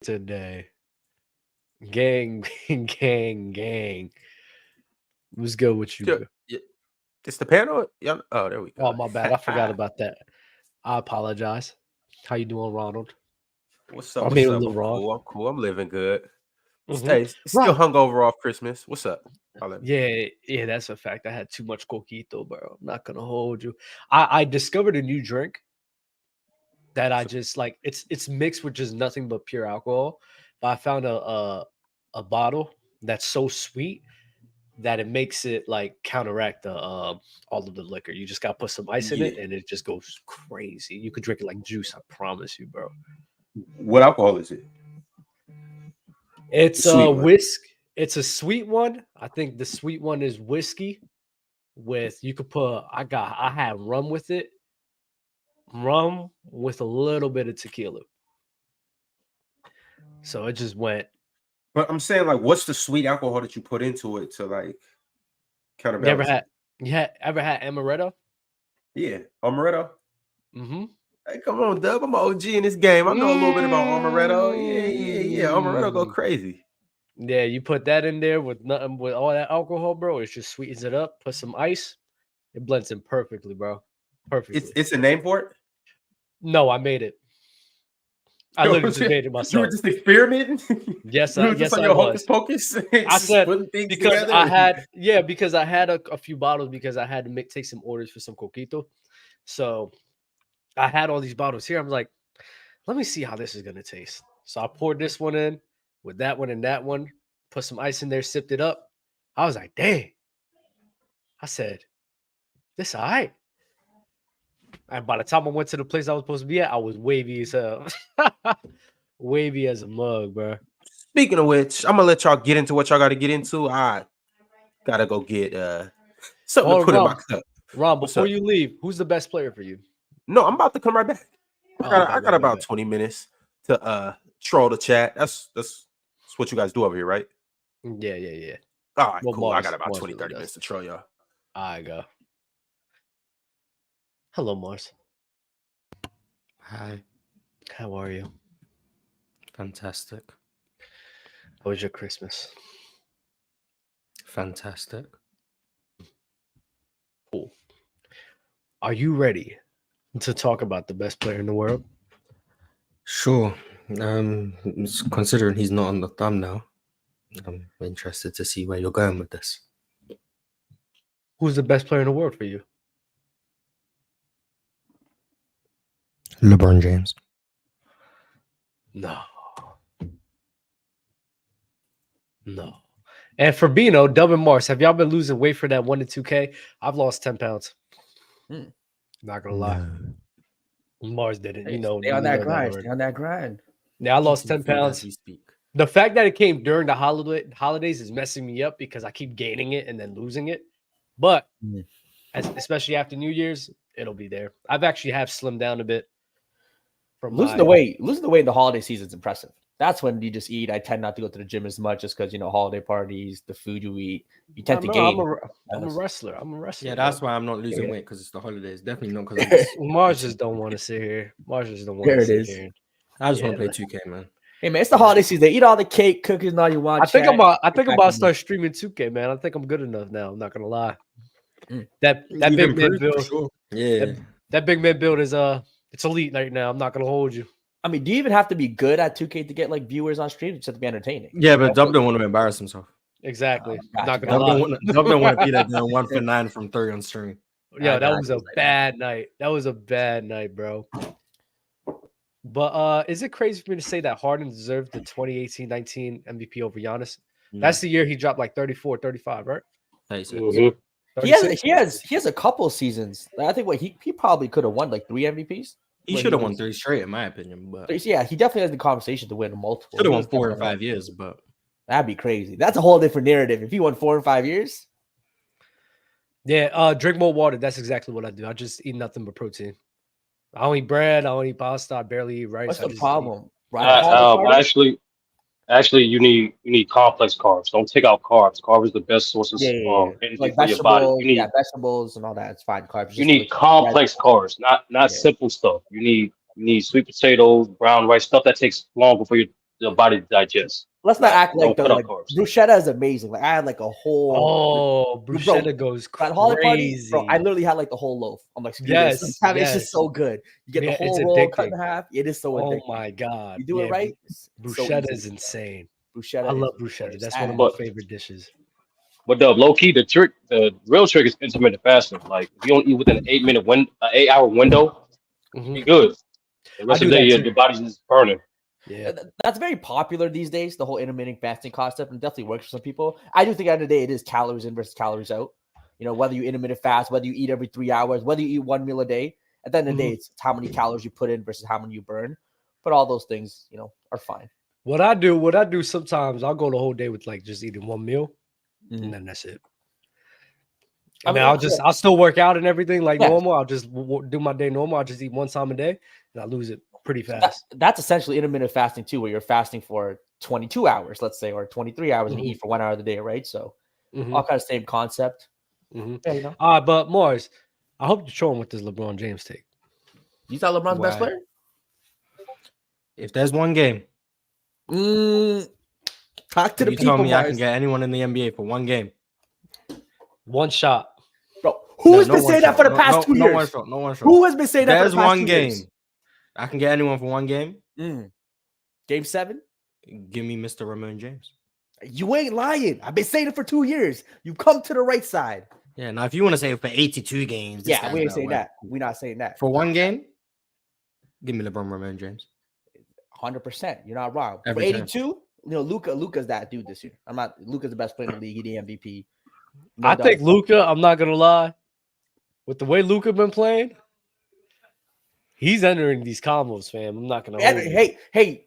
today. Gang. What's good with you? It's the panel? Yeah. Oh, there we go. Oh, my bad. I forgot about that. I apologize. How you doing, Ronald? What's up? I'm cool. I'm living good. Mm-hmm. Hey, still hungover off Christmas. What's up? Yeah, that's a fact. I had too much coquito, bro. I'm not gonna hold you. I discovered a new drink that I just like. It's mixed with just nothing but pure alcohol. But I found a bottle that's so sweet that it makes it like counteract the all of the liquor. You just gotta put some ice in it, and it just goes crazy. You could drink it like juice. I promise you, bro. What alcohol is it? It's a whisk. It's a sweet one. I think the sweet one is whiskey. With you could put. I had rum with it. Rum with a little bit of tequila. So it just went. But I'm saying, like, what's the sweet alcohol that you put into it to like counterbalance? Ever had amaretto? Yeah, amaretto. Mm-hmm. Hey, come on, Dub. I'm an OG in this game. I know a little bit about amaretto. Yeah. Amaretto go crazy. Yeah, you put that in there with nothing with all that alcohol, bro. It just sweetens it up. Put some ice. It blends in perfectly, bro. Perfectly. It's a name for it? No, I made it. I literally just made it myself. You were just experimenting? Yes, you were just on your hocus pocus. I said because together. because I had a few bottles because I had to take some orders for some coquito. So I had all these bottles here. I'm like, let me see how this is gonna taste. So I poured this one in with that one and that one, put some ice in there, sipped it up. I was like, dang. I said, this all right. And by the time I went to the place I was supposed to be at, I was wavy as hell. Wavy as a mug, bro. Speaking of which, I'm gonna let y'all get into what y'all got to get into. I gotta go get something to put in my cup. Ron, before you leave, who's the best player for you? No, I'm about to come right back. I got about 20 minutes to troll the chat. That's what you guys do over here, right? Yeah. All right, cool. I got about 20, 30 minutes to troll y'all. I go. Hello, Mars. Hi. How are you? Fantastic. How was your Christmas? Fantastic. Cool. Are you ready to talk about the best player in the world? Sure. Considering he's not on the thumbnail, I'm interested to see where you're going with this. Who's the best player in the world for you? LeBron James. No. And for Bino, Dub and Mars, have y'all been losing weight for that 1 to 2K? I've lost 10 pounds. Not gonna lie. Mars didn't. Stay on that grind. Yeah, I lost 10 pounds. The fact that it came during the holidays is messing me up because I keep gaining it and then losing it. But especially after New Year's, it'll be there. I've actually slimmed down a bit. Losing the weight in the holiday season is impressive. That's when you just eat. I tend not to go to the gym as much just because, holiday parties, the food you eat, you tend to gain. I'm a wrestler. Yeah, that's why I'm not losing weight because it's the holidays. Definitely not because Mars just don't want to sit here. I just want to play 2K, man. Hey man, it's the holiday season. They eat all the cake, cookies, and all you want. I think I'm about to start streaming 2K, man. I think I'm good enough now. I'm not gonna lie. That big man build, sure. Yeah. That big man build is it's elite right now. I'm not gonna hold you. I mean, do you even have to be good at 2K to get like viewers on stream? Just have to be entertaining. Yeah, but Dub don't want to embarrass himself. Exactly. Not gonna lie. Dub don't want to be that 1 for 9 from 3 on stream. Yeah, that was a bad night. That was a bad night, bro. But is it crazy for me to say that Harden deserved the 2018-19 MVP over Giannis? That's the year he dropped like 34, 35, right? 36. He has a couple seasons. I think he probably could have won like 3 MVPs. He should have won 3 straight, in my opinion. But yeah, he definitely has the conversation to win multiple. Should have won 4 or 5 years, but that'd be crazy. That's a whole different narrative. If he won 4 or 5 years. Yeah, drink more water. That's exactly what I do. I just eat nothing but protein. I don't eat bread. I don't eat pasta. I barely eat rice. What's the problem? Actually, you need complex carbs. Don't take out carbs. Carbs is the best source of energy like for your body. You need vegetables and all that. It's fine. Carbs. You need complex carbs, not simple stuff. You need sweet potatoes, brown rice, stuff that takes longer for your the body digests. Let's not act like don't cut like out carbs. bruschetta is amazing. Like I had like a whole bruschetta goes at holiday party, crazy. bro. I literally had like the whole loaf. I'm like, yes, it's just so good. You get the whole roll cut in half. It is so addictive. Oh my god, you do it right. Bruschetta is insane. Bruschetta, I love bruschetta. That's one of my favorite dishes. But the low key, the real trick is intermittent fasting. Like if you don't eat within an 8-hour window, you're good. The rest of the day, your body's just burning. Yeah, that's very popular these days. The whole intermittent fasting concept, and definitely works for some people. I do think at the end of the day, it is calories in versus calories out. You know, whether you intermittent fast, whether you eat every 3 hours, whether you eat one meal a day. At the end of the day, it's how many calories you put in versus how many you burn. But all those things, you know, are fine. What I do sometimes, I'll go the whole day with like just eating one meal, and then that's it. I mean, I'll still work out and everything like normal. I'll just do my day normal. I'll just eat one time a day, and I lose it pretty fast. That's essentially intermittent fasting too, where you're fasting for 22 hours, let's say, or 23 hours, and eat for 1 hour of the day, right? So, all kind of same concept. Yeah, you know. But Mars, I hope you're showing with this LeBron James take. You thought LeBron's best player? If there's one game, talk to the people. You tell me I can get anyone in the NBA for one game. One shot. Bro, who has been saying that for the past 2 years? No one shot. Who has been saying that for the past 2 years? There's one game. I can get anyone for one game. Game 7? Give me Mr. Ramon James. You ain't lying. I've been saying it for 2 years. You've come to the right side. Yeah, now if you want to say it for 82 games. We ain't saying that. We're not saying that. For one game, give me LeBron Ramon James. 100%. You're not wrong. For 82, you know, Luka's that dude this year. Luka's the best player in the league. He the MVP. I think Luka, I'm not gonna lie, with the way Luka been playing, he's entering these combos, fam. I'm not gonna. Hey,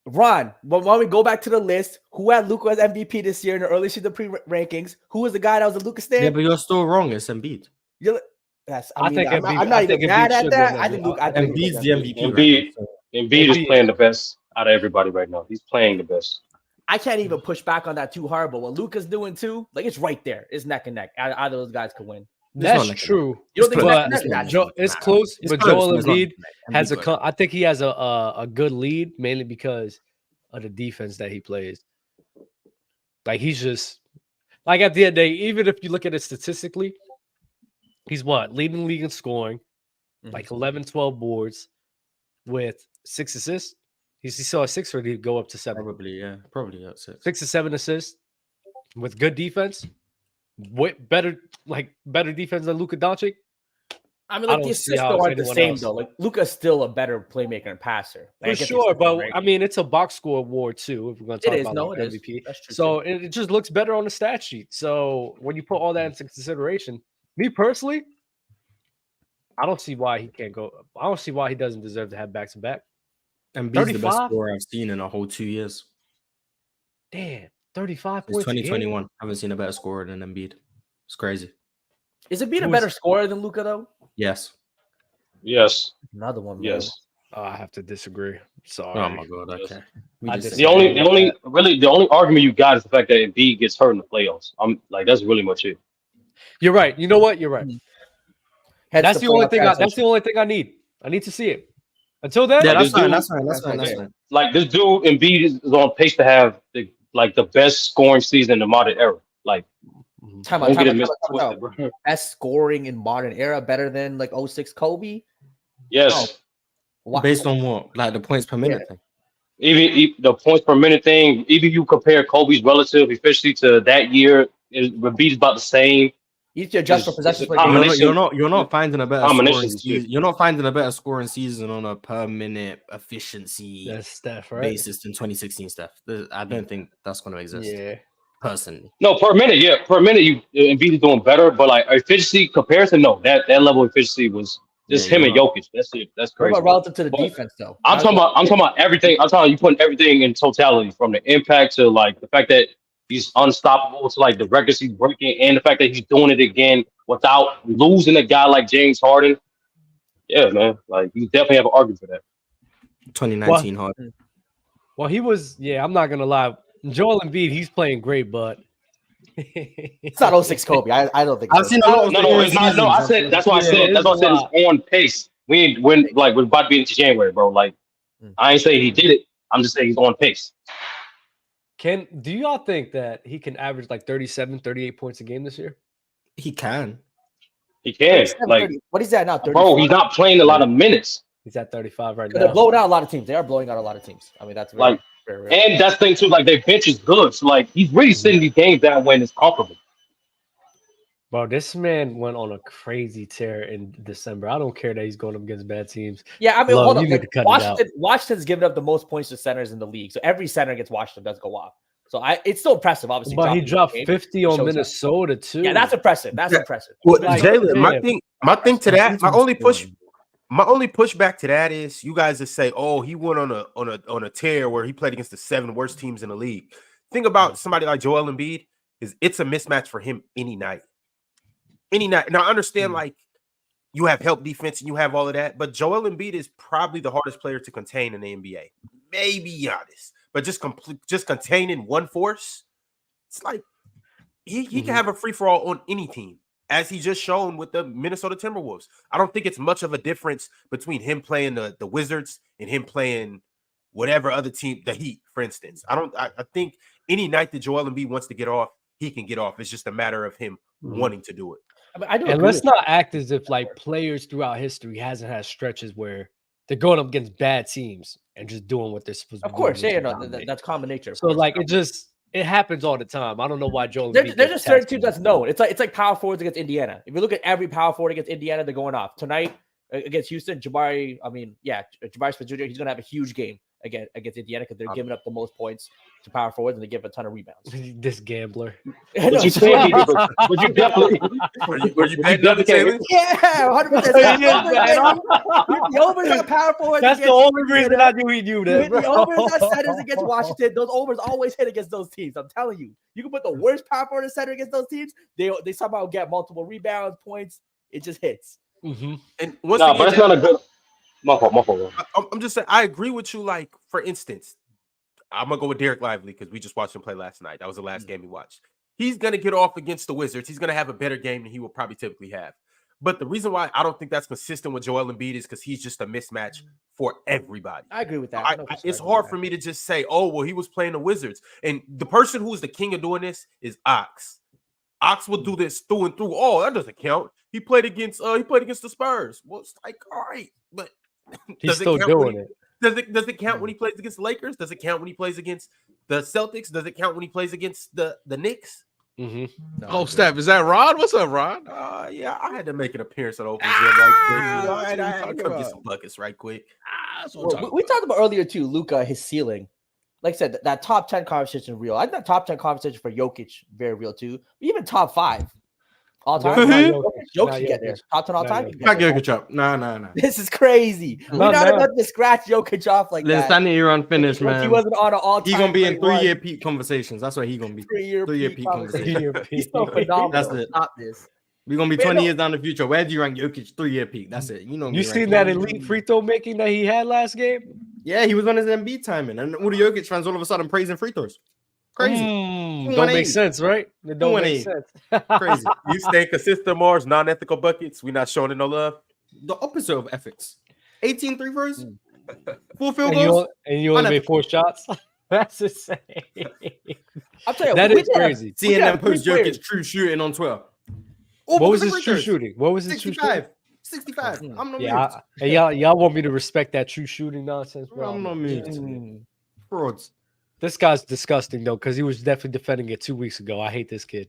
Ron. When we go back to the list, who had Luka as MVP this year in the early season pre-rankings? Who was the guy that was a Luka stand? Yeah, but you're still wrong. It's Embiid. I'm not even mad at that. I think Embiid's the MVP. Embiid is playing the best out of everybody right now. He's playing the best. I can't even push back on that too hard, but what Luka's doing too, like it's right there. It's neck and neck. Either of those guys could win. That's true. You don't think it's close, but Joel Embiid has I think he has a good lead, mainly because of the defense that he plays. Like he's just like at the end of the day, even if you look at it statistically, he's leading the league in scoring, like 11, 12 boards with 6 assists. He saw a 6, or did he go up to 7? Probably at 6. 6 to 7 assists with good defense. Better defense than Luka Doncic. I mean, like the assists aren't the same though. Like Luka's still a better playmaker and passer. For sure, but I mean, it's a box score award too. If we're going to talk about MVP, so it just looks better on the stat sheet. So when you put all that into consideration, me personally, I don't see why he can't go. I don't see why he doesn't deserve to have back to back. Embiid's the best scorer I've seen in a whole 2 years. Damn, 35 points. It's 2021. I haven't seen a better scorer than Embiid. It's crazy. Is Embiid a better scorer than Luka though? Yes. Another one. Yes. Oh, I have to disagree. Sorry. Oh my god. Okay. The only argument you got is the fact that Embiid gets hurt in the playoffs. I'm like, that's really much it. You're right. You know what? You're right. That's the only thing. That's the only thing I need. I need to see it. Until then, that's fine. Like this dude Embiid is on pace to have the best scoring season in the modern era. Like, time best scoring in modern era, better than like 06 Kobe. Yes. Oh. Based on what? Like the points per minute thing. Even the points per minute thing. Even you compare Kobe's relative efficiency to that year, Embiid's about the same. You can adjust for possessions. You're not finding a better scoring season. You're not finding a better scoring season on a per minute efficiency basis than 2016 Steph. I don't think that's going to exist. Yeah, personally. No, per minute, Embiid is doing better, but like efficiency comparison, no, that level of efficiency was just him and Jokic. That's it. That's crazy. What about relative to the defense though? I'm talking about everything. I'm talking you putting everything in totality, from the impact to like the fact that he's unstoppable, to like the records he's breaking, and the fact that he's doing it again without losing a guy like James Harden. Yeah, man. Like you definitely have an argument for that. 2019 Harden. Well, he was. Yeah, I'm not gonna lie. Joel Embiid, he's playing great, but it's not 06 Kobe. I don't think. I've seen a lot. No, it's not. No, I said that's why I said it's on pace. We're about to be into January, bro. Like I ain't saying he did it, I'm just saying he's on pace. Do y'all think that he can average like 37, 38 points a game this year? He can. He can. Like 30. What is that now? 34? Bro, he's not playing a lot of minutes. He's at 35 right now. They're blowing out a lot of teams. They are blowing out a lot of teams. I mean, that's very, very rare. And that's the thing too. Like their bench is good, so like he's really sitting these games down when it's comparable. Bro, this man went on a crazy tear in December. I don't care that he's going up against bad teams. Yeah, I mean, hold on. Like, Washington's given up the most points to centers in the league. So every center against Washington does go off. So it's still impressive, obviously. But he dropped 50 on Minnesota too. Yeah, that's impressive. That's impressive. Well, like, Jalen, my thing to that, my only pushback to that is you guys just say, oh, he went on a tear where he played against the 7 worst teams in the league. Think about somebody like Joel Embiid. It's a mismatch for him any night. Any night. Now I understand like you have help defense and you have all of that, but Joel Embiid is probably the hardest player to contain in the NBA. Maybe Giannis, but just containing one force, it's like he can have a free for all on any team, as he just shown with the Minnesota Timberwolves. I don't think it's much of a difference between him playing the Wizards and him playing whatever other team, the Heat, for instance. I think any night that Joel Embiid wants to get off, he can get off. It's just a matter of him wanting to do it. I mean, and let's not act as if like players throughout history hasn't had stretches where they're going up against bad teams and just doing what they're supposed to do. Of course, that's common nature. So like it happens all the time. I don't know why Joel. There's just certain teams that's known. It's like power forwards against Indiana. If you look at every power forward against Indiana, they're going off tonight against Houston. Jabari Smith Jr. He's going to have a huge game against Indiana because they're giving up the most points to power forwards and they give a ton of rebounds. This gambler. But you definitely. Were you betting? Yeah, 100%. The overs on power forwards. That's the only reason I knew he knew that. The overs on centers against Washington. Those overs always hit against those teams. I'm telling you. You can put the worst power forward center against those teams. They somehow get multiple rebounds, points. It just hits. Mm-hmm. And once but it's not a good. My fault. I'm just saying, I agree with you. Like, for instance, I'm going to go with Derek Lively because we just watched him play last night. That was the last game we watched. He's going to get off against the Wizards. He's going to have a better game than he will probably typically have. But the reason why I don't think that's consistent with Joel Embiid is because he's just a mismatch for everybody. I agree with that. It's hard for me to just say, oh, well, he was playing the Wizards. And the person who is the king of doing this is Ox. Ox will do this through and through. Oh, that doesn't count. He played against the Spurs. Well, it's like, all right, but he's still doing it. Does it count when he plays against the Lakers? Does it count when he plays against the Celtics? Does it count when he plays against the Knicks? Mm-hmm. No, Steph, is that Rod? What's up, Rod? Yeah, I had to make an appearance on Open Gym right quick. I come get some buckets right quick. We talked about earlier too, Luka, his ceiling. Like I said, that top 10 conversation is real. I think that top 10 conversation for Jokic very real too. Even top 5 all time. Jokic can get there. Top 10 all time. Not Jokic up. No. This is crazy. We're not about to scratch Jokic off like that. Listen, you're unfinished, man. He wasn't on an all-time. He's gonna be in 3-year peak conversations. That's what he's gonna be. 3-year peak conversations. He's so phenomenal. That's it. Stop this. We're gonna be 20 years down the future. Where do you rank Jokic 3-year peak? That's it. You seen that elite free throw making that he had last game? Yeah, he was on his Embiid timing, and all the Jokic fans all of a sudden praising free throws. Crazy. Don't make sense, right? It don't make sense. Crazy. You stay consistent, Mars, non-ethical buckets. We not showing it no love. The opposite of ethics. 18 3 throws, 4 field goals. And you only made 4 shots? That's insane. I'll tell you, that is crazy. Seeing them post Jokic true shooting on Twitter. What was his true shooting? What was his 65. I'm not y'all want me to respect that true shooting nonsense, bro? I'm not moved. Frauds. This guy's disgusting though, because he was definitely defending it 2 weeks ago. I hate this kid.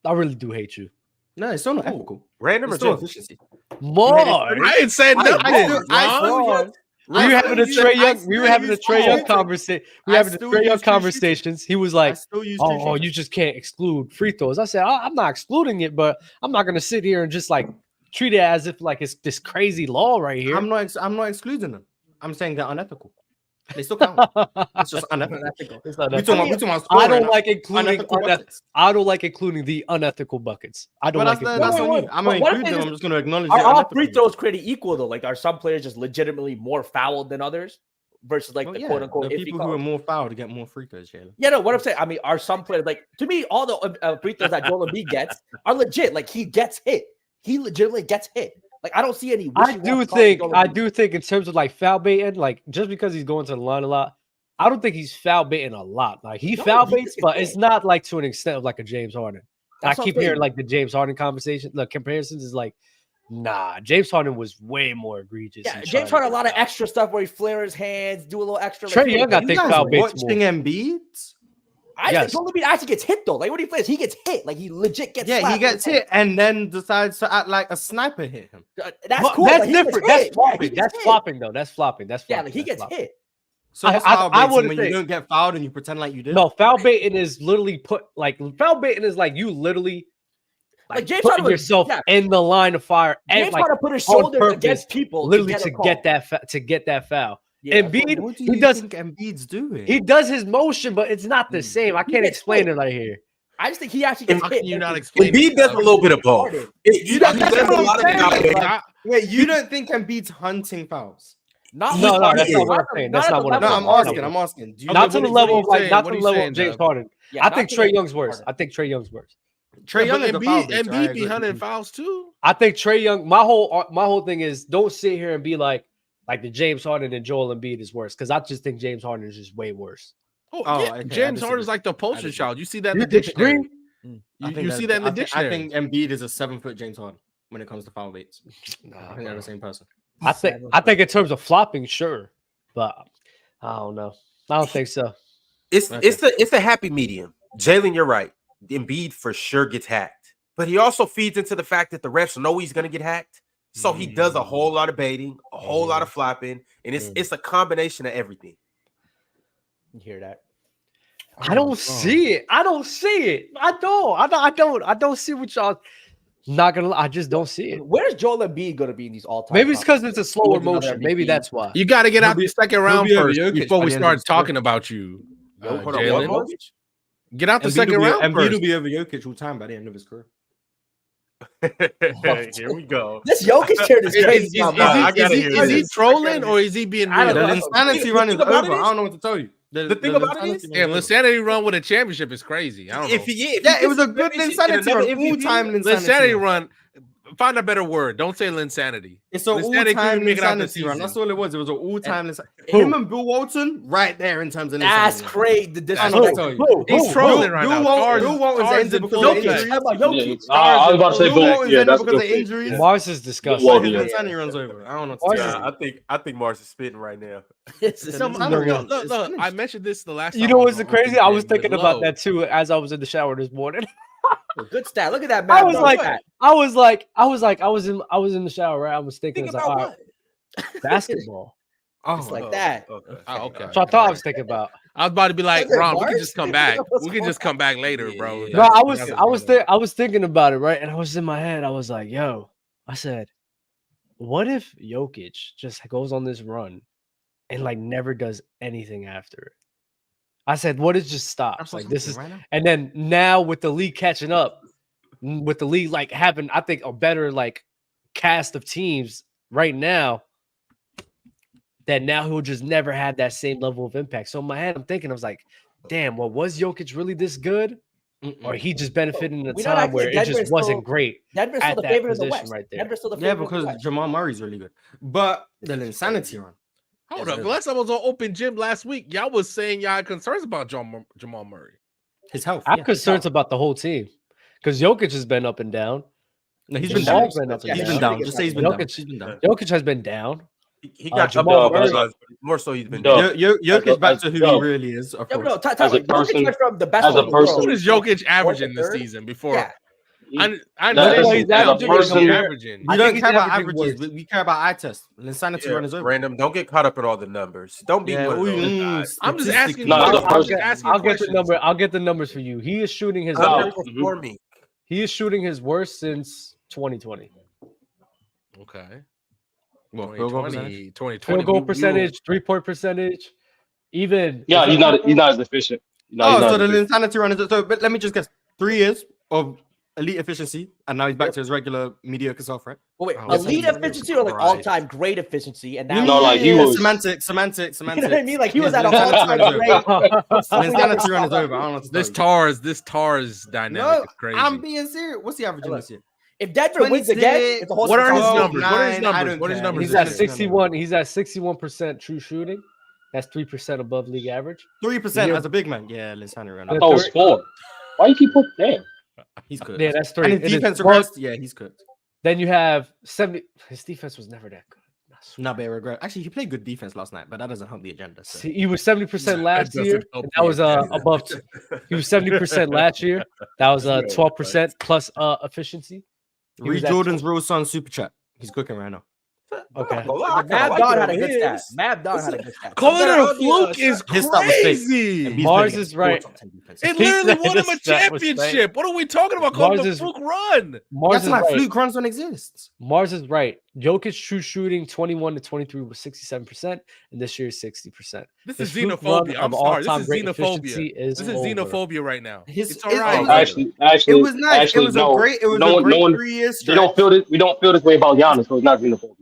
I really do hate you. No, it's still not ethical. Random or efficiency. More. I ain't saying nothing. We were having a Trae Young. We were having a Trae Young conversation. We were having a Trae Young conversations. He was like, "Oh, you just can't exclude free throws." I said, "I'm not excluding it, but I'm not going to sit here and just like treat it as if like it's this crazy law right here." I'm not excluding them. I'm saying they're unethical. They still count. It's just unethical. It's unethical. I don't like including. I don't like including the unethical buckets. I don't like it. That's on you. I'm gonna include them. I'm just gonna acknowledge. Are all free throws created equal though? Like, are some players just legitimately more fouled than others? Versus like the quote unquote people who are more fouled to get more free throws, Jalen. Yeah, no, what I'm saying, I mean, are some players like, to me, all the free throws that Joel Embiid gets are legit. Like, he gets hit. He legitimately gets hit. Like, I don't see any. I do think in terms of like foul baiting, like just because he's going to the line a lot, I don't think he's foul baiting a lot. Like he foul baits, but it's not like to an extent of like a James Harden. I keep hearing like the James Harden conversation. The comparisons is like, nah, James Harden was way more egregious. Yeah, James Harden a lot of extra stuff where he flare his hands, do a little extra. Trae Young, I think foul baits more. Watching Embiid? I think Embiid actually gets hit though. Like when he plays, he gets hit. Like he legit gets. Yeah, he gets hit and then decides to act like a sniper hit him. That's cool. That's different. That's flopping. That's flopping though. That's flopping. That's flopping. Yeah, like he gets hit. So I would when you don't get fouled and you pretend like you did. No, foul baiting is literally foul baiting is like you literally like James putting yourself in the line of fire and James Harden put his shoulders against people literally to get that foul. Yeah, Embiid, what do you think Embiid's doing? He does his motion, but it's not the same. I can't explain it right here. I just think he actually gets hit. You're not explaining. Embiid does a little bit of both. Wait, you don't think Embiid's hunting fouls? No, that's not what I'm saying. That's not what I'm saying. I'm asking. Not to the level of James Harden. I think Trae Young's worse. Trae Young is Embiid be hunting fouls too. I think Trae Young. My whole thing is don't sit here and be like the James Harden and Joel Embiid is worse because I just think James Harden is just way worse. Okay. James Harden's like the poster child. You see that in the dictionary. You see that in the dictionary. I think Embiid is a 7-foot James Harden when it comes to foul baits. I think they're the same person. I think in terms of flopping, sure, but I don't know. I don't think so. It's a happy medium. Jalen, you're right. Embiid for sure gets hacked, but he also feeds into the fact that the refs know he's going to get hacked, so he does a whole lot of baiting, a whole lot of flopping, and it's a combination of everything. You hear that? I don't see it. I don't see what y'all. Not gonna. I just don't see it. Where's Joel Embiid gonna be in these all-time? Maybe it's because it's a slower motion. Maybe that's why. You got to get out the second round first before we start talking about you, Jalen. Get out the second round. Embiid will be over Jokic all time by the end of his career. Here we go. This Jokic chair is crazy. Is he trolling or is he being real? The insanity run is over. I don't know what to tell you. The thing about it is, insanity run with a championship is crazy. I don't know. It was a good insanity run. All-time insanity run. Find a better word. Don't say Linsanity. It's an all-time insanity run. That's all it was. It was an all-time insanity. Him and Bill Walton, right there in terms of that's crazy. He's trolling right now. Bill Walton's ended because of injuries. I was about to say Bill Walton. Yeah, that's because of injuries. Mars is disgusting. His insanity runs over. I don't know. I think Mars is spitting right now. Look, I mentioned this the last time. You know what's crazy? I was thinking about that too as I was in the shower this morning. Good stat. Look at that, man. I was in the shower, right? I was thinking about what? Basketball. It's like that. Okay. So I thought I was thinking about. I was about to be like, Ron, we can just come back. We can just come back later, bro. No, I was thinking about it, right? And I was in my head. I was like, yo, I said, what if Jokic just goes on this run and like never does anything after it? I said, what if just stops? Like this is, and then now with the league catching up, with the league like having, I think, a better like cast of teams right now, that now he'll just never have that same level of impact. So in my head, I'm thinking, I was like, damn, well, was Jokic really this good? Or he just benefited in a time where it just wasn't great. Denver's still the favorite in the West. Right there. Yeah, because Jamal Murray's really good. But the insanity run. Hold up. Last time I was on Open Gym last week, y'all was saying y'all had concerns about Jamal Murray. His health. I have concerns about the whole team because Jokic has been up and down. No, he's been down. He's been down. Just say he's been down. Jokic has been down. He got Jamal Murray. More so, he's been down. Jokic back to who he really is. As a person, what is Jokic averaging this season before? I know he's averaging. We don't care about averages. We care about eye test. Insanity run is over. Random. Don't get caught up in all the numbers. Don't be one of those guys. I'm just asking. I'll get the number. I'll get the numbers for you. He is shooting his. He is shooting his worst since 2020. Okay. Well, 2020. Field goal percentage, 3-point percentage, even. Yeah, he's not as efficient. So the insanity run is so. But let me just guess. 3 years of elite efficiency, and now he's back to his regular mediocre self, right? Well, wait, elite efficiency or like all-time great efficiency? And now, no, like he was semantics. You know what I mean? Like he was at an all-time great. Insanity run is over. I don't know. This Tars dynamic is crazy. I'm being serious. What's he averaging this year? If Denver wins again, it's a whole. What are his numbers? What are his numbers? He's at 61. He's at 61% true shooting. That's 3% above league average. 3% as a big man. Yeah, Linsani ran. I thought it was 4. Why you keep putting damn? He's cooked. Yeah, that's 3. And his defense regressed. Yeah, he's cooked. Then you have 70. His defense was never that good. No, but regret. Actually, he played good defense last night, but that doesn't help the agenda. So. See, he was 70% last year. And that was above. He was 70% last year. That was 12% plus efficiency. Reed Jordan's real son, Super Chat. He's cooking right now. Okay. Mab Don had a good stat. Mab Don had a good stat. Calling it a fluke is crazy. Mars is right. It literally won him a championship. What are we talking about? Calling it a fluke run. That's like fluke runs don't exist. Mars is right. Jokic true shooting 21 to 23 was 67%, and this year is 60%. This is xenophobia. I'm sorry. This is xenophobia. This is xenophobia right now. It's all right. Actually, it was nice. It was a great 3 years. We don't feel this way about Giannis, so it's not xenophobia.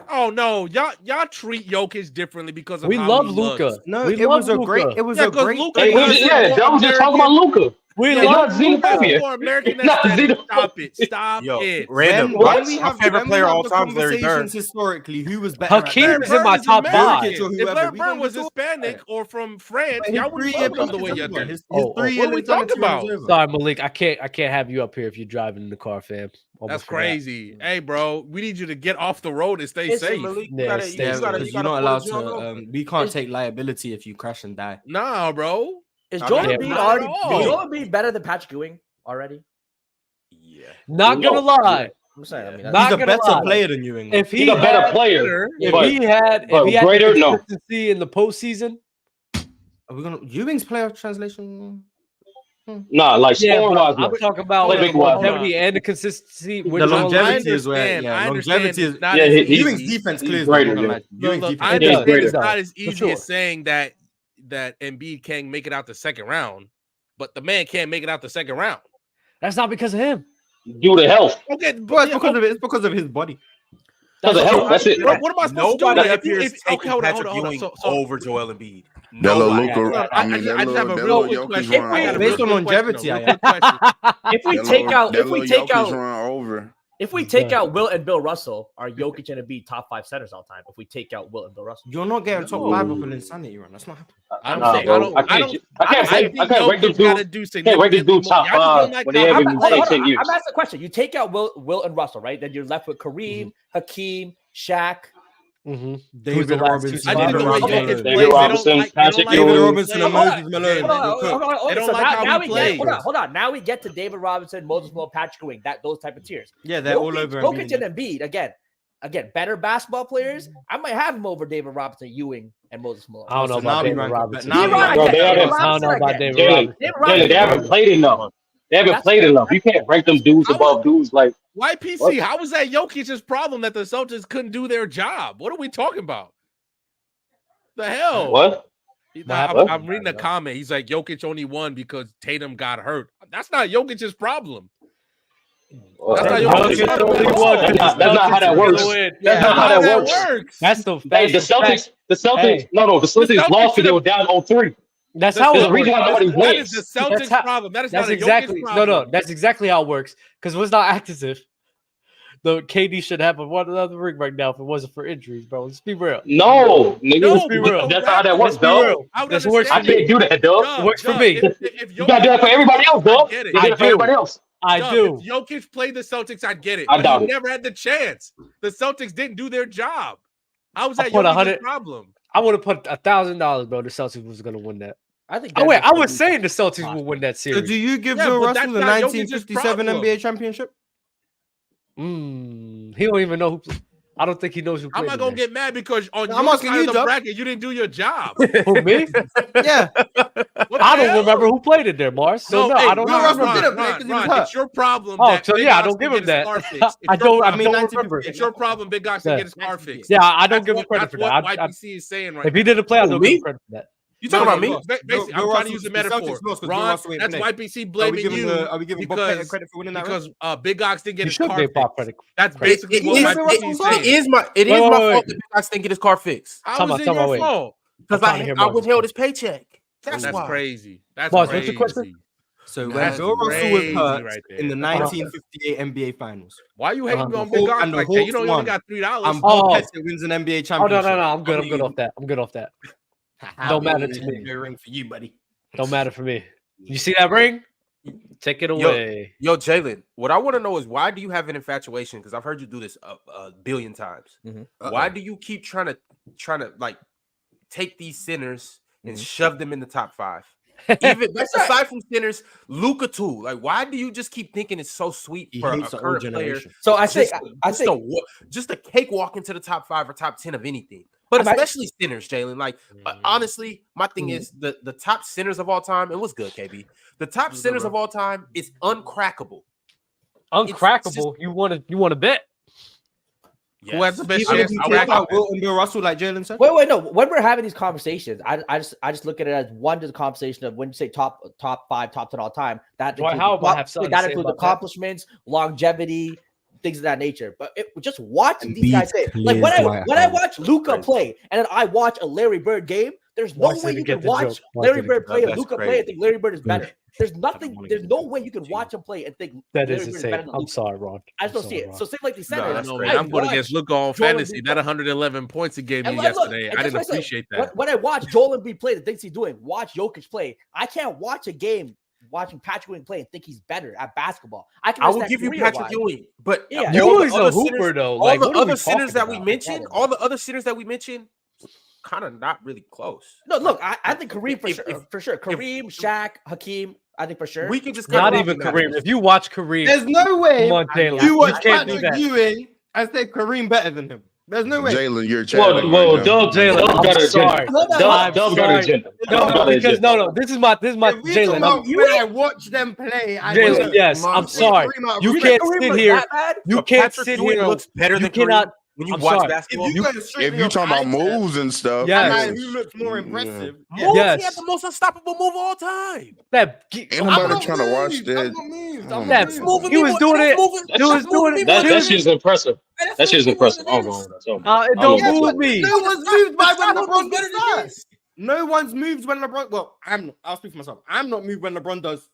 Oh no, y'all treat Jokic differently because of we how love he Luka. looks. No, it was a great. It was a great. I was just talking about Luka. We love xenophobia. More American Stop it. Stop it. Random. When we have favorite player all time, Larry Bird. Historically, who was better? Hakeem is in my top 5. If Larry Bird was Hispanic or from France, y'all wouldn't love him the way you did. What are we talking about? Sorry, Malik. I can't have you up here if you're driving in the car, fam. That's crazy. Hey, bro, we need you to get off the road and stay safe. You're not allowed to. We can't take liability if you crash and die. Nah, bro. Is Joel Embiid better than Patrick Ewing already? Yeah. Not gonna lie. I'm saying, he's a better player than Ewing. If he's a better player, if he had greater, consistency in the postseason, are we gonna Ewing's playoff translation? Nah, like score-wise. I'm talking about the longevity and the consistency. The longevity is where, longevity is. Ewing's defense clears greater. I understand it's not as easy as saying that Embiid can't make it out the second round, but the man can't make it out the second round. That's not because of him. Due to health. Okay, but it's because of his body. Because of health. That's it. What am I supposed to do? Nobody appears taking Patrick Ewing over Joel Embiid. I just have a real quick question. Based on longevity, if we take out Wilt and Bill Russell, are Jokic and Embiid top 5 centers all time? If we take out Wilt and Bill Russell, you're not getting top 5 of an insanity run. That's not happening. I can't rank this dude top 5 when they haven't been 10 years. I'm asking a question. You take out Wilt and Russell, right? Then you're left with Kareem, Hakeem, Shaq. David Robinson, Patrick David Robinson, and Moses Malone. Hold on. Now we get to David Robinson, Moses Malone, Patrick Ewing, those type of tiers. Yeah, they're all over. Jokic and Embiid again, better basketball players. I might have him over David Robinson, Ewing, and Moses Malone. I don't know about David Robinson. I don't know about David Robinson. They haven't played enough. They haven't played enough. You can't rank them dudes above dudes like YPC. How was that Jokic's problem that the Celtics couldn't do their job? What are we talking about? The hell? What? I'm reading a comment. He's like, Jokic only won because Tatum got hurt. That's not Jokic's problem. That's not how that works. That's not how that works. That's the The Celtics lost because they were down 0-3. That's how the reason why nobody wins. That is the Celtics problem. That is not exactly problem. No. That's exactly how it works. Because it was not active. The KD should have one another ring right now if it wasn't for injuries, bro. Let's be real. No, let's be real. That's how that works, dog. I can't do that, dog. It works for me. You gotta do that for everybody else, dog. I do it for everybody else. I do. If Jokic played the Celtics, I'd get it. I doubt it. Never had the chance. The Celtics didn't do their job. How was that Jokic's problem? I would have put $1,000, bro. The Celtics was going to win that. I think. I was saying the Celtics will win that series. So do you give Bill Russell the 1957 NBA championship? He don't even know who. I don't think he knows who. I'm not gonna get mad because on your side of the bracket, you didn't do your job. Who, me? Yeah. I don't remember who played it there, Mars. So no, I don't remember. It's your problem. Oh, so yeah, I don't give him that. I don't remember. It's your problem. Big Gox didn't get his car fixed. Yeah, I don't give him credit for that. What YPC is saying right now. If he didn't play, I don't give him credit for that. You talking about me? Basically, I'm trying to use a metaphor. Ron, that's YPC blaming you. Are we giving Bob credit for winning that? Because Big Gox didn't get his car fixed. That's basically what YPC is saying. It is my fault that Big Gox didn't get his car fixed. How was it your fault? Because I withheld his paycheck. That's crazy. That's crazy. What's the question? So when Bill Russell was hurt in the 1958 NBA Finals. Why are you hating on Big Arms like that? You know you only got $3. Wins an NBA championship. No. I'm good off that. Don't matter to me. Ring for you, buddy. Don't matter for me. You see that ring? Take it away. Yo, Jalen, what I want to know is why do you have an infatuation? Because I've heard you do this a billion times. Why do you keep trying to like take these centers and shove them in the top 5? Even aside from centers, Luka too. Like, why do you just keep thinking it's so sweet for a current player? So I think just a cakewalk into the top 5 or top 10 of anything. But especially centers, Jalen. Like, honestly, my thing is the top centers of all time. And what's good, KB? The top centers of all time is uncrackable. Uncrackable? You want to bet? Yes. Who has the best chance? Wilt and Bill Russell, like Jalen said. Wait, no. When we're having these conversations, I just look at it as one to the conversation of when you say top 5, top 10 all time. That includes accomplishments, longevity, things of that nature. But just watching these guys play, like when I watch Luka play, and then I watch a Larry Bird game, there's no way you can watch Larry Bird play and Luka play and think Larry Bird is better. There's no way you can watch him play and think that is insane. I'm sorry, Ron. I just don't see it. So same like the center. No, man. I'm going against Luka on fantasy. That 111 points he gave me yesterday. I didn't appreciate that. When I watch Joel Embiid play, the things he's doing, watch Jokic play. I can't watch a game watching Patrick Ewing play and think he's better at basketball. I will give you Patrick Ewing, but Ewing's a hooper though. All the other centers that we mentioned, kind of not really close. No, look, I think Kareem for sure. Kareem, Shaq, Hakeem. I think for sure. We can just not even Kareem. If you watch Kareem, there's no way you watch Patrick Ewing. I say Kareem better than him. There's no way. Jalen, you're chatting. Well, Dub got a sorry. Dub got a agenda. No, because no. This is my Jalen. When I watch them play, Jalen. Yes, I'm sorry. You can't sit here. You can't sit here. Looks better than Kareem. When you watch basketball, if you talking about moves and stuff, who looks more impressive? Yes, he had the most unstoppable move of all time. Anybody trying to watch that? He was doing it. That shit's impressive. That shit's impressive. It don't move me. No one's moved by when LeBron does. No one's moved when LeBron. Well, I'll speak for myself. I'm not moved when LeBron does.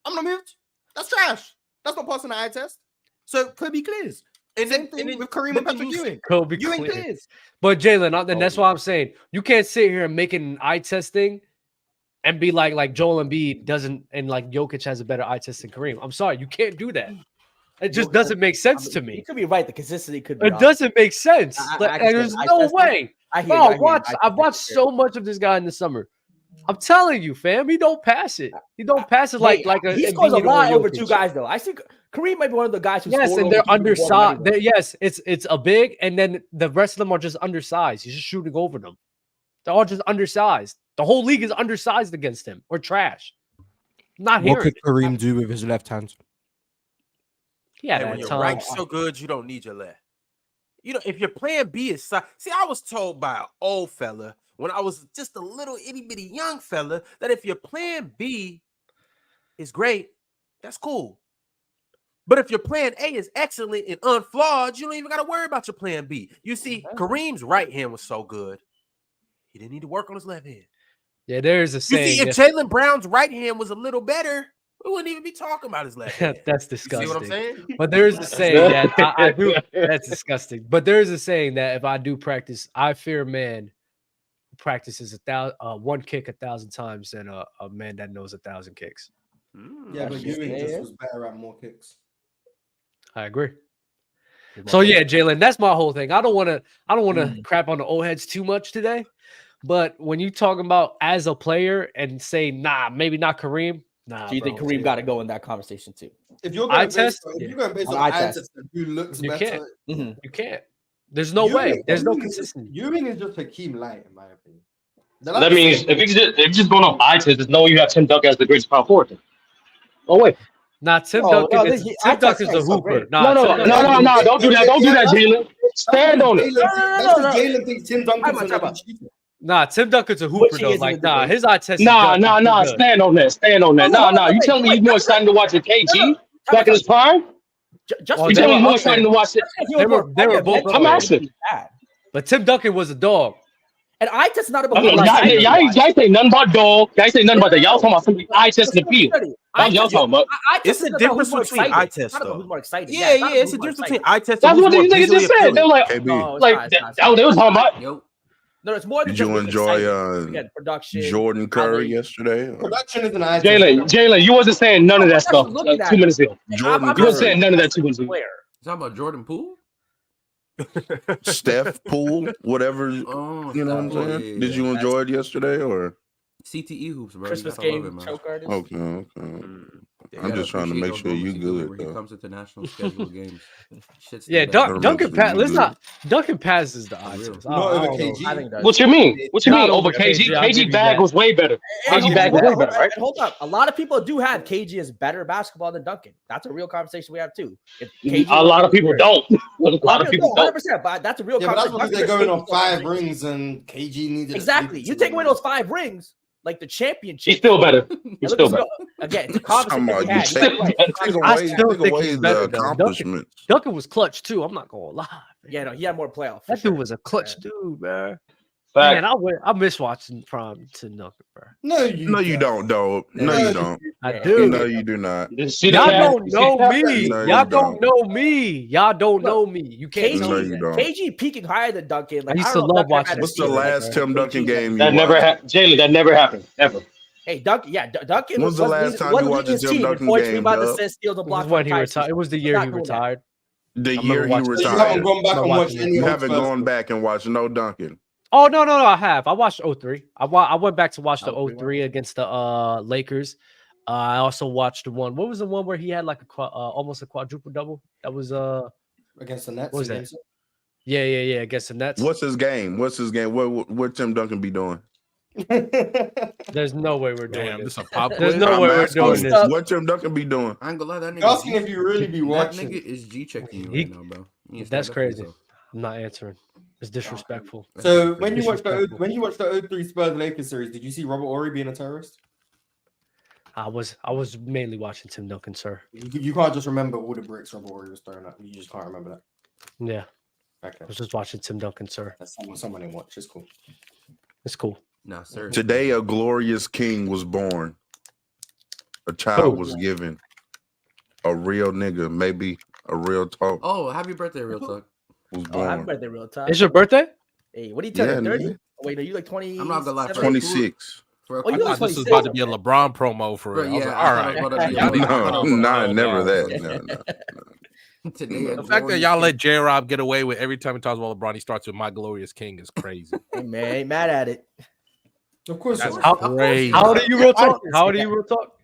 I'm not moved. That's trash. That's not passing the eye test. So Kobe clears. And same thing with Kareem and Patrick Ewing. Kobe clears. But Jalen, and that's why I'm saying you can't sit here and make an eye test thing and be like Joel Embiid doesn't, and like Jokic has a better eye test than Kareem. I'm sorry, you can't do that. It just doesn't make sense to me. You could be right. The consistency could be. It doesn't make sense. There's no way. I've watched so much of this guy in the summer. I'm telling you, fam, he don't pass it. He don't pass it like a. He scores a lot over two guys though. I think Kareem might be one of the guys who. Yes, and they're undersized. Yes, it's a big, and then the rest of them are just undersized. He's just shooting over them. They're all just undersized. The whole league is undersized against him or trash. What could Kareem do with his left hand? Yeah, when your right's so good, you don't need your left. You know, if your plan B is see, I was told by an old fella when I was just a little itty bitty young fella that if your plan B is great, that's cool. But if your plan A is excellent and unflawed, you don't even got to worry about your plan B. You see, Kareem's right hand was so good, he didn't need to work on his left hand. Yeah, there's a saying. You see, if Jaylen Brown's right hand was a little better, we wouldn't even be talking about his left hand. That's disgusting. You see what I'm saying? But there is a saying that I do. That's disgusting. But there is a saying that if I do practice, I fear a man who practices one kick 1,000 times than a man that knows 1,000 kicks. Yeah, but Ewing just was better at more kicks. I agree. So yeah, Jalen, that's my whole thing. I don't want to crap on the old heads too much today. But when you talking about as a player and say, nah, maybe not Kareem. Nah, do you think Kareem got to go in that conversation too? If you're going based on eye test, who looks better? You can't. There's no way. There's no consistency. Ewing is just Hakeem Light, in my opinion. That means if you're just going on eye test, there's no way you have Tim Duncan as the greatest power forward. Then. Oh wait. Tim Duncan is a hooper. No, don't do that. Don't do that, Jalen. Stand on it. Jalen thinks Tim Duncan's a cheater. Nah, Tim Duncan's a hooper though. Like, his eye test. Nah. Stand on that. Nah. You telling me he's more exciting to watch than KG back in his prime? You telling me he's more exciting to watch it? They were both. I'm asking. But Tim Duncan was a dog. And eye test is not about. Y'all ain't say nothing about dog. Y'all ain't say nothing about that. Y'all talking about something eye test in the field. Y'all talking about. It's a difference between eye test, though. Who's more excited? Yeah, it's a difference between eye test. That's what these niggas just said. They were like, they was talking about. No, it's more than. Did you enjoy production? Jordan Curry yesterday? Production is an eye test. Jalen, you wasn't saying none of that stuff 2 minutes ago. You wasn't saying none of that 2 minutes ago. You talking about Jordan Poole? Steph Poole, whatever. You know what I'm saying? Yeah. Did you enjoy it yesterday or CTE hoops, bro? Christmas game choke artist. Okay. I'm just trying to make sure you good. When he comes into national schedule games. Duncan Pass. Let's not. Duncan passes the odds. What you mean? What you mean over KG? KG bag was way better. KG bag was way better, right? Hold up. A lot of people do have KG as better basketball than Duncan. That's a real conversation we have too. A lot of people don't. A lot of people don't. 100%, but that's a real conversation. But that's because they're going on 5 rings and KG needed. Exactly. You take away those 5 rings. Like the championship, he's still better. He's still better. Again, it's a conversation. I still think he's better. Duncan was clutch too. I'm not gonna lie. Yeah, no, he had more playoffs. That dude was a clutch dude, man. Man, I miss watching Prime to Duncan, bro. No, you don't, dog. No, you don't. I do. No, you do not. Y'all don't know me. Y'all don't know me. Y'all don't know me. You can't know me. KG peaking higher than Duncan. I used to love watching. What's the last Tim Duncan game? That never happened, Jalen. That never happened ever. Hey, Duncan. Yeah, Duncan. When's the last time you watched a Tim Duncan game? When he retired. It was the year he retired. The year he retired. You haven't gone back and watched no Duncan. Oh, no, I have. I watched 03. I went back to watch the 03 against the Lakers. I also watched the one. What was the one where he had like almost a quadruple double? That was against the Nets. What was that? Yeah, against the Nets. What's his game? What Tim Duncan be doing? There's no way we're doing this. There's no way we're doing this. What Tim Duncan be doing? I ain't gonna lie, that nigga. Asking if you really be watching. That nigga is G-checking you right now, bro. That's crazy. I'm not answering. It's disrespectful. So when you watched the 03 Spurs Lakers series, did you see Robert Horry being a terrorist? I was mainly watching Tim Duncan, sir. You can't just remember all the bricks Robert Horry was throwing up. You just can't remember that. Yeah. Okay. I was just watching Tim Duncan, sir. That's someone didn't watch. It's cool. It's cool. No, sir. Today a glorious king was born. A child was given. A real nigga, maybe a real talk. Oh, happy birthday, real talk. Was born. Happy birthday, real talk. It's your birthday? Hey, what are you turning? 30? Oh, wait, are you like 20? I'm not gonna lie. 26. I thought this was about to be a LeBron promo for real. Yeah, all right. Never that. No. Today, the fact that y'all let J-Rob get away with every time he talks about LeBron, he starts with "My Glorious King" is crazy. Hey man, ain't mad at it. Of course. How old are you, real talk? How old are you, real talk?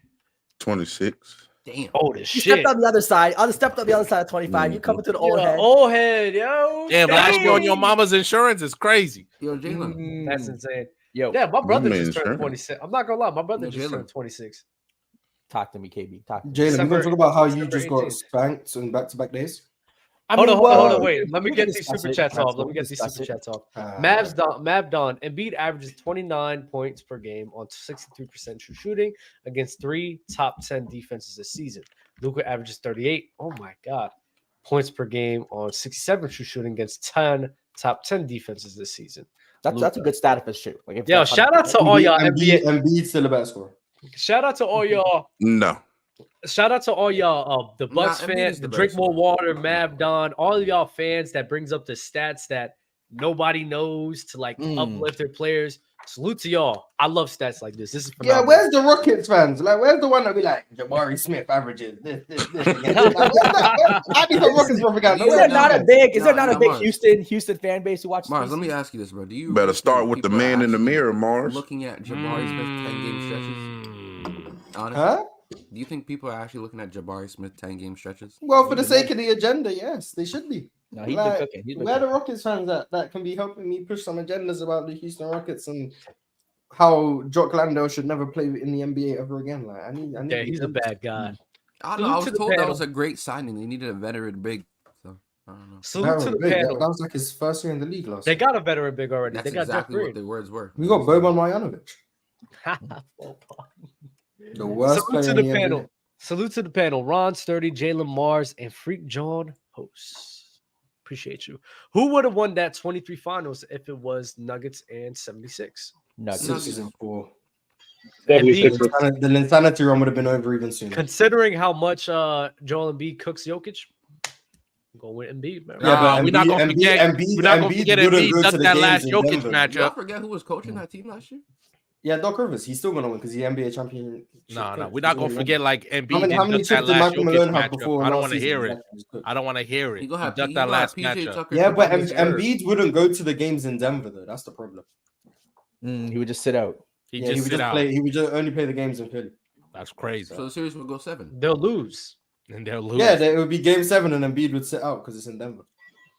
26. Damn. Oh, this shit. You stepped on the other side. I stepped on the other side of 25. You coming to the old head. Old head, yo. Damn, last year on your mama's insurance is crazy. Yo, Jalen. That's insane. Yo, yeah, my brother just turned 26. I'm not gonna lie, my brother just turned 26. Talk to me, KB. Talk to me. Jalen, we're gonna talk about how you just got spanked in back-to-back days. Hold on, wait. Let me get these super chats off. Mavdon. Embiid averages 29 points per game on 63% true shooting against 3 top 10 defenses this season. Luka averages 38. Oh my God. Points per game on 67 true shooting against 10 top 10 defenses this season. That's a good stat if it's true. Like, yo, shout out to all y'all NBA. Embiid still the best scorer. Shout out to all y'all. No. Shout out to all y'all the Bucks fans, the Drink More Water, Mavdon, all of y'all fans that brings up the stats that nobody knows to like uplift their players. Salute to y'all. I love stats like this. This is phenomenal. Yeah, where's the Rockets fans? Like, where's the one that be like Jabari Smith averages this? I need some Rockets propaganda. Is there not a big Houston fan base who watches? Mars, let me ask you this, bro. Do you better start with the man in the mirror, Mars? Looking at Jabari Smith 10-game stretches. Honestly, huh? Do you think people are actually looking at Jabari Smith 10-game stretches? Well, for the sake of the agenda, yes, they should be. No, he's been cooking. Where are the Rockets fans that can be helping me push some agendas about the Houston Rockets and how Jock Landale should never play in the NBA ever again? Like, I need he's a bad guy. I don't know. I was told that was a great signing. They needed a veteran big. So I don't know. Salute to the panel. That was like his first year in the league last year. They got a veteran big already. That's they got exactly what the words were. We got Boban Marjanovic. The worst player in the NBA. Salute to the panel. Ron Sturdy, Jalen Mars, and Freak John hosts. Appreciate you. Who would have won that 23 finals if it was Nuggets and 76? Nuggets and 4. The insanity run would have been over even sooner. Considering how much Joel Embiid cooks Jokic, I'm going with Embiid, man. Yeah, but we're not going to forget Embiid ducked that last Jokic matchup. Y'all forget who was coaching that team last year? Yeah, Doc Rivers. He's still going to win because he's NBA champion. No, we're not going to forget like Embiid ducked that last Jokic matchup. I don't want to hear it. I don't want to hear it. He ducked that last matchup. Yeah, but Embiid wouldn't go to the games in Denver, though. That's the problem. He would just sit out. He would just only play the games in Philly. That's crazy. So the series will go 7. They'll lose. And they'll lose. Yeah, it would be game 7 and Embiid would sit out because it's in Denver.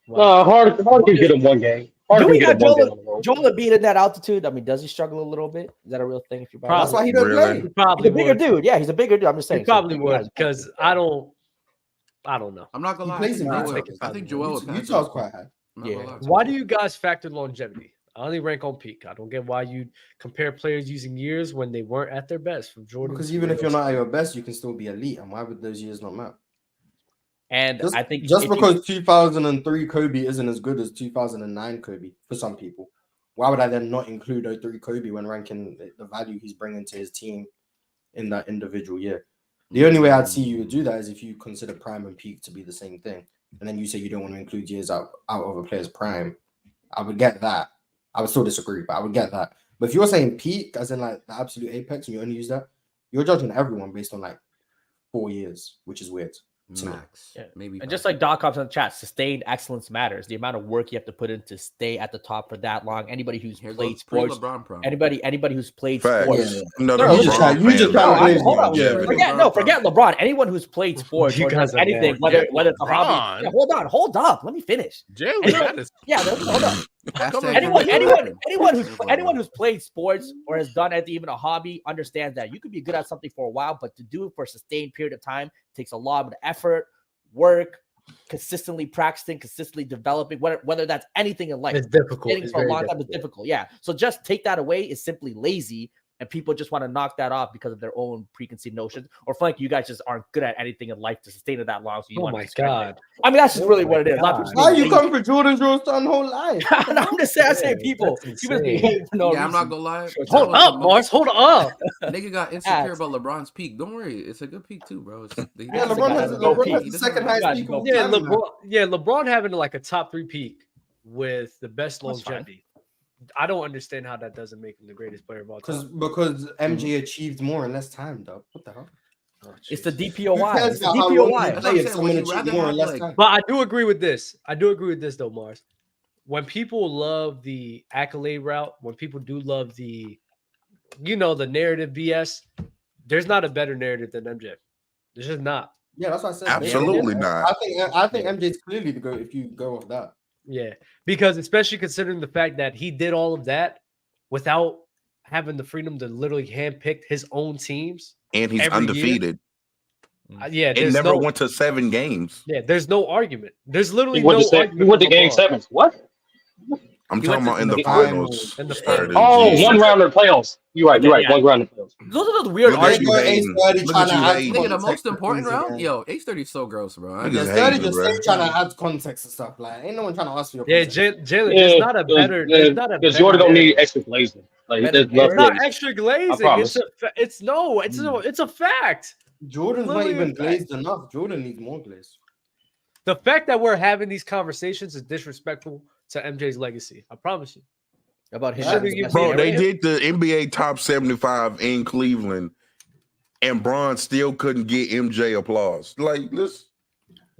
Hard to get him one game. Do we have Joel Embiid in that altitude? I mean, does he struggle a little bit? Is that a real thing? That's why he doesn't play. Probably he's a bigger dude. Yeah, he's a bigger dude. I'm just saying. He probably would because I don't know. I'm not gonna lie. I think Joel would pass. Utah's quite high. Yeah. Why do you guys factor longevity? I only rank on peak. I don't get why you compare players using years when they weren't at their best. From Jordan, because even if you're not at your best, you can still be elite. And why would those years not matter? And I think just because 2003 Kobe isn't as good as 2009 Kobe for some people, why would I then not include 03 Kobe when ranking the value he's bringing to his team in that individual year? The only way I'd see you do that is if you consider prime and peak to be the same thing, and then you say you don't want to include years out of a player's prime. I would get that. I would still disagree, but I would get that. But if you're saying peak, as in like the absolute apex, and you only use that, you're judging everyone based on like 4 years, which is weird. Max, maybe. And just like Doc Cobbs on the chat, sustained excellence matters. The amount of work you have to put in to stay at the top for that long. Anybody who's played sports, anybody who's played sports. Hold on. Forget LeBron. Anyone who's played sports or does anything, whether it's a hobby. Yeah, hold up. Let me finish. Hold up. Anyone who's played sports or has done anything, even a hobby, understands that you could be good at something for a while, but to do it for a sustained period of time takes a lot of effort, work, consistently practicing, consistently developing, whether that's anything in life. It's difficult. It's for a long time, it's difficult. Yeah. So just take that away is simply lazy. And people just want to knock that off because of their own preconceived notions. Or frankly, you guys just aren't good at anything in life to sustain it that long. So you want to God. I mean, that's just really what it is. How you come for Jordan's your son whole life? I'm just saying, people. I'm not gonna lie. Hold up, Mars. Hold up. Nigga got insecure about LeBron's peak. Don't worry, it's a good peak too, bro. LeBron has the second highest peak. LeBron having like a top 3 peak with the best longevity. I don't understand how that doesn't make him the greatest player of all time. Because MJ achieved more in less time, though. What the hell? It's the DPOY. It's the DPOY. But I do agree with this. Though, Mars. When people love the accolade route, when people do love the narrative BS, there's not a better narrative than MJ. There's just not. Yeah, that's what I said. Absolutely not. I think MJ's clearly the go if you go with that. Yeah, because especially considering the fact that he did all of that without having the freedom to literally handpick his own teams. And he's undefeated. It never went to 7 games. Yeah, there's no argument. There's literally he went to game 7. What? I'm talking about in the finals. One round of the playoffs. You're right. 1 round of the playoffs. Those are those weird arguments. The most important round? Yo, H30 is so gross, bro. There's 30 just trying to add context and stuff. Like, ain't no one trying to ask for your context. Jalen, there's not a better. Because Jordan don't need extra glazing. Like, it's not extra glazing. It's a fact. Jordan's not even glazed enough. Jordan needs more glaze. The fact that we're having these conversations is disrespectful to MJ's legacy. I promise you. About him. Bro, they did the NBA top 75 in Cleveland, and Bron still couldn't get MJ applause. Like this.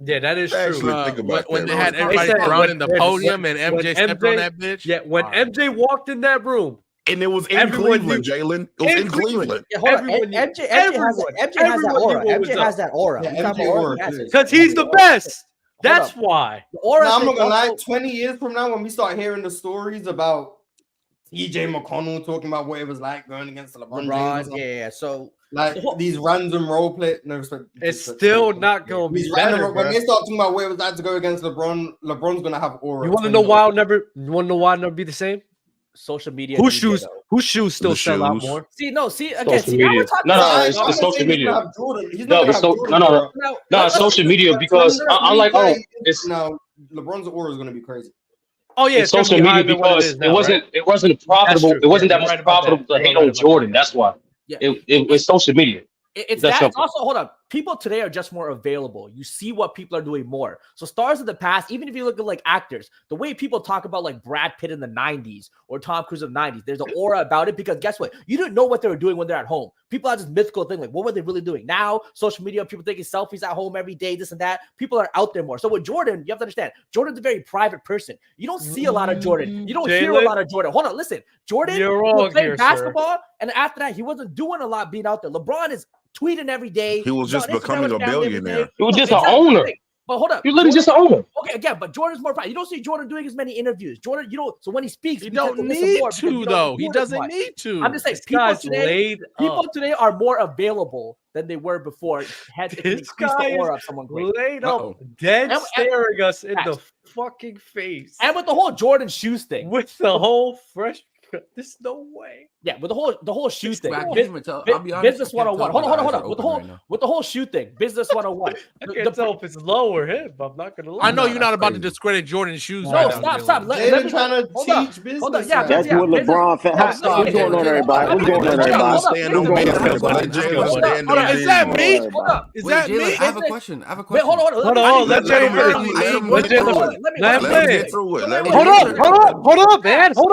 Yeah, that is true. Think about when they had everybody surrounding the podium and MJ stepped on that bitch. Yeah, when MJ walked in that room. And it was in Cleveland, Jalen. It was in Cleveland. MJ has that aura. Because he's the best. That's why. I'm not gonna lie. 20 years from now, when we start hearing the stories about EJ McConnell talking about what it was like going against LeBron James, so like these random role play, it's still not gonna be better. When they start talking about what it was like to go against LeBron, LeBron's gonna have aura. You want to know why I'll never be the same? Social media. Whose shoes still sell out more? No, it's social media. Social media because I'm like, it's LeBron's aura is going to be crazy. Oh yeah, it's social media because it wasn't profitable. It wasn't that much profitable to hate on Jordan. That's why. Yeah. It's social media. It's that. It's also, hold on. People today are just more available. You see what people are doing more. So stars of the past, even if you look at like actors, the way people talk about like Brad Pitt in the 90s or Tom Cruise in the 90s, there's an aura about it because guess what? You didn't know what they were doing when they're at home. People have this mythical thing like, what were they really doing? Now, social media, people taking selfies at home every day, this and that. People are out there more. So with Jordan, you have to understand, Jordan's a very private person. You don't see a lot of Jordan. You don't hear a lot of Jordan. Hold on, listen. Jordan was playing basketball, and after that, he wasn't doing a lot being out there. LeBron is tweeting every day. He was just becoming a billionaire. He was just an owner. But hold up, you're literally just an owner. Okay, again, but Jordan's more private. You don't see Jordan doing as many interviews. Jordan, you don't. So when he speaks, he don't need to though. He doesn't need to. I'm just saying, people today are more available than they were before. Had to increase the aura of someone great. Laid up, dead staring us in the fucking face, and with the whole Jordan shoes thing, with the whole fresh. There's no way. Yeah, with the whole shoe thing. Business 101. Hold on. With the whole shoe thing. Business 101. I can't tell if it's low or hip. I'm not gonna lie. I know you're not about to discredit Jordan's shoes. No, stop. They're trying to teach business. Hold on. Yeah, that's what LeBron fans. What's going on, everybody? Is that me? Is that me? I have a question. Wait, hold on. Let Jalen play. Hold up, man. Hold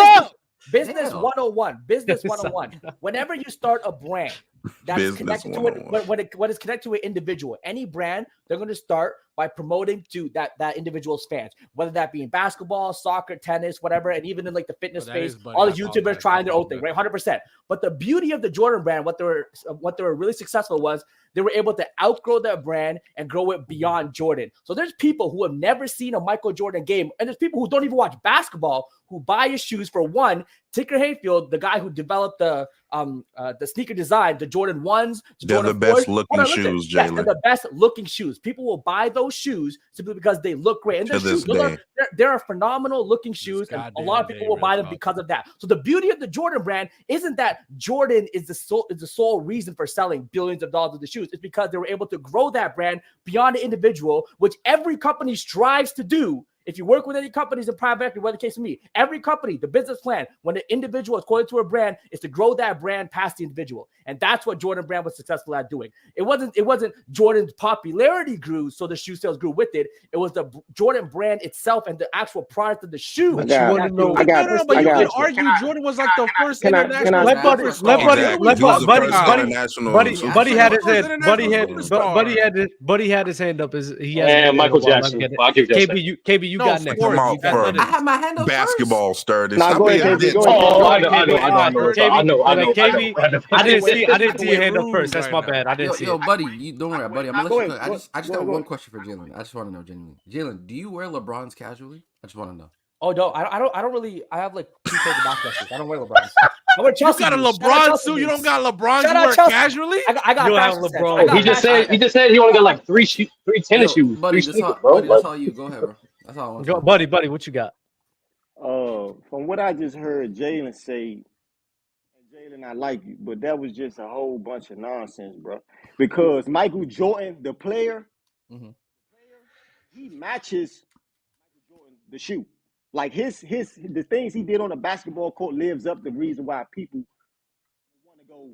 up. Business 101. Business 101. Whenever you start a brand that's connected to it, when it's connected to an individual, any brand, they're going to start by promoting to that individual's fans, whether that be in basketball, soccer, tennis, whatever, and even in like the fitness space, all the YouTubers trying their own thing, right? 100%. But the beauty of the Jordan brand, what they were really successful was they were able to outgrow their brand and grow it beyond Jordan. So there's people who have never seen a Michael Jordan game, and there's people who don't even watch basketball who buy his shoes for one. Tinker Hayfield, the guy who developed the sneaker design, the Jordan 1s. They're the best looking shoes, Jalen. Yes, they're the best looking shoes. People will buy those shoes simply because they look great. And they're phenomenal looking shoes, and a lot of people will buy them because of that. So the beauty of the Jordan brand isn't that Jordan is the sole reason for selling billions of dollars of the shoes. It's because they were able to grow that brand beyond the individual, which every company strives to do. If you work with any companies in private equity, whether the case of me, every company, the business plan, when the individual is quoted to a brand, is to grow that brand past the individual. And that's what Jordan brand was successful at doing. It wasn't Jordan's popularity grew, so the shoe sales grew with it. It was the Jordan brand itself and the actual product of the shoe. But you can argue Jordan was like the first international. Buddy had his hand. Buddy had his hand up. And Michael Jackson. KB, you got next. I have my hand up. Basketball started. I know. KB, I didn't see your hand up first. That's my bad. I didn't see. Yo, buddy, you don't worry, buddy. I just got one question for Jalen. I just want to know genuinely. Jalen, do you wear LeBrons casually? I just want to know. Oh no, I don't really. I have like 2 pairs of basketball shoes. I don't wear LeBrons. I wear Chelsea. You got a LeBron suit. You don't got LeBron. You wear casually. I got LeBron. He just said he only got like 3 tennis shoes. Buddy, that's all you. Go ahead, bro. That's all I want. Go, buddy, what you got? From what I just heard Jalen say, Jalen, I like you, but that was just a whole bunch of nonsense, bro. Because Michael Jordan, the player, he matches Michael Jordan, the shoe. Like the things he did on the basketball court lives up the reason why people want to go.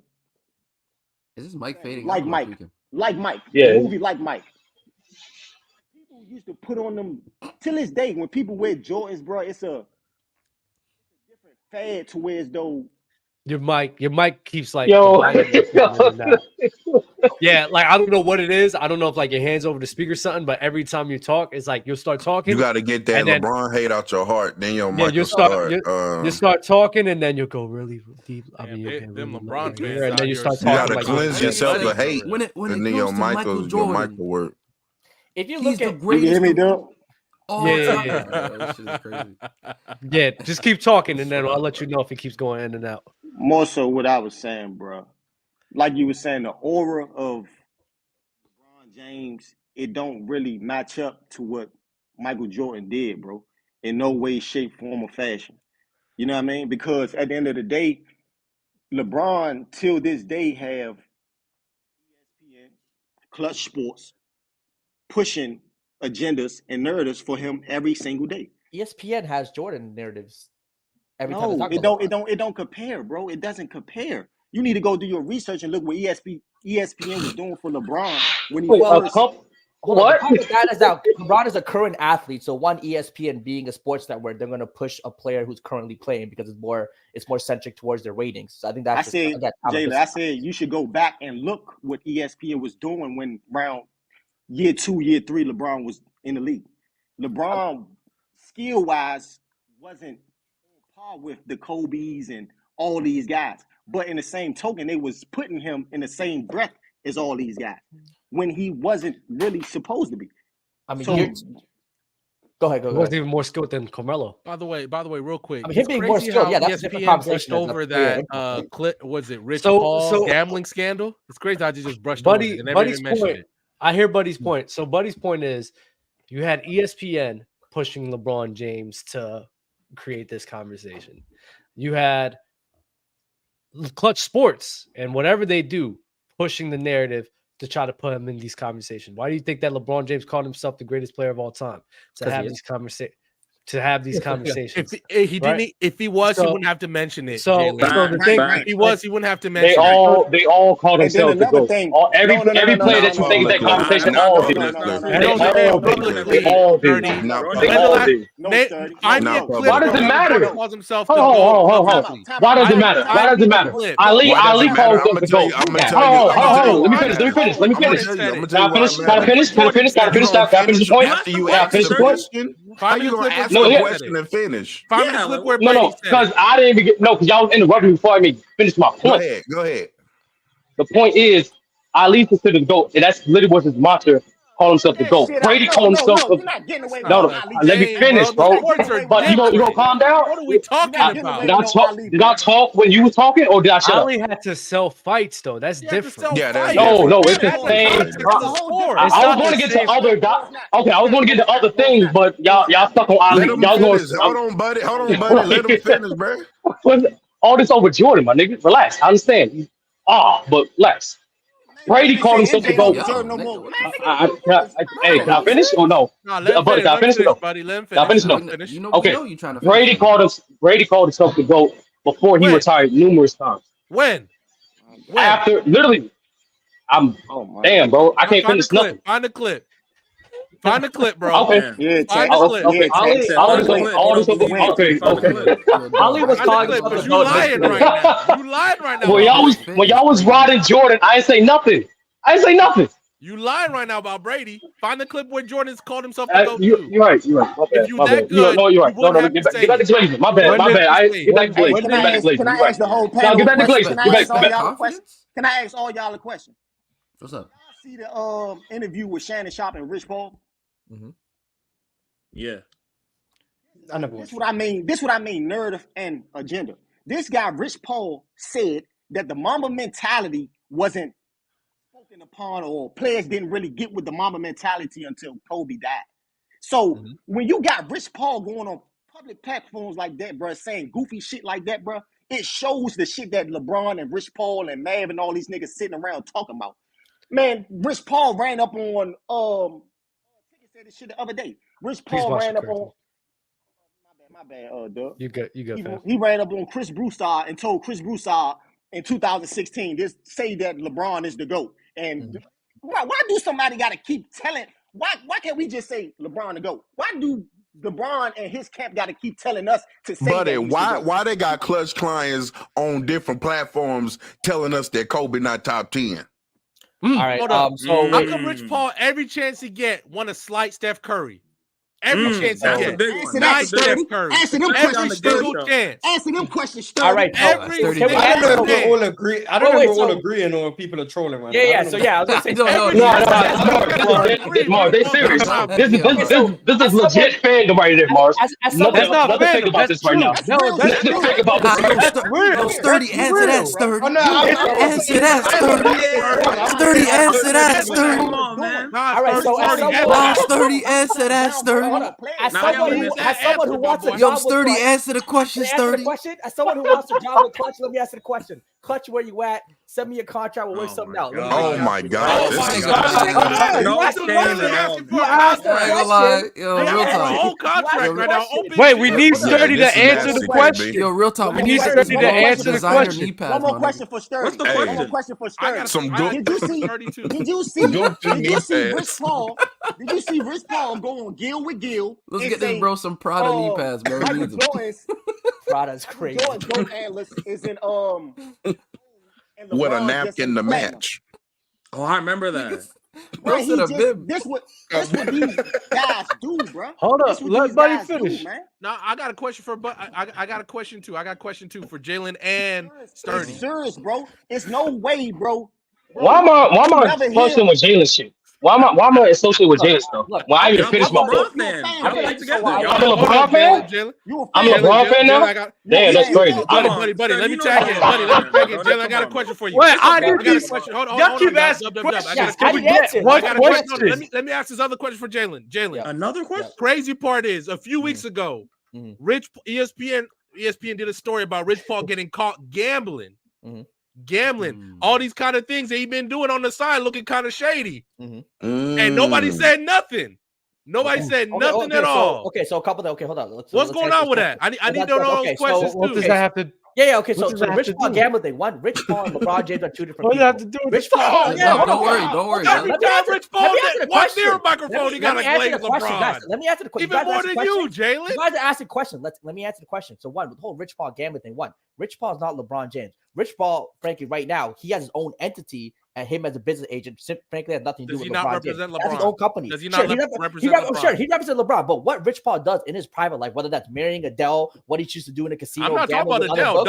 Is this Mike fading? Like Mike. Yeah. The movie Like Mike. People used to put on them till this day when people wear Jordans, bro. It's a different fad to where as though your mic keeps like yo. Yeah, like I don't know what it is. I don't know if like your hands over the speaker or something, but every time you talk, it's like you'll start talking. You got to get that LeBron hate out your heart. Then your mic you start talking, and then you'll go really deep. I mean, them LeBron fans, and then you start talking. You got to cleanse yourself of hate, and then your mic will work. If you look at, you hear me, though? Oh, yeah, just keep talking, and then I'll let you know if it keeps going in and out. More so, what I was saying, bro. Like you were saying, the aura of LeBron James, it don't really match up to what Michael Jordan did, bro. In no way, shape, form, or fashion. You know what I mean? Because at the end of the day, LeBron, till this day, have ESPN, Clutch Sports, pushing agendas and narratives for him every single day. ESPN has Jordan narratives every time. No, it don't compare, bro. It doesn't compare. You need to go do your research and look what ESPN was doing for LeBron when he first. What? The problem with that is that LeBron is a current athlete, so ESPN being a sports network, they're going to push a player who's currently playing because it's more centric towards their ratings. So I think that's. I said you should go back and look what ESPN was doing when around year 2, year 3, LeBron was in the league. LeBron, skill wise, wasn't on par with the Kobe's and all these guys, but in the same token, they was putting him in the same breath as all these guys when he wasn't really supposed to be. I mean, go ahead. He wasn't even more skilled than Carmelo. By the way, real quick. I mean, him being more skilled, that's a different conversation. Brushed over that clip. Was it Rich Paul gambling scandal? It's crazy how you just brushed over it and never even mentioned it. I hear Buddy's point. So Buddy's point is you had ESPN pushing LeBron James to create this conversation. You had Clutch Sports and whatever they do pushing the narrative to try to put him in these conversations. Why do you think that LeBron James called himself the greatest player of all time? To have these conversations. If he was, he wouldn't have to mention it. So the thing, if he was, he wouldn't have to mention it. They all called themselves the GOAT. Every player that you think that conversation, all did. They all did. Why does it matter? Why does it matter? Why does it matter? Ali calls himself the GOAT. Let me finish. Gotta finish the point. How you gonna ask a question and finish? No, because I didn't even because y'all interrupted me before I finish my point. Go ahead. The point is, Ali considered the GOAT, and that's literally what his mantra. Call himself the GOAT. Brady called himself. No, let me finish, bro. But you gonna calm down? What are we talking about? Did I talk when you were talking, or did I shut up? Ali had to sell fights, though. That's different. No, it's the same. I was going to get to other guys. Okay, I was going to get to other things, but y'all stuck on Ali. Hold on, buddy. Let him finish, bro. All this over Jordan, my nigga. Relax. I understand. But relax. Brady called himself the GOAT. Hey, can I finish or no? Can I finish it though? Okay. Brady called himself the GOAT before he retired numerous times. When? After literally, damn, bro. I can't finish nothing. Find the clip. Find the clip, bro. Okay. Find the clip. Okay. Ali was talking about you lying right now. You lying right now. When y'all was riding Jordan, I didn't say nothing. You lying right now about Brady. Find the clip where Jordan's called himself the GOAT. You're right. If you that good, you're right. No, get back to Glazer. My bad. Get back to Glazer. Can I ask the whole panel? Get back to Glazer. Can I ask all y'all a question? What's up? See the interview with Shannon Sharpe and Rich Paul? Mm-hmm. Yeah. This what I mean, narrative and agenda. This guy, Rich Paul, said that the Mamba mentality wasn't spoken upon, or players didn't really get with the Mamba mentality until Kobe died. So when you got Rich Paul going on public platforms like that, bro, saying goofy shit like that, bro, it shows the shit that LeBron and Rich Paul and Mav and all these niggas sitting around talking about. Man, Rich Paul ran up on said this shit the other day. Rich Paul ran up on my bad, Doug. You good. He ran up on Chris Broussard and told Chris Broussard in 2016 this say that LeBron is the GOAT. And why do somebody gotta keep telling? Why can't we just say LeBron the GOAT? Why do LeBron and his camp gotta keep telling us to say Buddy, that? Why they got clutch clients on different platforms telling us that Kobe not top 10? All right. So how come Rich Paul every chance he get want to slight Steph Curry? Every chance he get. Answer them questions, Sturdy. Answer them questions, Sturdy. All right. I don't know if we're all agree. I don't know if we're all agreeing or people are trolling right now. Yeah. So I was gonna say. No, Mars, they serious. This is legit fandom right there, Mars. Nothing to think about this right now. Nothing to think about this right now. Sturdy, answer that, Sturdy. Answer that, Sturdy. Sturdy, answer that, Sturdy. All right, so Sturdy, answer that, Sturdy. As someone who wants a job, Sturdy, answer the question, Sturdy. As someone who wants a job with Clutch, let me ask you the question. Clutch, where you at? Send me a contract. We'll work something out. Oh my God! No whole contract right now. Wait, we need Sturdy to answer the question. Yo, real talk. We need Sturdy to answer the question. One more question for Sturdy. What's the question? One more question for Sturdy. Did you see Rich Paul go on Gil with Gil? Let's get this bro some Prada knee pads, bro. Prada's crazy. Jordan's analyst is in with a napkin to match. Oh, I remember that. Bro, this what these guys do, bro. Hold up, let Buddy finish. No, I got a question for I got a question too. I got a question too for Jalen and Sturdy. It's serious, bro. It's no way, bro. Why am I fussing with Jalen shit? Why am I associated with Jalen stuff? Why I even finished my book? I'm a LeBron fan. I'm a LeBron fan now. Damn, that's crazy. Buddy, let me tag in. Jalen, I got a question for you. Wait, I got a question. Hold on. Y'all keep asking questions. Can we get one question? Let me ask this other question for Jalen. Another question. Crazy part is, a few weeks ago, ESPN did a story about Rich Paul getting caught gambling. All these kind of things that he been doing on the side, looking kind of shady, and nobody said nothing. Nobody said nothing at all. So a couple of hold on. What's going on with that? I need to know those questions too. What does that have to? Yeah, okay. So Rich Paul gambling thing. One, Rich Paul and LeBron James are two different people. What does that have to do with Rich Paul? Don't worry. Every time Rich Paul what's their microphone? He got a glaze LeBron. Let me answer the question. Even more than you, Jalen. You guys are asking questions. Let me answer the question. So one, with the whole Rich Paul gambling thing. One, Rich Paul is not LeBron James. Rich Paul, frankly, right now, he has his own entity, and him as a business agent, frankly, has nothing to do with LeBron. Does he not represent LeBron? He has his own company. Does he not represent LeBron? Sure, he represents LeBron. But what Rich Paul does in his private life, whether that's marrying Adele, what he chooses to do in a casino, I'm not talking about Adele.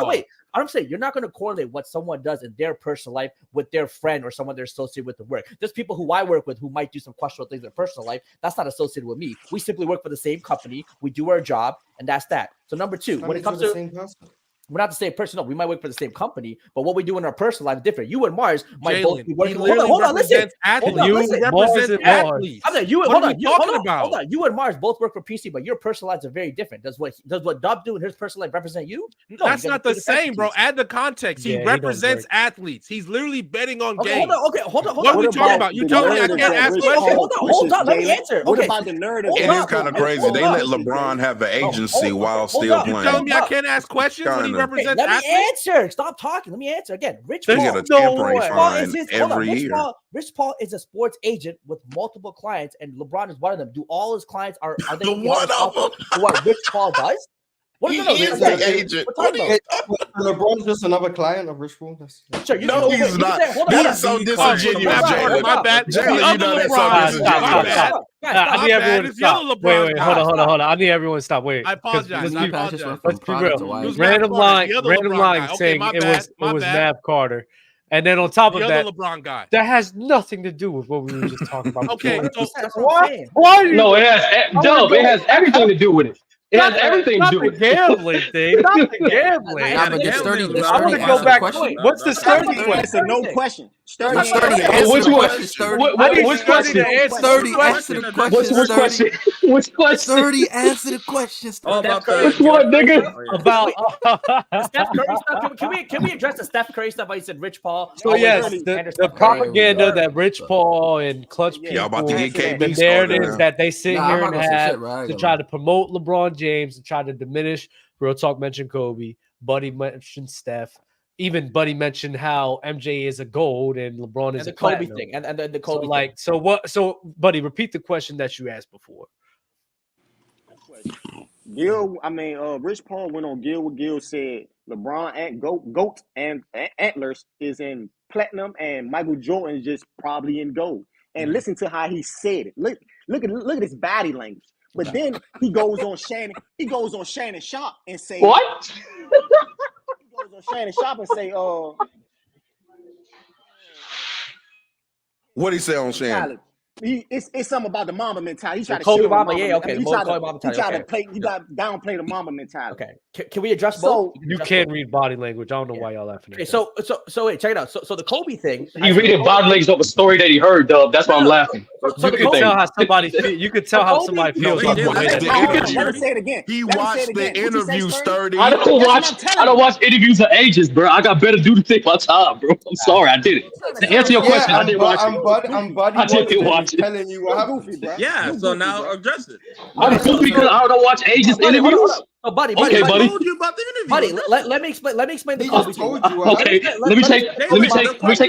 Wait. I'm saying you're not going to correlate what someone does in their personal life with their friend or someone they're associated with at work. There's people who I work with who might do some questionable things in their personal life. That's not associated with me. We simply work for the same company. We do our job, and that's that. So number two, when it comes to the same person. We're not the same person. No, we might work for the same company, but what we do in our personal life is different. You and Mars might both be working. Hold on, listen. You represent athletes. You and Mars both work for PC, but your personal lives are very different. Does what Dub do in his personal life represent you? No, that's not the same, bro. Add the context. He represents athletes. He's literally betting on games. Hold on. What are we talking about? You telling me I can't ask questions? Hold on. Let me answer. What about the narrative? It is kind of crazy. They let LeBron have an agency while still playing. You telling me I can't ask questions when he represents athletes? Let me answer. Stop talking. Let me answer again. Rich Paul is a sports agent with multiple clients, and LeBron is one of them. Do all his clients are they one of them? What Rich Paul does? He is an agent. LeBron's just another client of Rich Paul. Sure, no, he's not. He's so disingenuous. My bad. Jalen, you know that's so disingenuous. I need everyone to stop. Wait, hold on. I need everyone to stop. Wait. I apologize. Let's be real. Random line saying it was Nav Carter. And then on top of that, LeBron guy. That has nothing to do with what we were just talking about. Okay. What? No, it has everything to do with it. It has everything to do with gambling thing. Not the gambling. I'm gonna go back. What's the Sturdy question? No question. Sturdy. Which one? Which question? Sturdy, answer the question. Which question? Which question? Sturdy, answer the question. Which one, nigga? About Steph Curry stuff. Can we address the Steph Curry stuff? I said Rich Paul. So yes, the propaganda that Rich Paul and Clutch people, the narratives that they sit here and have to try to promote LeBron James and try to diminish. Real Talk mentioned Kobe. Buddy mentioned Steph. Even Buddy mentioned how MJ is a gold and LeBron is a Kobe platinum. thing. And the Kobe thing. So what? So Buddy, repeat the question that you asked before. Rich Paul went on Gil with Gil, said LeBron and GOAT and Antlers is in platinum and Michael Jordan is just probably in gold. And listen to how he said it. Look at his body language. But then he goes on Shannon Sharp and say what? He goes on Shannon Sharp and say, what did he say on Shannon? It's something about the mamba mentality. He tried to Kobe Mamba. Okay. He tried to play. He got downplay the mamba mentality. Okay. Can we address both? You can read body language. I don't know why y'all laughing. Okay. So wait, check it out. So the Kobe thing. He reading body language of a story that he heard, Dub. That's why I'm laughing. You can tell how somebody feels. You can tell how somebody feels. Let me say it again. He watched the interview, Sturdy. I don't watch interviews of ages, bro. I got better to do to take my time, bro. I'm sorry, I did it. To answer your question, I didn't watch it. I didn't watch it. Telling you what happened. Yeah, so now address it. I'm goofy because I don't watch ages interviews. Oh, buddy. I told you about the interview. Buddy, let me explain. Let me explain the Kobe thing. Okay, let me take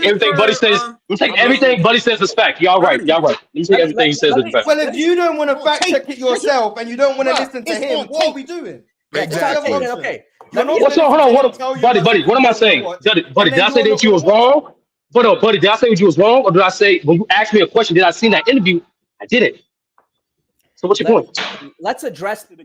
everything Buddy says. Let me take everything Buddy says as fact. Y'all right. Let me take everything he says as fact. Well, if you don't want to fact check it yourself and you don't want to listen to him, what are we doing? Exactly. Okay. Hold on. Buddy, what am I saying? Buddy, did I say that you was wrong? Buddy, did I say that you was wrong, or did I say when you asked me a question, did I see that interview? I did it. So what's your point? Let's address the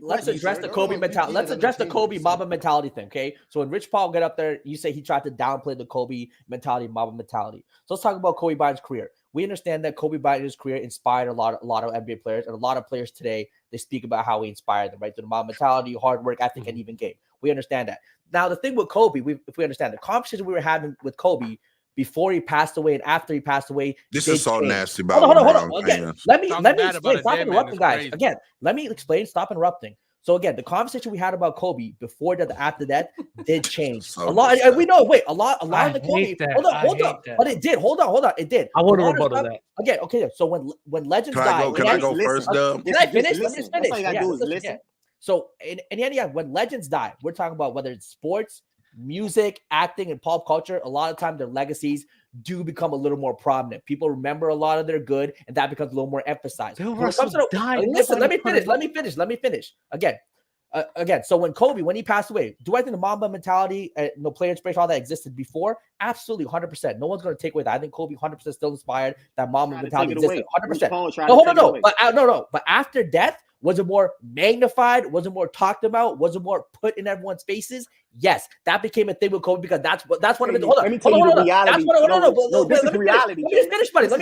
Kobe mentality. Let's address the Kobe Mamba mentality thing, okay? So when Rich Paul got up there, you say he tried to downplay the Kobe mentality, Mamba mentality. So let's talk about Kobe Bryant's career. We understand that Kobe Bryant's career inspired a lot of NBA players, and a lot of players today, they speak about how he inspired them, right? So the Mamba mentality, hard work ethic, and even game. We understand that. Now, the thing with Kobe, if we understand the conversation we were having with Kobe before he passed away and after he passed away. This is so nasty about hold on. Again, let me explain. Stop interrupting, guys. Again, let me explain. Stop interrupting. So again, the conversation we had about Kobe before that, after that, did change a lot. We know. Wait, a lot of the Kobe. Hold on. But it did. Hold on. It did. I want to rebuttal that. Again, okay. So when legends die, can I go first, Dub? Can I finish? Let me finish. So when legends die, we're talking about whether it's sports, music, acting, and pop culture. A lot of times their legacies do become a little more prominent. People remember a lot of their good, and that becomes a little more emphasized. Listen, let me finish. Again, so when he passed away, do I think the Mamba mentality, player inspiration, all that existed before? Absolutely, 100%. No one's going to take away that. I think Kobe 100% still inspired that Mamba mentality existed, 100%. But after death, was it more magnified? Was it more talked about? Was it more put in everyone's faces? Yes, that became a thing with Kobe because that's one of it. Hold on. Let me tell you the reality. This is reality. Let me finish, buddy. Let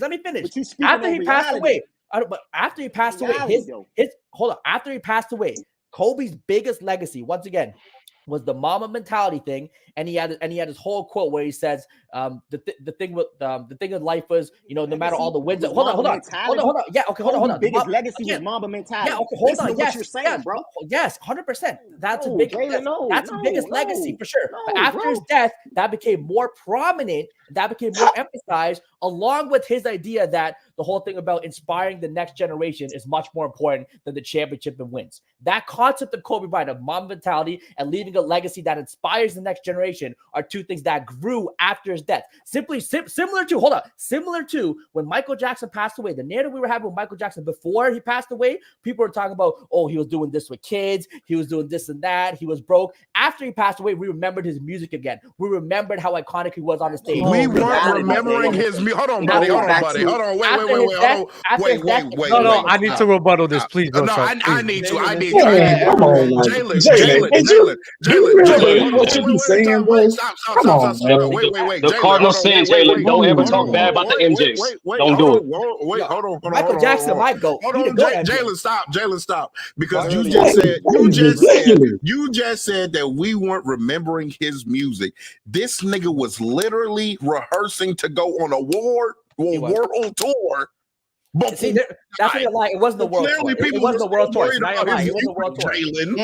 me finish. After he passed away, after he passed away, Kobe's biggest legacy, once again, was the Mamba mentality thing, and he had his whole quote where he says, the thing of life was, no matter all the wins. Hold on. Yeah, okay, hold on. The biggest legacy was Mamba mentality. Yeah, okay, hold on. Yes, you're saying, bro. Yes, 100%. That's the biggest legacy for sure. But after his death, that became more prominent. That became more emphasized, along with his idea that the whole thing about inspiring the next generation is much more important than the championship and wins. That concept of Kobe Bryant, of Mamba mentality, and leaving a legacy that inspires the next generation are two things that grew after his death. Similar to when Michael Jackson passed away. The narrative we were having with Michael Jackson before he passed away, people were talking about, he was doing this with kids, he was doing this and that, he was broke. After he passed away, we remembered his music again. We remembered how iconic he was on the stage. We weren't remembering his music. Hold on, buddy. Hold on. Wait. No, I need to rebuttal this, please. No, I need to. Come on, Jalen. What you be saying, bro? Stop. Wait. The Cardinals saying, Jalen, don't ever talk bad about the MJs. Don't do it. Wait, hold on. Michael Jackson might go. Hold on, Jalen, stop. Because you just said that we weren't remembering his music. This nigga was literally rehearsing to go on a world tour. But see, that's what you're like. It wasn't the world tour. It wasn't the world tour. It wasn't the world tour. It wasn't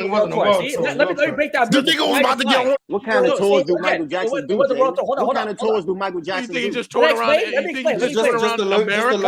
the world tour. Let me break down. The nigga was about to get. What kind of tours do Michael Jackson do? What kind of tours do Michael Jackson do? He just toured around. Let me explain. Just America.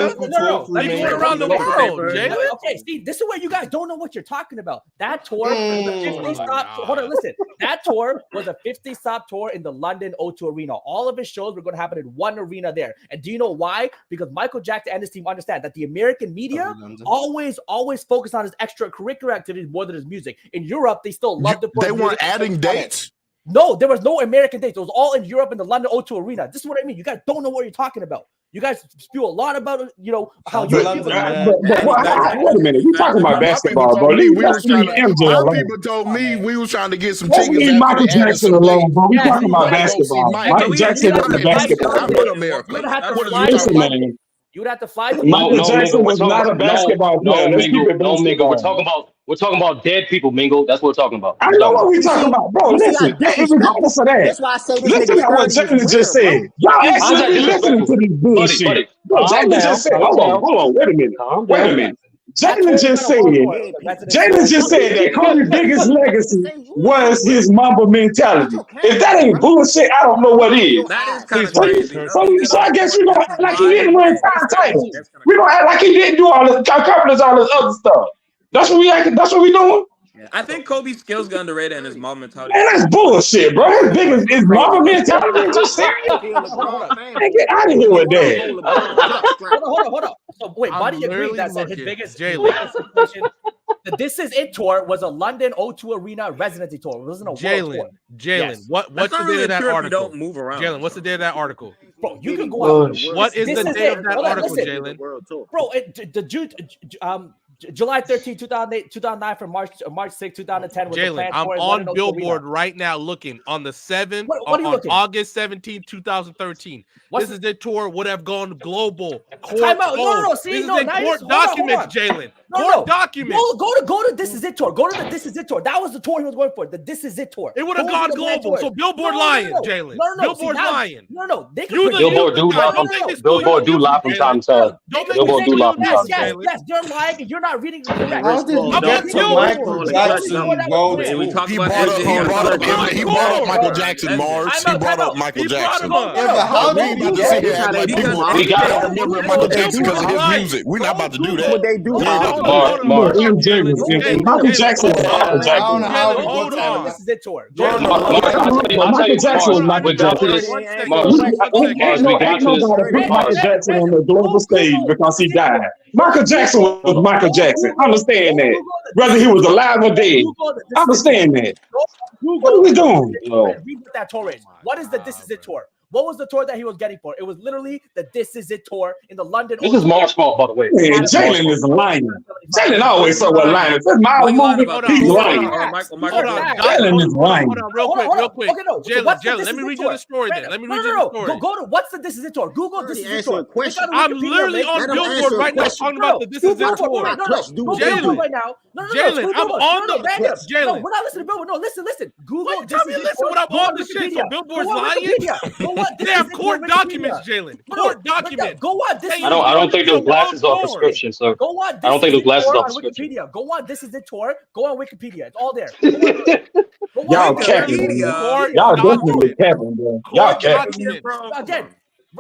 He toured around the world. Okay, see, this is where you guys don't know what you're talking about. That tour was a 50-stop. Hold on, listen. That tour was a 50-stop tour in the London O2 Arena. All of his shows were going to happen in one arena there. And do you know why? Because Michael Jackson and his team understand that the American media always focus on his extracurricular activities more than his music. In Europe, they still loved it. They weren't adding dates. No, there was no American dates. It was all in Europe in the London O2 Arena. This is what I mean. You guys don't know what you're talking about. You guys spew a lot about how wait a minute. We talking about basketball, bro. People told me we was trying to get some tickets. Leave Michael Jackson alone, bro. We talking about basketball. Michael Jackson wasn't basketball. You would have to fly. Michael Jackson was not a basketball player. Let's keep it Mingo. We're talking about dead people, Mingo. That's what we're talking about. I know what we're talking about, bro. Listen, regardless of that, that's why I say this listen to what Jalen just said. Y'all actually listening to this bullshit. Jalen just said, hold on, wait a minute. Jalen just said that Kobe's biggest legacy was his Mamba mentality. If that ain't bullshit, I don't know what is. That is kind of crazy. So I guess we're gonna act like he didn't win 5 titles. We're gonna act like he didn't do accomplish all this other stuff. That's what we doing. I think Kobe's skills got underrated and his mom mentality. Man, that's bullshit, bro. His biggest is Mamba mentality. Just serious. Man, get out of here with that. Hold on. So wait, Buddy agreed that said his biggest situation. The This Is It tour was a London O2 Arena residency tour. It wasn't a world tour. Jalen, what's the date of that article? Don't move around. Jalen, what's the date of that article? Bro, you can go out. What is the date of that article, Jalen? Bro, July 13, 2009 from March 6, 2010. Jalen, I'm on Billboard right now looking on the 7th, on August 17, 2013. This Is It tour would have gone global. Time out. No. See, this is in court documents, Jalen. Court documents. Go to This Is It tour. Go to the This Is It tour. That was the tour he was going for. The This Is It tour. It would have gone global. So Billboard lying, Jalen. Billboard lying. No. Billboard do lie from time to time. Billboard do lie from time to time. Yes, they're lying and you're not reading the correct. He brought up Michael Jackson, Mars. He brought up Michael Jackson. How do you we gotta remember Michael Jackson because of his music. We're not about to do that. What they do? Michael Jackson was Michael Jackson. Hold on. This Is It tour. Michael Jackson was Michael Jackson. Ain't nobody put Michael Jackson on the global stage because he died. Michael Jackson was Michael Jackson. Understand that. Whether he was alive or dead. Understand that. What are we doing? Read what that tour is. What is the This Is It tour? What was the tour that he was getting for? It was literally the This Is It tour in the London. This is Mark's fault, by the way. Man, Jalen is lying. Jalen always somewhere lying. If it's my movie, he's lying. Jalen is lying. Hold on, real quick. Jalen, let me read you the story then. Let me read you the story. Go to what's the This Is It tour? Google This Is It tour. I'm literally on Billboard right now talking about the This Is It tour. Jalen, right now. Jalen, I'm on the Jalen. We're not listening to Billboard. No, listen. Google. Tell me, listen when I'm on the shit. So Billboard's lying. They have court documents, Jalen. Court documents. Go on. I don't think those glasses are prescription, sir. Go on. I don't think those glasses are prescription. Go on. This Is It tour. Go on Wikipedia. It's all there. Y'all capping. Y'all definitely capping, bro. Y'all capping. Again.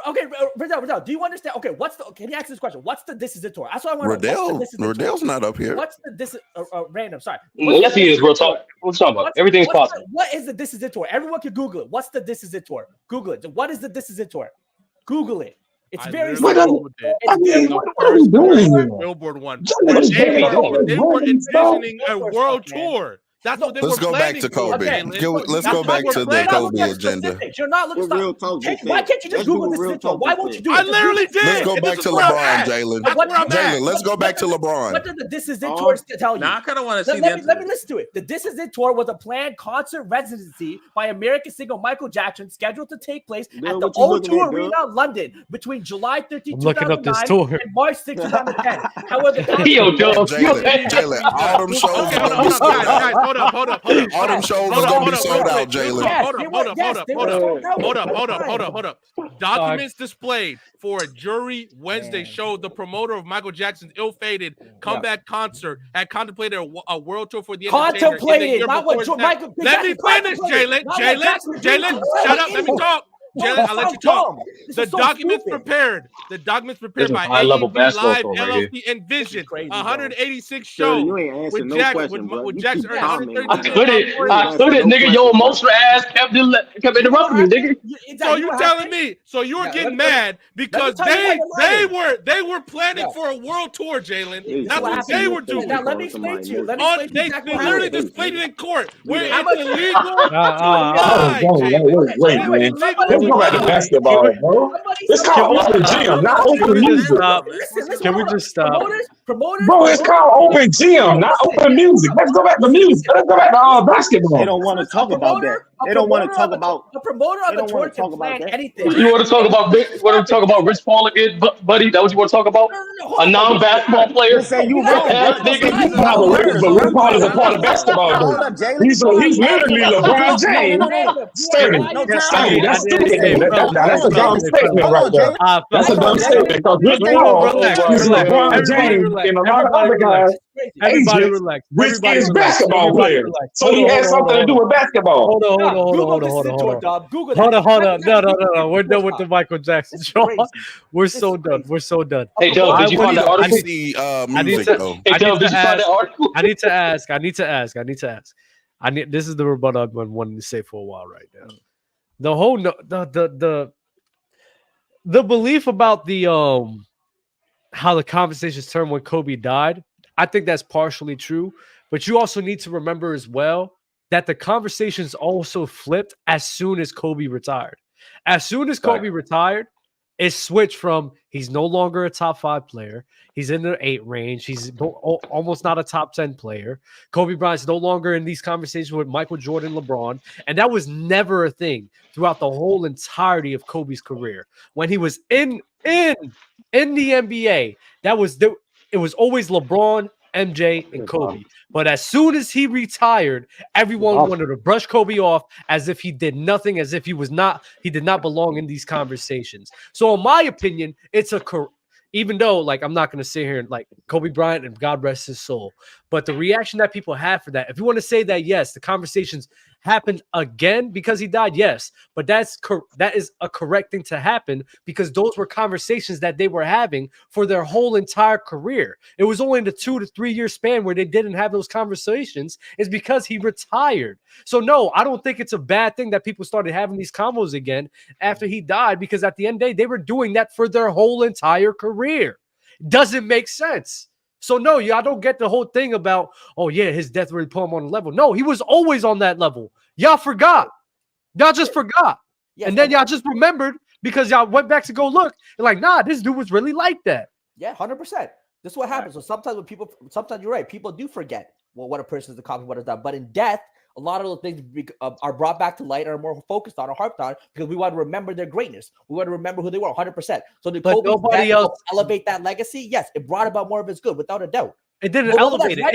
Okay, Riddell, do you understand? Okay, can you answer this question? What's the This Is It tour? That's what I want to know. Riddell's not up here. What's the This random? Sorry. Yes, he is, bro. What are you talking about? Everything's possible. What is the This Is It tour? Everyone can Google it. What's the This Is It tour? Google it. What is the This Is It tour? Google it. It's very simple. What are we doing here? Billboard one. They were envisioning a world tour. That's what they Let's go back to Kobe. Let's go back to the Kobe agenda. You're not looking at Why can't you just Google This Is It tour? Why won't you do it? I literally did. Let's go back to LeBron, Jalen. Jalen, let's go back to LeBron. What did the This Is It tour tell you? Now I kind of want to see Let me listen to it. The This Is It tour was a planned concert residency by American singer Michael Jackson scheduled to take place at the O2 Arena, London between July 13, 2009 and March 6, 2010. However, Jalen, all them shows Hold up. All them shows are gonna be sold out, Jalen. Hold up. Documents displayed for a jury Wednesday showed the promoter of Michael Jackson's ill-fated comeback concert had contemplated a world tour for the contemplated. Not what Michael. Let me finish, Jalen. Jalen, shut up. Let me talk. Jalen, I'll let you talk. The documents prepared by high-level basketball Live LLC and Vision, 186 shows with Jackson. I couldn't, nigga. Your emotional ass kept interrupting me, nigga. So you telling me? So you were getting mad because they were planning for a world tour, Jalen. That's what they were doing. Now let me explain to you. They literally displayed it in court where it's illegal. Wait, man. go back to basketball, bro. It's called open gym, not open music. Can we just stop? Promoters, bro, it's called open gym, not open music. Let's go back to music. Let's go back to basketball. They don't want to talk about that. They don't want to talk about a promoter of the tour can plan anything. You want to talk about Rich Paul again, buddy? That what you want to talk about? A non-basketball player? Say you wrong. But Rich Paul is a part of basketball. He's literally LeBron James. That's a dumb statement right there. That's a dumb statement because Rich Paul is LeBron James and a lot of other guys. Everybody relax. Which is basketball player. So he has something to do with basketball. Hold on. No. We're done with the Michael Jackson show. We're so done. Hey, Joe, did you find the article? I need to ask. This is the rebuttal I've been wanting to say for a while right now. The whole the belief about the how the conversations turned when Kobe died, I think that's partially true, but you also need to remember as well that the conversations also flipped as soon as Kobe retired. As soon as Kobe retired, it switched from he's no longer a top 5 player. He's in the 8 range. He's almost not a top 10 player. Kobe Bryant's no longer in these conversations with Michael Jordan, LeBron. And that was never a thing throughout the whole entirety of Kobe's career. When he was in the NBA, it was always LeBron, MJ, and Kobe. But as soon as he retired, everyone wanted to brush Kobe off as if he did nothing, as if he did not belong in these conversations. So in my opinion, even though like I'm not going to sit here and like Kobe Bryant and God rest his soul, but the reaction that people have for that, if you want to say that, yes, the conversations happened again because he died, yes, but that is a correct thing to happen because those were conversations that they were having for their whole entire career. It was only in the 2 to 3 year span where they didn't have those conversations is because he retired. So no, I don't think it's a bad thing that people started having these convos again after he died, because at the end of the day, they were doing that for their whole entire career. Doesn't make sense. So no, y'all don't get the whole thing about, oh yeah, his death really put him on a level. No, he was always on that level. Y'all forgot. Y'all just forgot. Yes, and then y'all just remembered because y'all went back to go look. And like, nah, this dude was really like that. Yeah, 100%. This is what happens. So sometimes sometimes you're right. People do forget what a person is accomplished, what is that. But in death, a lot of those things are brought back to light, are more focused on or harped on because we want to remember their greatness. We want to remember who they were 100%. So did nobody else elevate that legacy? Yes, it brought about more of its good, without a doubt. It didn't elevate it. It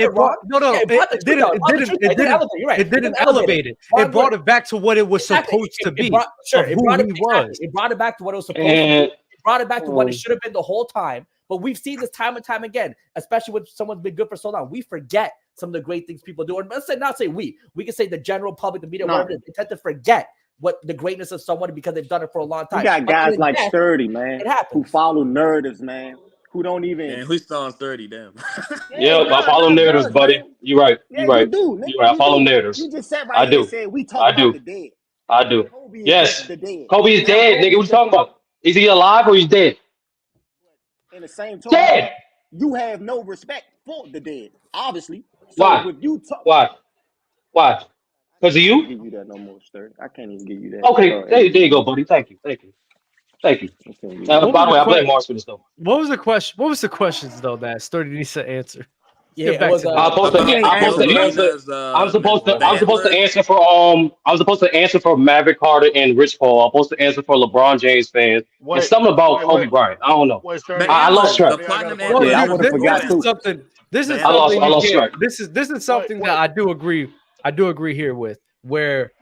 didn't elevate it. It brought it back to what it was supposed to be. It brought it back to what it was supposed to be. It brought it back to what it should have been the whole time. But we've seen this time and time again, especially when someone's been good for so long. We forget some of the great things people do. And let's not say we can say the general public, the media, whatever, they tend to forget what the greatness of someone because they've done it for a long time. You got guys like Sturdy, man, who follow narratives, man, who don't even. Man, who's still on 30? Damn. Yeah, I follow narratives, buddy. You're right. You're right. You're right. I follow narratives. You just sat right here and said we talk about the dead. I do. Yes. Kobe is dead, nigga. What you talking about? Is he alive or he's dead? In the same token, you have no respect for the dead, obviously. So why? Why? Because of you? I can't give you that no more, Sturdy. I can't even give you that. Okay, there you go, buddy. Thank you. By the way, I blame Mars for this though. What was the question? What was the questions though that Sturdy needs to answer? Yeah, I was supposed to answer for Maverick Carter and Rich Paul. I was supposed to answer for LeBron James fans. It's something about Kobe Bryant. I don't know. I lost track. This is something that I do agree here with. Where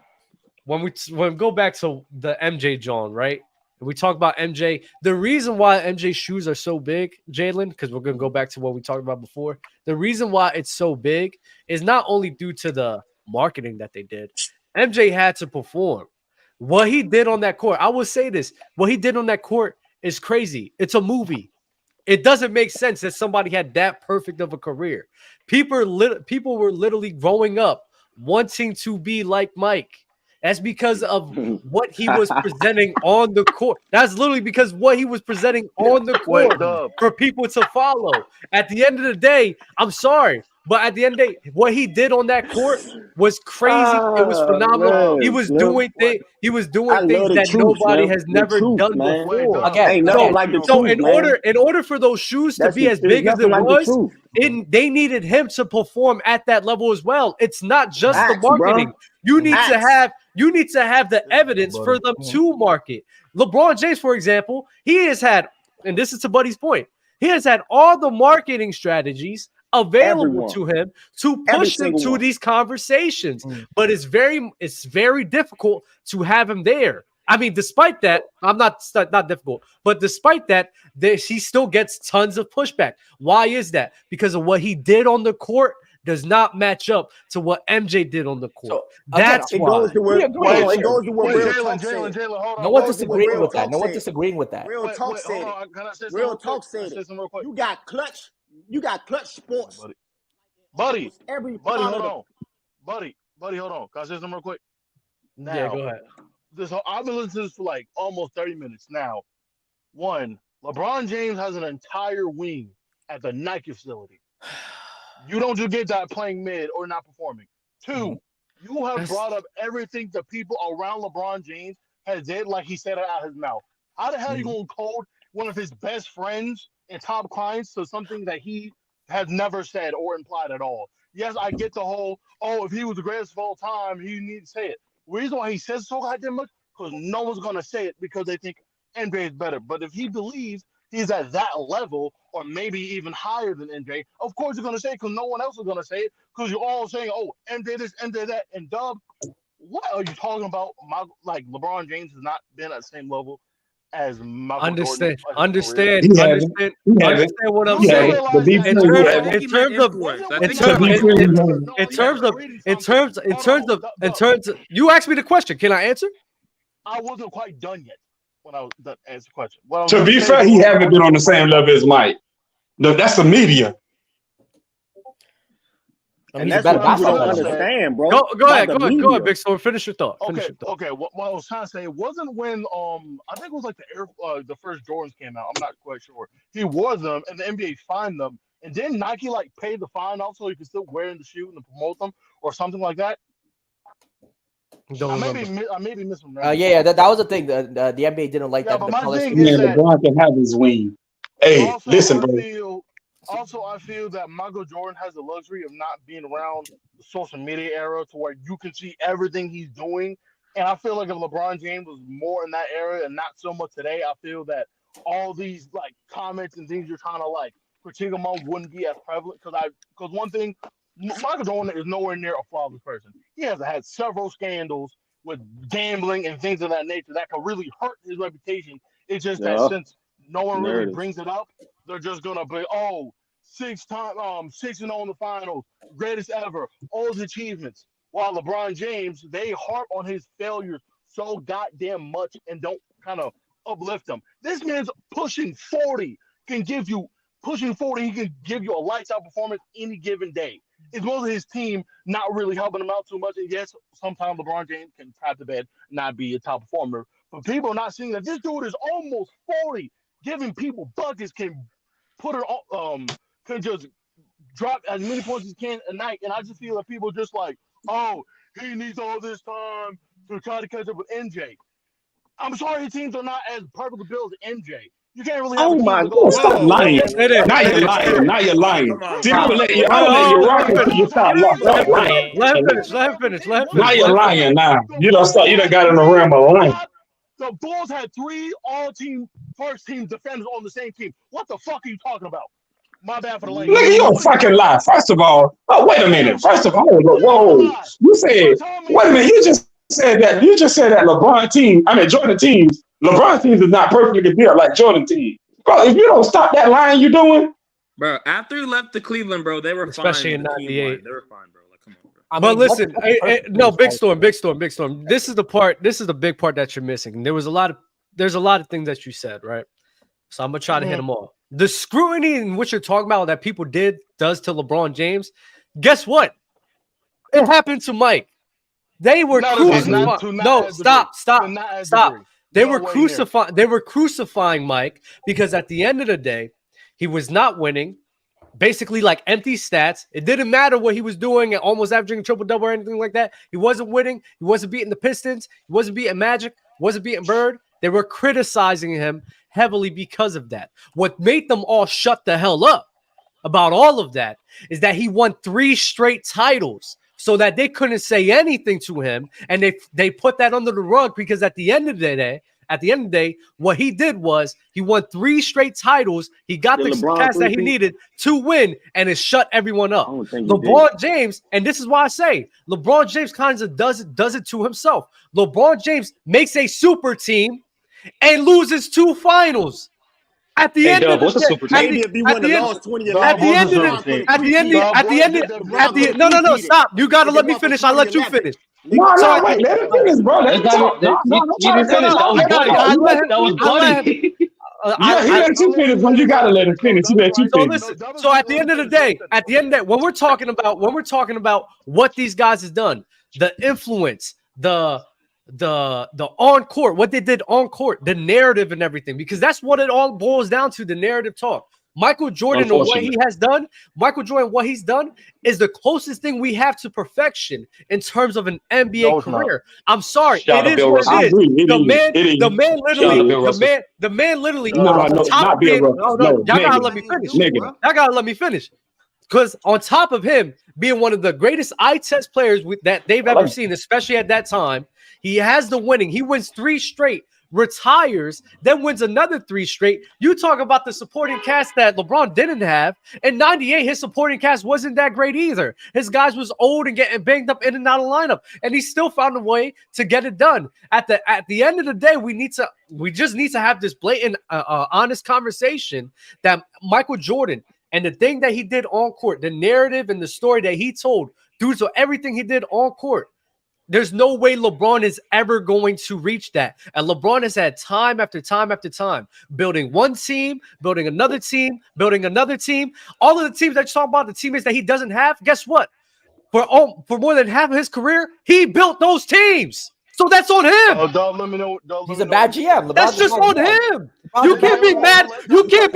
when we go back to the MJ John, right? We talk about MJ. The reason why MJ's shoes are so big, Jalen, because we're going to go back to what we talked about before. The reason why it's so big is not only due to the marketing that they did. MJ had to perform. What he did on that court, I will say this. What he did on that court is crazy. It's a movie. It doesn't make sense that somebody had that perfect of a career. People were literally growing up wanting to be like Mike. That's because of what he was presenting on the court. That's literally because what he was presenting on the court for people to follow. At the end of the day, I'm sorry. But at the end of the day, what he did on that court was crazy. It was phenomenal. Man, he was Slim. doing things. He was doing I things love the that truth, nobody Slim. has The never truth, done man. before. Ain't nothing like the So truth, in order for those shoes to be as big as it was, they needed him to perform at that level as well. It's not just the marketing. Bro. You need to have the evidence for them to market. LeBron James, for example, he has had, and this is to Buddy's point, he has had all the marketing strategies available to him to push him to these conversations. But it's very difficult to have him there. I mean, despite that, not difficult, but despite that, he still gets tons of pushback. Why is that? Because of what he did on the court does not match up to what MJ did on the court. So, that's why. It goes to what Real Talk said. No one's disagreeing with that. No one's disagreeing with that. Real Talk said it. Real Talk said it. You got clutch. You got clutch sports. Buddy, hold on. Buddy, hold on. Can I say something real quick? Now, yeah, go ahead. I've been listening to this for like almost 30 minutes now. One, LeBron James has an entire wing at the Nike facility. You don't just get that playing mid or not performing. Two, you have brought up everything the people around LeBron James has did like he said it out of his mouth. How the hell are you going to code one of his best friends and top clients to something that he has never said or implied at all? Yes, I get the whole, if he was the greatest of all time, he needs to say it. The reason why he says so goddamn much, because no one's going to say it because they think NBA is better. But if he believes he's at that level or maybe even higher than MJ, of course you're going to say it because no one else is going to say it because you're all saying, MJ this, MJ that. And Dub, what are you talking about? Like LeBron James has not been at the same level as Michael Jordan. Understand what I'm saying. In terms of, you asked me the question. Can I answer? I wasn't quite done yet when I was done answering the question. To be fair, he haven't been on the same level as Mike. No, that's the media. And that's what people don't understand, bro. Go ahead, Big Storm. Finish your thought. Okay. What I was trying to say, it wasn't when I think it was like the first Jordans came out. I'm not quite sure. He wore them, and the NBA fined them, and then Nike like paid the fine off so he could still wear in the shoe and promote them or something like that. I may be missing. That was the thing. The NBA didn't like that. But my thing is that LeBron can have his wing. Hey, listen, bro. Also, I feel that Michael Jordan has the luxury of not being around the social media era to where you can see everything he's doing. And I feel like if LeBron James was more in that era and not so much today, I feel that all these like comments and things you're trying to like critique him on wouldn't be as prevalent. Because one thing, Michael Jordan is nowhere near a flawless person. He has had several scandals with gambling and things of that nature that could really hurt his reputation. It's just that since no one really brings it up, they're just gonna be 6-0 in the finals, greatest ever, all his achievements. While LeBron James, they harp on his failures so goddamn much and don't kind of uplift them. This man's pushing 40. He can give you a lights out performance any given day. It's mostly his team not really helping him out too much. And yes, sometimes LeBron James can tap the bed, not be a top performer. But people are not seeing that this dude is almost 40, giving people buckets, can put it on, can just drop as many points as he can a night. And I just feel that people just like, he needs all this time to try to catch up with MJ. I'm sorry, his teams are not as perfectly built as MJ. You can't really. Oh my God! Stop lying! Now you're lying. Now you're lying. See, I'm gonna let you rock until you stop lying. Let him finish. Now you're lying. Now you don't stop. You done got in the realm of lying. The Bulls had 3 all-team first-team defenders on the same team. What the fuck are you talking about? My bad for the language. Nigga, you a fucking lie. First of all, wait a minute. First of all, whoa. You said, wait a minute. You just said that Jordan teams. LeBron teams is not perfectly built like Jordan teams. Bro, if you don't stop that line you're doing. Bro, after he left the Cleveland, bro, they were especially fine. Especially in 98. They were fine, bro. Like, come on, bro. But listen, Big Storm. This is the big part that you're missing. There's a lot of things that you said, right? So I'm gonna try to hit them all. The scrutiny in which you're talking about that people does to LeBron James. Guess what? It happened to Mike. They were crucifying. No, stop. They were crucifying Mike because at the end of the day, he was not winning. basically like empty stats. It didn't matter what he was doing and almost averaging a triple-double or anything like that. He wasn't winning. He wasn't beating the Pistons. He wasn't beating Magic. Wasn't beating Bird. They were criticizing him heavily because of that. What made them all shut the hell up about all of that is that he won 3 straight titles so that they couldn't say anything to him. And they put that under the rug because at the end of the day, what he did was he won 3 straight titles. He got the pass that he needed to win, and it shut everyone up. LeBron James, and this is why I say LeBron James kind of does it to himself. LeBron James makes a super team and loses 2 finals. At the end of the day, no, stop. You got to let me finish. I'll let you finish. No, wait, let him finish, bro. That was funny. Yeah, he let you finish, but you gotta let him finish. He let you finish. So at the end of the day, when we're talking about what these guys have done, the influence, the on court, what they did on court, the narrative and everything, because that's what it all boils down to, the narrative talk. Michael Jordan and what he has done, what he's done is the closest thing we have to perfection in terms of an NBA career. I'm sorry. It is what it is. The man literally. Y'all gotta let me finish. Y'all gotta let me finish. Because on top of him being one of the greatest eye test players that they've ever seen, especially at that time, he has the winning. He wins 3 straight, retires, then wins another 3 straight. You talk about the supporting cast that LeBron didn't have. In 98, his supporting cast wasn't that great either. His guys was old and getting banged up in and out of lineup, and he still found a way to get it done. At the end of the day, we just need to have this blatant, honest conversation that Michael Jordan and the thing that he did on court, the narrative and the story that he told due to everything he did on court, there's no way LeBron is ever going to reach that. And LeBron has had time after time after time building one team, building another team, building another team. All of the teams that you talk about, the teammates that he doesn't have, guess what? For more than half of his career, he built those teams. So that's on him. He's a bad GM. That's just on him. You can't be mad. You can't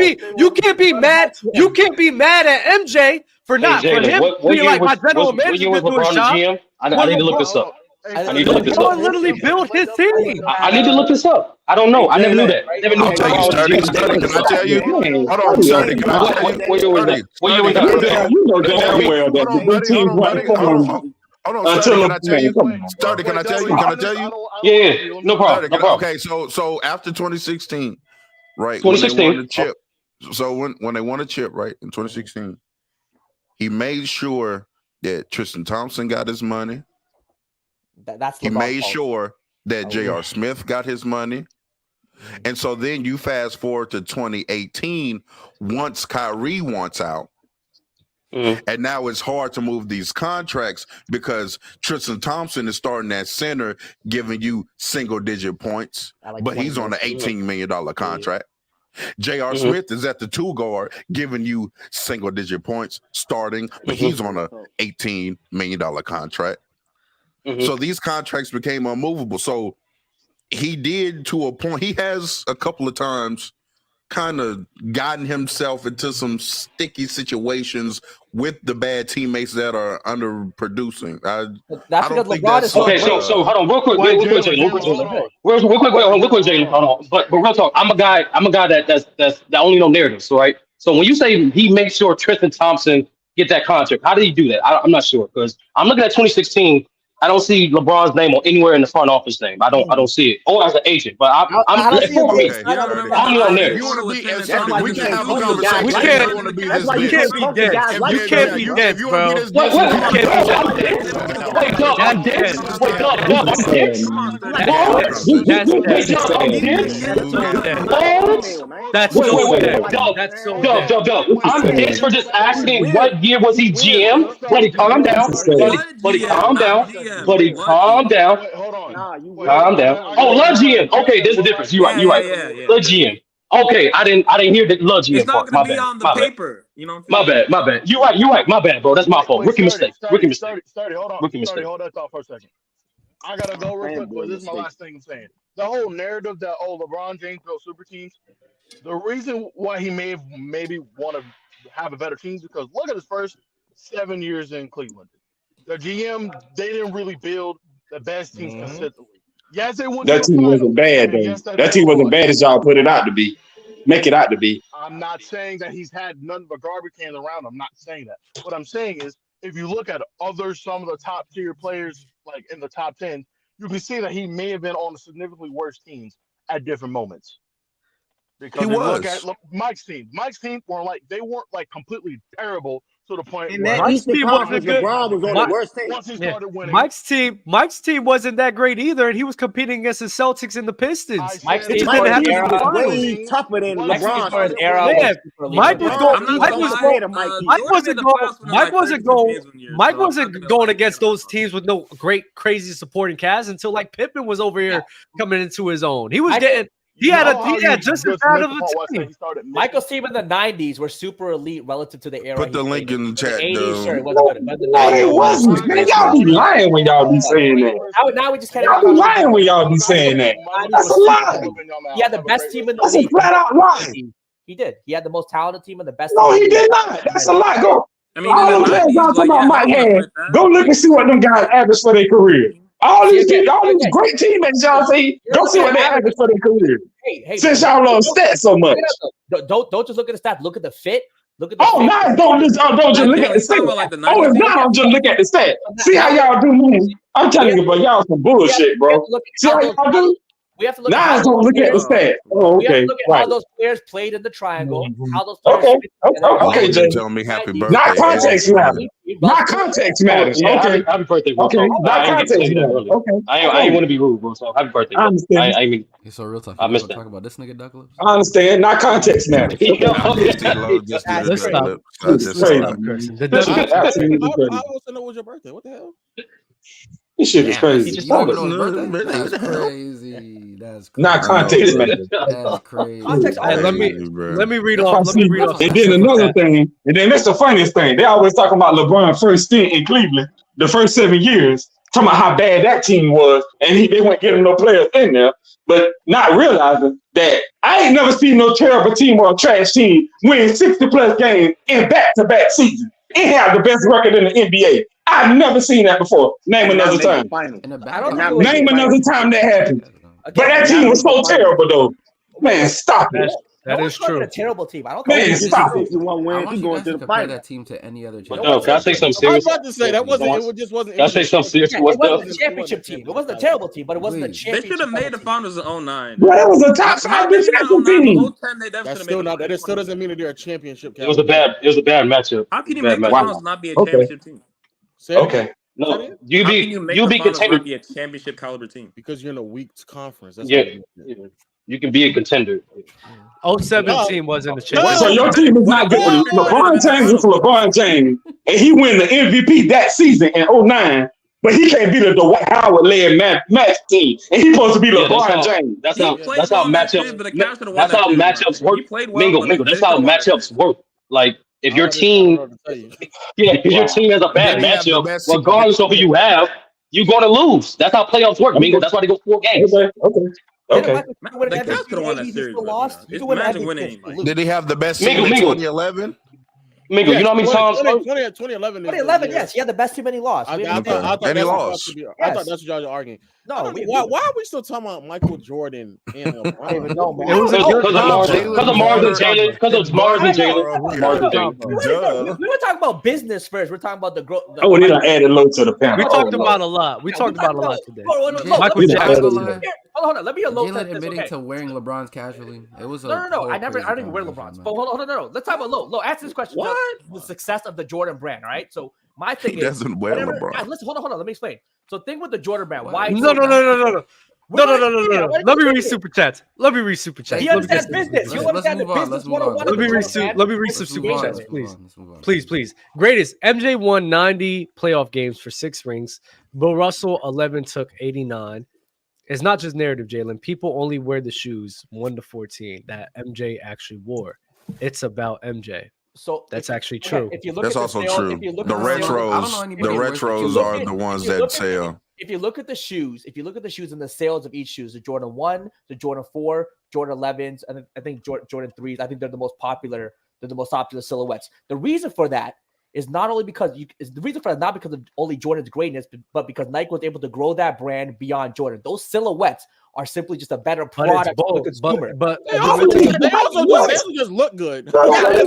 be mad. You can't be mad at MJ for not for him being like my general manager to do a job. I need to look this up. LeBron literally built his team. I need to look this up. I don't know. I never knew that. Never knew. Can I tell you? Hold on, Sturdy. Can I tell you? Hold on, Sturdy, can I tell you? Sturdy, can I tell you? Yeah, no problem. Okay, so after 2016, right? 2016. When they won the chip. So when they won a chip, right, in 2016, he made sure that Tristan Thompson got his money. He made sure that J.R. Smith got his money. And so then you fast forward to 2018, once Kyrie wants out. And now it's hard to move these contracts because Tristan Thompson is starting at center, giving you single-digit points, but he's on an $18 million contract. J.R. Smith is at the 2 guard, giving you single-digit points starting, but he's on an $18 million contract. So these contracts became unmovable. So he did, to a point, he has a couple of times kind of gotten himself into some sticky situations with the bad teammates that are underproducing. That's because LeBron is okay. So hold on, real quick, Jalen. Hold on, but real talk. I'm a guy that only know narratives, right? So when you say he makes sure Tristan Thompson get that contract, how did he do that? I'm not sure because I'm looking at 2016. I don't see LeBron's name anywhere in the front office name. I don't see it. Or as an agent, but I'm only on there. We can have a conversation. You can't be dense. You can't be dense, bro. Wake up! I'm dense. Wake up! That's so Dub. I'm dense for just asking what year was he GM? Buddy, calm down. Buddy, calm down. Buddy, calm down. Calm down. Oh, Love GM. Okay, there's a difference. You're right. Love GM. Okay, I didn't hear the Love GM. It's not going to be on the paper. You know. My bad. You're right. My bad, bro. That's my fault. Rookie mistake. Hold that thought for a second. I gotta go real quick, but this is my last thing I'm saying. The whole narrative that LeBron James built super teams. The reason why he maybe want to have a better team is because look at his first 7 years in Cleveland. The GM, they didn't really build the best teams consistently. Yes, they went. That team wasn't bad though. Yes, that team wasn't bad as y'all put it out to be. Make it out to be. I'm not saying that he's had none but garbage cans around. I'm not saying that. What I'm saying is, if you look at some of the top tier players, like in the top 10, you can see that he may have been on the significantly worse teams at different moments. Because look at Mike's team. Mike's team weren't completely terrible to the point where Mike's team wasn't good. LeBron was on the worst team. Once he started winning, Mike's team wasn't that great either, and he was competing against the Celtics and the Pistons. Mike's team was way tougher than LeBron's era. Mike wasn't going against those teams with no great, crazy supporting cast until like Pippen was over here coming into his own. He was getting. He had just as bad of a team. Michael's team in the 90s were super elite relative to the era. Put the link in the chat. Sure, it wasn't good. No, it wasn't. Man, y'all be lying when y'all be saying that. Now we just can't. Y'all be lying when y'all be saying that. That's a lie. He had the best team in the league. That's a flat out lie. He did. He had the most talented team and the best. No, he did not. That's a lie. Go. All the players y'all talking about Mike had. Go look and see what them guys average for their career. All these great teammates y'all see, don't see what they average for their career. Since y'all love stats so much. Don't just look at the stats. Look at the fit. Look at the don't just look at the stats. Don't just look at the stats. See how y'all do, man. I'm telling you, but y'all some bullshit, bro. See how y'all do? We have to look. Now don't look at the stats. Oh, okay. We have to look at how those players played in the triangle. How those players. Okay, Jay. Tell me happy birthday. Not context matters. Not context matters. Okay. Happy birthday, bro. Okay. Not context matters. Okay. I ain't want to be rude, bro. So happy birthday. I understand. I mean, it's so real tough. I missed that. Talk about this nigga Douglas. I understand. Not context matters. This shit I want to know what's your birthday. What the hell? This shit is crazy. That's crazy. That's crazy. Not context matters. That's crazy. Let me read off. And then another thing, and then that's the funniest thing. They always talking about LeBron's first stint in Cleveland, the first 7 years, talking about how bad that team was, and they weren't getting no players in there, but not realizing that I ain't never seen no terrible team or a trash team win 60+ games in back-to-back seasons and have the best record in the NBA. I've never seen that before. Name another time. Name another time that happened. But that team was so terrible, though. Man, stop it. That is true. A terrible team. I don't. Man, stop it. I want you guys to compare that team to any other team. No, can I say something serious? I was about to say that wasn't. It just wasn't. Can I say something serious? It wasn't a championship team. It wasn't a terrible team, but it wasn't a championship. They should have made the finals in 09. Bro, that was a top 5 defensive team. That's still not. That still doesn't mean that they're a championship. It was a bad matchup. How can you make the finals not be a championship team? Okay. No, you be contender. Be a championship caliber team because you're in a weak conference. That's you can be a contender. 17 wasn't a championship. So your team is not good. LeBron James is LeBron James, and he win the MVP that season in 09. But he can't be the Dwight Howard led match team, and he's supposed to be LeBron James. That's how matchups work. Mingle. That's how matchups work. Like if your team, if your team has a bad matchup, regardless of who you have, you're going to lose. That's how playoffs work, Mingle. That's why they go 4 games. Okay. Did he have the best team in 2011? Mingle, you know how many times? 2011, yes, he had the best team and he lost. And he lost. I thought that's what y'all were arguing. No, why are we still talking about Michael Jordan? I don't even know, man. Because of Mars and Jalen. Because of Mars and Jalen. We were talking about business first. We're talking about the growth. Oh, they done added low to the panel. We talked about a lot. We talked about a lot today. Michael Jackson. Hold on. Let me a low. Jalen admitting to wearing LeBron's casually. It was no. I didn't even wear LeBron's. But hold on. No. Let's talk about low. Answer this question. What? The success of the Jordan brand, all right? So my thing doesn't wear LeBron. Guys, listen, hold on. Let me explain. So think with the Jordan brand. Why? No. Let me read Superchats. He understands business. You understand the business 101. Let me read some Superchats, please. Please. Greatest. MJ won 90 playoff games for 6 rings. Bill Russell 11 took 89. It's not just narrative, Jalen. People only wear the shoes 1 to 14 that MJ actually wore. It's about MJ. So that's actually true. If you look that's also true. The retros are the ones that sell. If you look at the shoes, and the sales of each shoes, the Jordan 1, the Jordan 4, Jordan 11s, and I think Jordan 3s, I think they're the most popular silhouettes. The reason for that is not only because not because of only Jordan's greatness, but because Nike was able to grow that brand beyond Jordan. Those silhouettes are simply just a better product for the consumer. But they also just look good. Why that's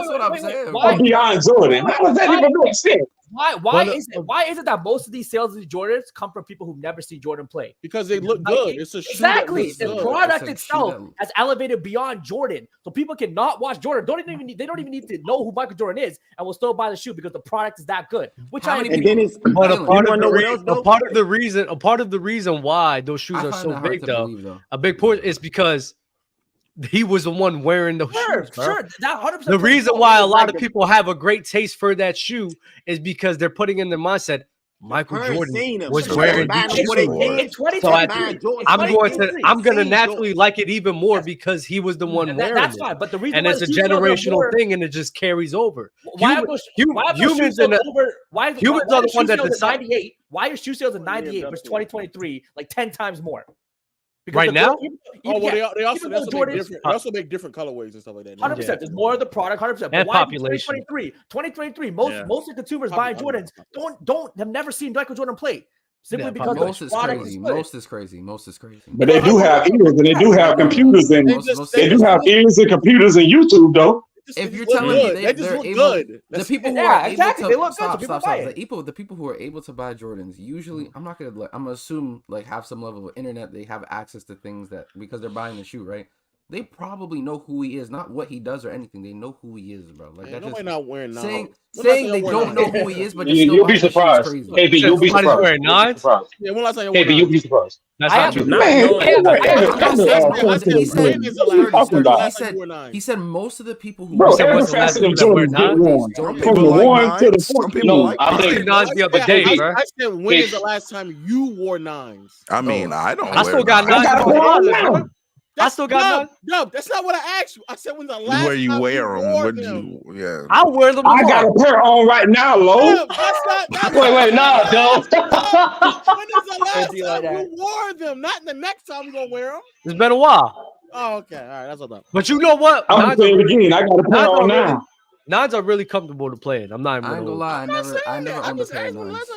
what I'm saying. Beyond Jordan. How does that even make sense? Why is it that most of these sales of Jordans come from people who've never seen Jordan play? Because they look good. It's a shoe exactly. The product itself has elevated beyond Jordan, so people cannot watch Jordan. They don't even need to know who Michael Jordan is, and will still buy the shoe because the product is that good. Which a part of the reason why those shoes are so big, though, a big portion is because he was the one wearing those shoes. Sure. That 100%. The reason why a lot of people have a great taste for that shoe is because they're putting in their mindset, Michael Jordan was wearing these shoes. So I'm gonna naturally like it even more because he was the one wearing it. Fine, but the reason and it's a generational thing, and it just carries over. Humans are the ones that decide. Why are shoe sales in 98 versus 2023 like 10 times more? Because right now? They also make different colorways and stuff like that. 100%. There's more of the product, 100%. And population. 2023, most of the consumers buying Jordans have never seen Michael Jordan play. Simply because most is crazy. Most is crazy. But they do have ears and they do have computers and they do have ears and computers and YouTube though. If you're telling me they just look good, the people who are able to the people who are able to buy Jordans usually, I'm gonna assume like have some level of internet. They have access to things that because they're buying the shoe, right? They probably know who he is, not what he does or anything. They know who he is, bro. Like that. Just not wearing saying they don't know who he is, but you'll be surprised. KB, you'll be surprised. Wearing nines? Yeah, when last time KB, you'll be surprised. That's not true. He said most of the people who every facet of Jordan get worn. From the one to the 4. No, I think nines the other day, bro. I said, when is the last time you wore nines? I mean, I don't. I still got nines. I still got none. No, that's not what I asked you. I said when the last where you time wear you them. wore What them. yeah. I wear them. I got a pair on right now, Lo. Wait, nah, Joe. When is the last time you wore them? Not the next time you gonna wear them. It's been a while. Oh, okay. All right, that's all. But you know what? I'm gonna play it again. I got a pair on now. Nines are really comfortable to play in. I'm not even I ain't gonna lie. I never owned a pair of nines.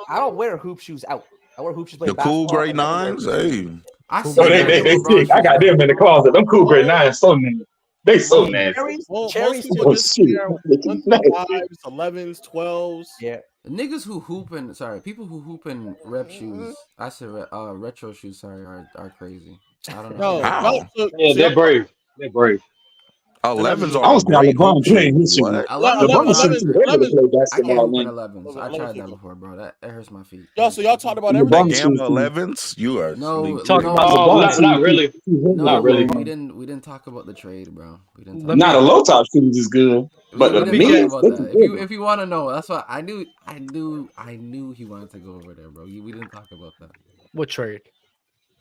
I don't wear hoop shoes out. I wear hoop shoes. The cool gray nines, hey. They sick. I got them in the closet. Them cool gray nines so nasty. They so nasty. Cherries. People just wear 5s, 11s, 12s. Yeah. Niggas who people who hoop in rep shoes. I said retro shoes. Sorry, are crazy. I don't know. Yeah, they're brave. They're brave. 11s are. I was not LeBron playing his shoe. LeBron should 11s. I tried that before, bro. That hurts my feet. So y'all talked about everything. Gamma 11s. You are talking about not really. Not really. We didn't talk about the trade, bro. We didn't. Not a low top shoes is good, but the mids. If you want to know, that's what I knew he wanted to go over there, bro. We didn't talk about that. What trade?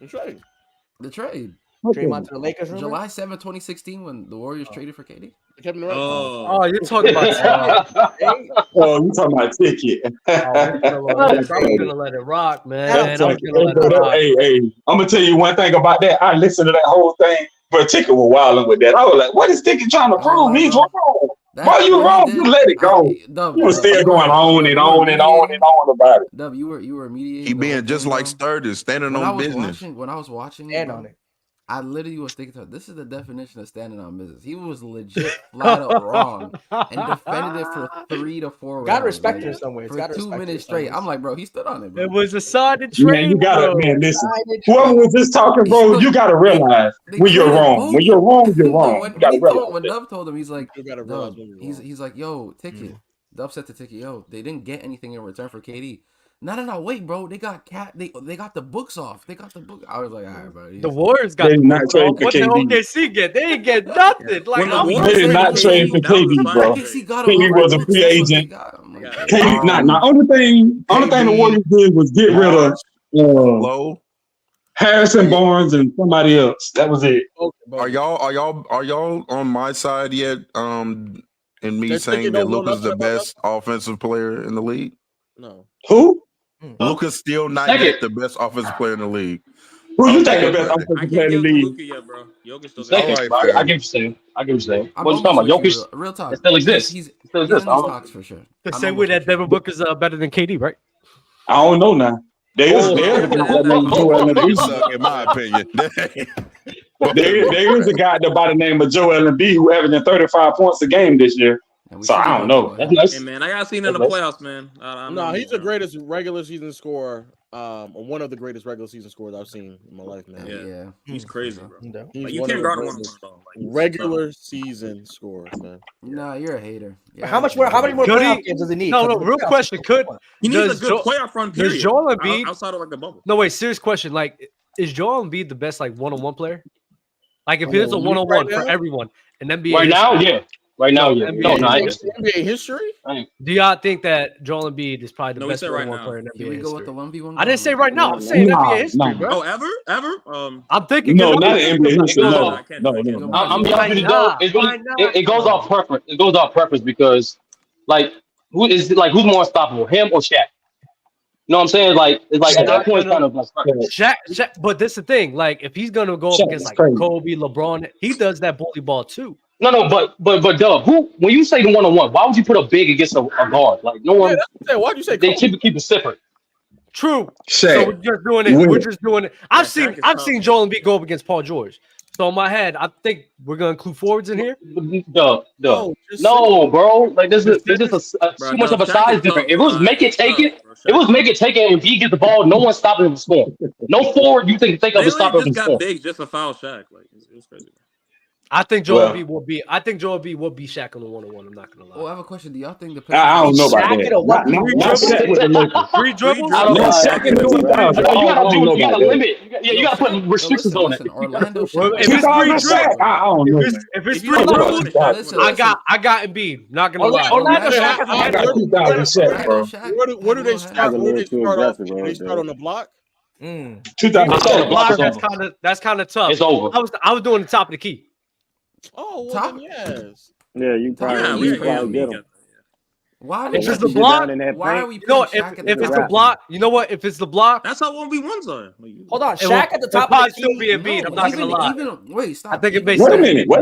The trade. Draymond to the Lakers. July 7, 2016, when the Warriors traded for KD. Oh, you're talking about oh, you're talking about Ticket. I'm gonna let it rock, man. Hey, I'm gonna tell you one thing about that. I listened to that whole thing, but Ticket was wilding with that. I was like, what is Ticket trying to prove? He's wrong. Why you wrong? You let it go. You were still going on and on and on and on about it. Dub, you were mediating. He being just like Sturgis, standing on business. When I was watching on it. I literally was thinking, this is the definition of standing on business. He was legit flat up wrong and defended it for 3 to 4 rounds. Gotta respect it some way. For 2 minutes straight. I'm like, bro, he stood on it, bro. It was a sided trade. Man, you gotta, listen. Whoever was just talking, bro, you gotta realize when you're wrong. When you're wrong, you're wrong. When Dub told him, he's like, he's like, yo, Ticket. Dub said to Ticket, yo, they didn't get anything in return for KD. No, wait, bro. They got they got the books off. They got the book. I was like, all right, bro. The Warriors got the books off. What the OKC get? They ain't get nothing. Like they did not trade for KD, bro. KD was a free agent. KD, only thing the Warriors did was get rid of Harrison Barnes and somebody else. That was it. Are y'all on my side yet? In me saying that Luka's the best offensive player in the league? No. Who? Luka's still not yet the best offensive player in the league. Who you think the best offensive player in the league? Luka yet, bro. Jokic still Second, All right, I get what you're saying. What you talking about? Jokic Real talk. It still exists. He's still exists. on these talks for sure. The same way that Devin Booker's better than KD, right? I don't know now. There's a guy named Joel Embiid. Suck, in my opinion. There is a guy by the name of Joel Embiid who averaging 35 points a game this year. So I don't know. Hey man, I got seen in the playoffs, man. No, he's the greatest regular season scorer. One of the greatest regular season scorers I've seen in my life, man. Yeah. He's crazy, bro. He's you can't guard him one-on-one. Regular season scorers, man. No, you're a hater. Yeah, How many more playoff games does he need? No, real question. He needs a good playoff run period. Does Joel Embiid outside of like the bubble? No, wait, serious question. Like, is Joel Embiid the best like one-on-one player? Like, if it's a one-on-one for everyone in NBA right now, yeah. Right now, yeah. NBA history? Do y'all think that Joel Embiid is probably the best one-on-one player in NBA Can we go history? with the 1v1? I didn't say right now. I'm saying NBA history, bro. Oh, ever? I'm thinking. No, not in NBA history. No. I'm be honest with you, it goes off preference. It goes off preference because, like, who's more unstoppable, him or Shaq? You know what I'm saying? Like, it's like at that point, it's kind of like Shaq. But this is the thing. Like, if he's gonna go up against like Kobe, LeBron, he does that bully ball too. No, but Dub, when you say the one-on-one, why would you put a big against a guard? Like, no one. Why'd you say they keep it separate? True. So we're just doing it. We're just doing it. I've seen Joel Embiid go up against Paul George. So in my head, I think we're gonna include forwards in here. No, bro. Like there's just too much of a size difference. If it was make it take it, and Embiid get the ball, no one's stopping him from scoring. No forward you think of to stop him from scoring. Big just a foul Shaq. Like it's crazy. I think Joel Embiid will be. I think Joel Embiid will be Shaq on the one-on-one. I'm not gonna lie. Oh, I have a question. Do y'all think the? I don't know about that. Three dribbles. You gotta limit. You gotta put restrictions on it. Orlando. If it's three dribbles, I got Embiid. Not gonna lie. Orlando Shaq. I got 2,000 Shaq, bro. Where do they start? Where do they start off? Do they start on the block? 2,000. That's kind of tough. It's over. I was doing the top of the key. Oh, well, yes. Yeah, you probably get him. Why if it's the block, why are we if it's the block, you know what? If it's the block, that's how 1v1s are. Hold on, Shaq at the top of the key. Still be Embiid. I'm not gonna lie. Wait, stop. I think it makes Wait a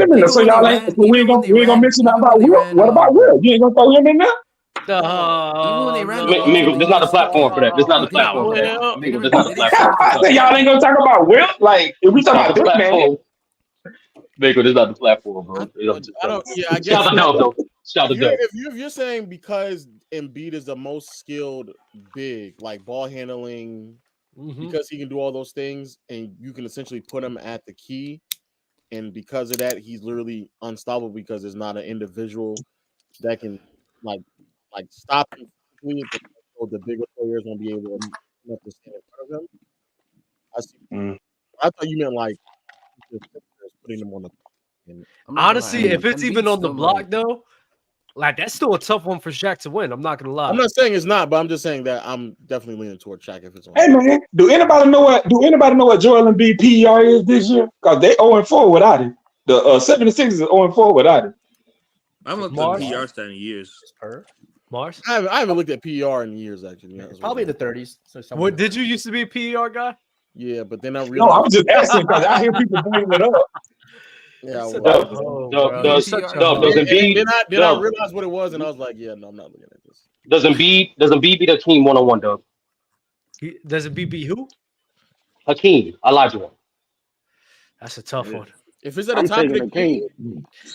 minute. So y'all ain't we ain't gonna mention that about Wilt. What about Wilt? You ain't gonna throw him in there? Even when they ran, there's not a platform for that. There's not a platform for that. There's not a platform. I say y'all ain't gonna talk about Wilt. Like if we talk about this man. Baker, this is not the platform, bro. I guess. Shout out to if you're saying because Embiid is the most skilled big, like ball handling, because he can do all those things, and you can essentially put him at the key, and because of that, he's literally unstoppable because there's not an individual that can like stop him. The bigger players won't be able to stand in front of him. I see. I thought you meant like putting them on the. Honestly, if it's even on the block though, like that's still a tough one for Shaq to win. I'm not gonna lie. I'm not saying it's not, but I'm just saying that I'm definitely leaning toward Shaq if it's on. Hey man, do anybody know what Joel Embiid PER is this year? Because they 0-4 without him. The 76ers is 0-4 without him. I haven't looked at PER stat in years. Mars? I haven't looked at PER in years actually. Probably in the 30s. So what did you used to be a PER guy? Yeah, but then I realized. No, I was just asking because I hear people bringing it up. Yeah, does Embiid? Then I realized what it was, and I was like, "Yeah, no, I'm not looking at this." Does Embiid beat a team one-on-one, Doug? Does Embiid beat who? Hakeem, Elijah. That's a tough one. If it's at the top of the key,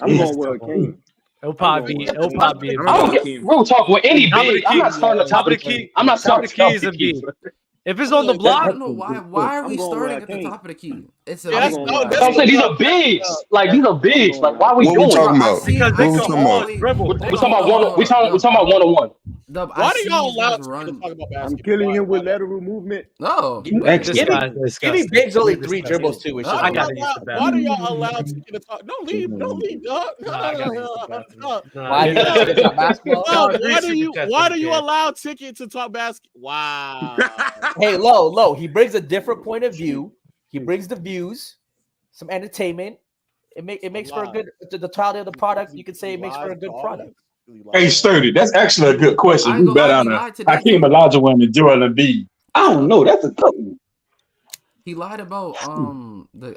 I'm going with Hakeem. It'll probably be. I don't get real talk with any big. I'm not starting the top of the key. I'm not starting the top of the key. If it's on the block, I don't know why are we starting at the top of the key? It's I'm saying these are bigs. Like these are bigs. Like why are we doing? Because they can all dribble. We're talking about one. We're talking about one-on-one. Why do y'all allow to talk about basketball? I'm killing him with lateral movement. No, Skinny Big's only 3 dribbles too. I gotta use the Why do y'all allow to talk? Don't leave, dog. Why do you allow Ticket to talk basketball? Wow. Hey, Lo, he brings a different point of view. He brings the views, some entertainment. It makes for a good the totality of the product. You could say it makes for a good product. Hey, Sturdy, that's actually a good question. Who bet on Hakeem Olajuwon and Joel Embiid? I don't know. That's a tough one. He lied about the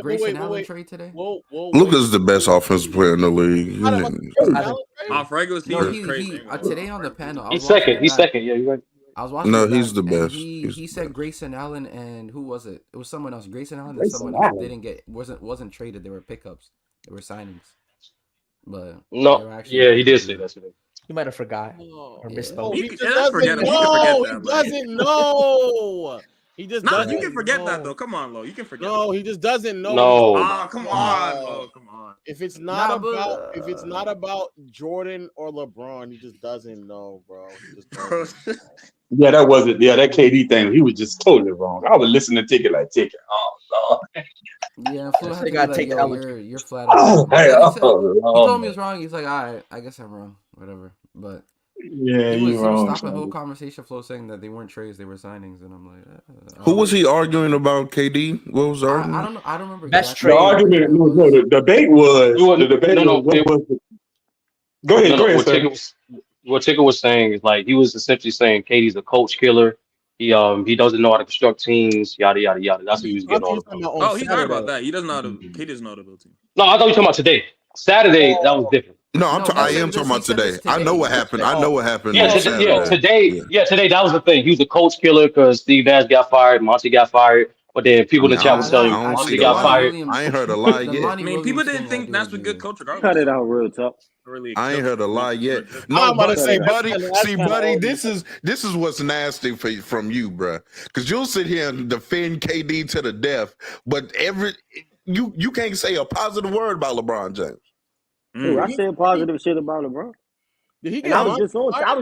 Grayson Allen trade today. Luka's the best offensive player in the league. Off regular season, today on the panel, he's second. He's second. Yeah, you're right. I was watching. No, he's the best. He said Grayson Allen and who was it? It was someone else. Grayson Allen and someone else wasn't traded. They were pickups. They were signings. But no, yeah, he did say that today. You might have forgot or misspoke. He doesn't know. He just doesn't. You can forget that though. Come on, Lo. You can forget. No, he just doesn't know. No. Come on, Lo. Come on. If it's not about Jordan or LeBron, he just doesn't know, bro. He just doesn't. Yeah, that wasn't. Yeah, that KD thing. He was just totally wrong. I was listening to Ticket like Ticket. Oh Lord. Yeah, Flo had to gotta take you're flat out. He told me it was wrong. He's like, all right, I guess I'm wrong. Whatever. But yeah, he was wrong. stopping the whole conversation. Flo saying that they weren't trades, they were signings, and I'm like, who was he arguing about? KD? What was the argument? I don't know. I don't remember. Best trade. The argument. No, the debate was. Go ahead. What Ticket was saying is like he was essentially saying KD's a coach killer. He doesn't know how to construct teams. Yada yada yada. That's what he was getting on about. Oh, he's not about that. He doesn't know how to. KD doesn't know how to build team. No, I thought you were talking about today. Saturday that was different. No, I am talking about today. I know what happened. I know what happened. Yeah, today that was the thing. He was a coach killer because Steve Nash got fired, Monty got fired, but then people in the chat was telling Monty got fired. I ain't heard a lie yet. I mean, people didn't think Nash was a good coach regardless. Cut it out real tough. I ain't heard a lie yet. No, I'm about to say, buddy. See, buddy, this is what's nasty from you, bro. Because you'll sit here and defend KD to the death, but you can't say a positive word about LeBron James. Dude, I said positive shit about LeBron. Did he get I was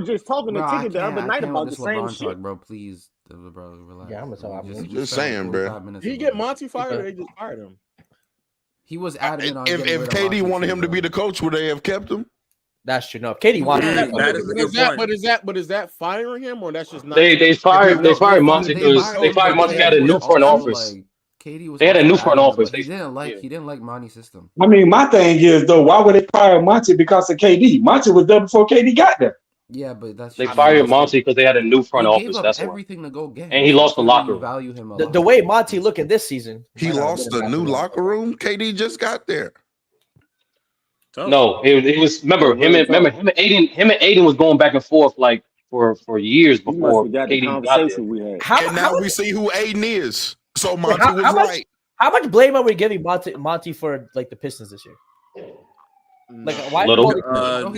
just talking to Ticket the other night about the same shit. Talk, bro. Please, bro, relax. Yeah, I'm gonna talk. Just saying, bro. Did he get Monty fired or they just fired him? He was adamant on if KD wanted him to be the coach, would they have kept him? That's true. No, if KD wanted is that firing him or that's just not? They fired Monty because they fired Monty had a new front office. They had a new front office. He didn't like Monty's system. I mean, my thing is though, why would they fire Monty because of KD? Monty was there before KD got there. Yeah, but they fired Monty because they had a new front office. That's everything to go get, and he lost the locker room. Value him the way Monty looking this season, he lost the new locker room. KD just got there. No, it was. Remember him and Aiden was going back and forth like for years before KD got there. And now we see who Aiden is. So Monty was right. How much blame are we giving Monty for like the Pistons this year? Like why? Little. I don't